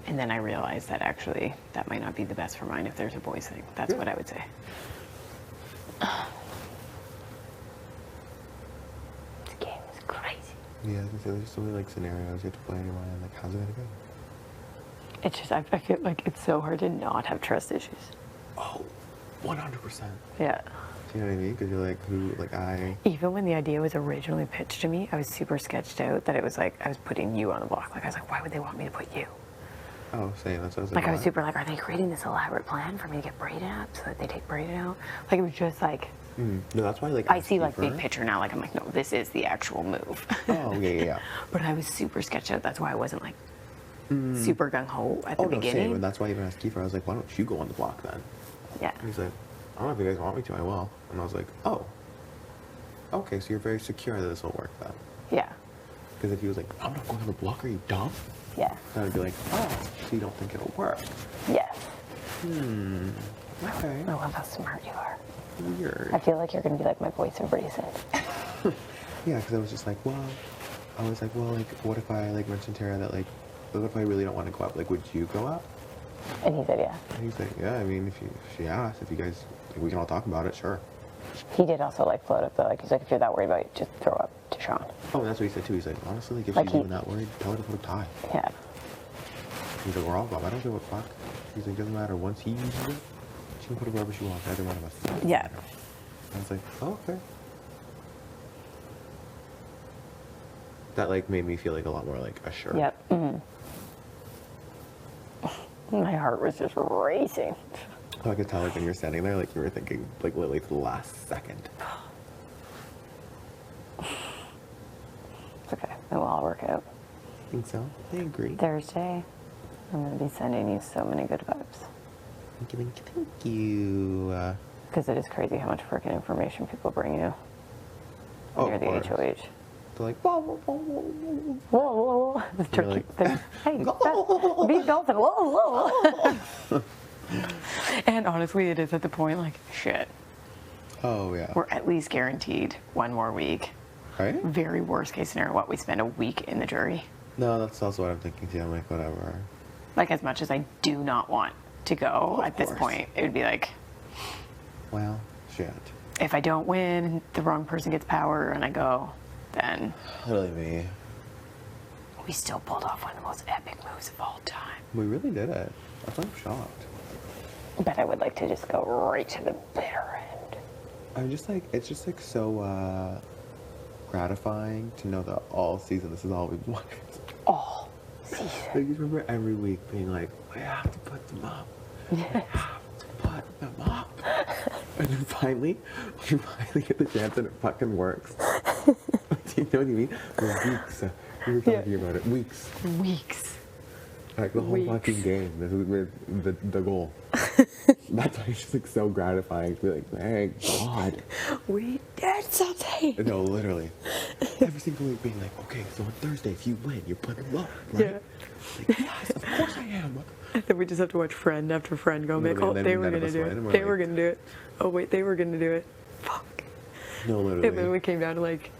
And then I realized that actually that might not be the best for mine if there's a boys thing. That's Yeah. what I would say. This game is crazy. Yeah, I was gonna say, there's so many like scenarios you have to play anyway, and like, how's it gonna go? It's just I feel like it's so hard to not have trust issues. Oh, 100%. Yeah. Do you know what I mean? Because you're like, Even when the idea was originally pitched to me, I was super sketched out that it was like I was putting you on the block. Like I was like, why would they want me to put you? oh, same. That's what I was Like I was what? super like, are they creating this elaborate plan for me to get Braden up so that they take Braden out? Like it was just like No, that's why like I see like Kiefer- big picture now. Like I'm like, no, this is the actual move. Oh yeah. But I was super sketched out. That's why I wasn't like super gung ho at the Oh no, beginning. same. And that's why I even asked Kiefer. I was like, why don't you go on the block then? Yeah. And he's like, I don't know if you guys want me to. I will. And I was like, oh. Okay, so you're very secure that this will work then. Yeah. Because if he was like, I'm not going on the block, are you dumb? Yeah. Then I'd be like, oh, so you don't think it'll work? Yes. Okay. I love how smart you are. Weird. I feel like you're gonna be like my voice of reason. Yeah, because I was just like, well, like, what if I like mentioned Tara that like, what if I really don't want to go up? Like, would you go up? And he said, yeah. And he's like, yeah. I mean, if she asked, if you guys, like, we can all talk about it, sure. He did also like float up though. Like he's like, if you're that worried about it, just throw up to Sean. Oh, and that's what he said too. He's like, honestly, like, if Like she's he- even that worried, tell her to put a tie. Yeah. He's like, we're all gone. I don't give a fuck. He's like, doesn't matter. Once he uses it, she can put it wherever she wants. Either one of us. Doesn't Yeah. matter. I was like, oh, okay. That like made me feel like a lot more like assured. Yep. My heart was just racing. Oh, I could tell like when you're standing there, like you were thinking like literally to the last second. It's okay. It will all work out. Think so? I agree. Thursday, I'm gonna be sending you so many good vibes. Thank you, thank you, thank you. Because it is crazy how much freaking information people bring you when Oh, you're of the course. HOH. They're like, whoa, whoa, whoa, whoa, whoa. Whoa, whoa, whoa. The turkey. like- Hey, be a dolphin. Whoa, whoa. And honestly, it is at the point like, shit, Oh yeah. we're at least guaranteed one more week. Right? Very worst case scenario, what, we spend a week in the jury? No, that's also what I'm thinking too. I'm like, whatever. Like, as much as I do not want to go Of at this course. point, it would be like, Well, shit. if I don't win, the wrong person gets power and I go, then Literally me. we still pulled off one of the most epic moves of all time. We really did it. That's why I'm shocked. But I would like to just go right to the bitter end. I'm just like, it's just like so gratifying to know that all season this is all we've wanted. All season. Like, you remember every week being like, I have to put them up. I have to put them up. And then finally, you finally get the chance and it fucking works. Do you know what I mean? For weeks. We were talking about it. Weeks. Weeks. Like the whole Weeks. fucking game. This was the goal. That's why it's just like so gratifying to be like, thank God. We did something. No, literally. Every single week being like, okay, so on Thursday, if you win, you're putting them up, right? Yeah. Like, yes, of course I am. And then we just have to watch friend after friend go make Literally, all. and They then were none of gonna us do win, and it. we're They like- were gonna do it. Oh wait, they were gonna do it. Fuck. No, And then literally. we came down to like,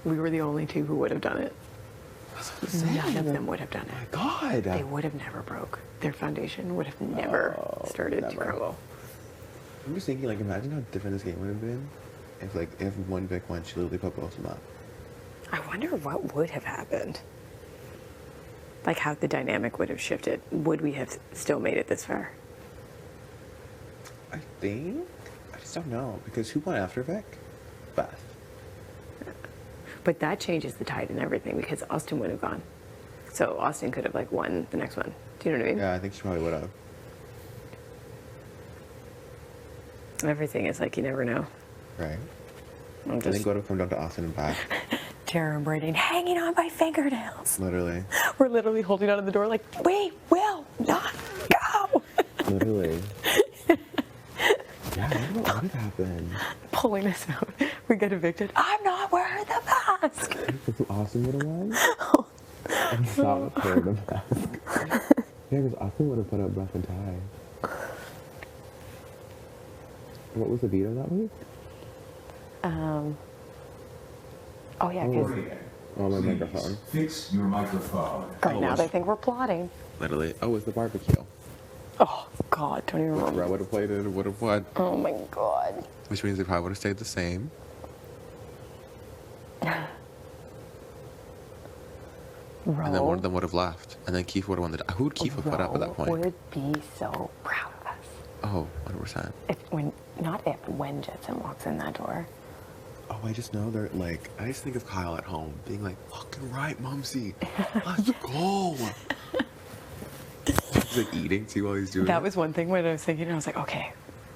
we were the only two who would have done it. None of them would have done it. God. They would have never broke. Their foundation would have never started to never. crumble. I'm just thinking, like, imagine how different this game would have been if one Vic won, she literally put both of them up. I wonder what would have happened. Like how the dynamic would have shifted. Would we have still made it this far? I just don't know, because who won after Vic? Beth. But that changes the tide and everything because Austin would have gone. So Austin could have like won the next one. Do you know what I mean? Yeah, I think she probably would have. Everything is like you never know. Right. I'm I just think would have come down to Austin and back. Tara and Brayden hanging on by fingernails. Literally. We're literally holding on to the door like, we will not go. Literally. Yeah, I don't know what would have happened. Pulling us out. We get evicted. I'm not wearing the mask. Because Austin would have won? And Scott would wear the mask. Yeah, because Austin would have put up Beth and Ty. What was the veto that week? Oh yeah, because Oh, my microphone. Fix your microphone. right now they think we're plotting. Literally. Oh, it was the barbecue. Oh God, don't even I remember. would have played it, it would have won. Oh my God. Which means they probably would have stayed the same. And then one of them would have left. And then Keith would have won the... Who would Keith have put up at that point? would be so proud of us. Oh, 100%. When Jetson walks in that door. Oh, I just know they're like... I just think of Kyle at home being like, fucking right, Mumsy. Let's go. He's like eating, see, while he's doing That it. was one thing when I was thinking, I was like, okay,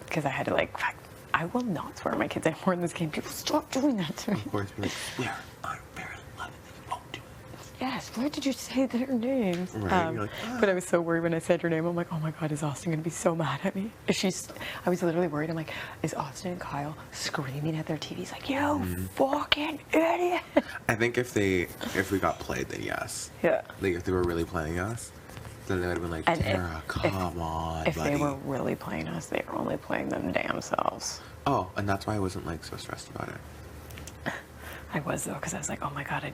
because I had to like, fuck, I will not swear at my kids anymore in this game. People stop doing that to me. Of course, be like, swear, I'm very loving, you won't do it. Yes, where did you say their names? Right, you're like, But I was so worried when I said her name. I'm like, oh my God, is Austin gonna be so mad at me? I was literally worried. I'm like, is Austin and Kyle screaming at their TVs like, you fucking idiot? I think if we got played, then yes. Yeah. Like, if they were really playing us, then they would have been like, And Tara, come on, If buddy. they were really playing us, they were only playing them damn selves. Oh, and that's why I wasn't like so stressed about it. I was though, because I was like, oh my God, I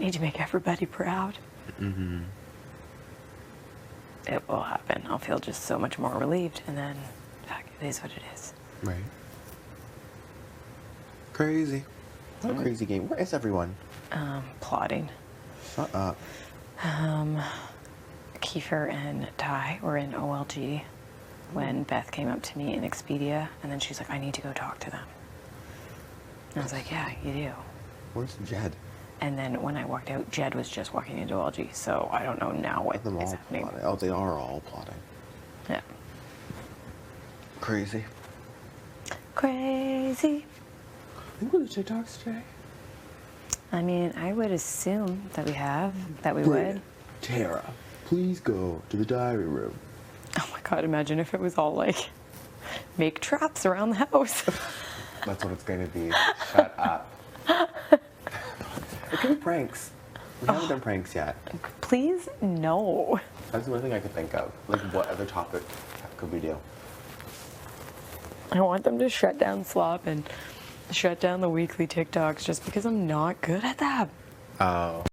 need to make everybody proud. Mm-hmm. It will happen. I'll feel just so much more relieved, and then fuck, it is what it is. Right. Crazy. What a crazy game. Where is everyone? Plotting. Shut up. Kiefer and Ty were in OLG when Beth came up to me in Expedia, and then she's like, I need to go talk to them. And I was like, yeah, you do. Where's Jed? And then when I walked out, Jed was just walking into OLG, so I don't know now what Them is all happening. plotting. Oh, they are all plotting. Yeah. Crazy. Crazy. I think we'll do TikToks today. I mean, I would assume that we would. Tara, please go to the diary room. Oh my God, imagine if it was all like, make traps around the house. That's what it's going to be. Shut up. It could be pranks. We haven't done pranks yet. Please, no. That's the only thing I could think of. Like, what other topic could we do? I want them to shut down Slop and shut down the weekly TikToks just because I'm not good at that. Oh.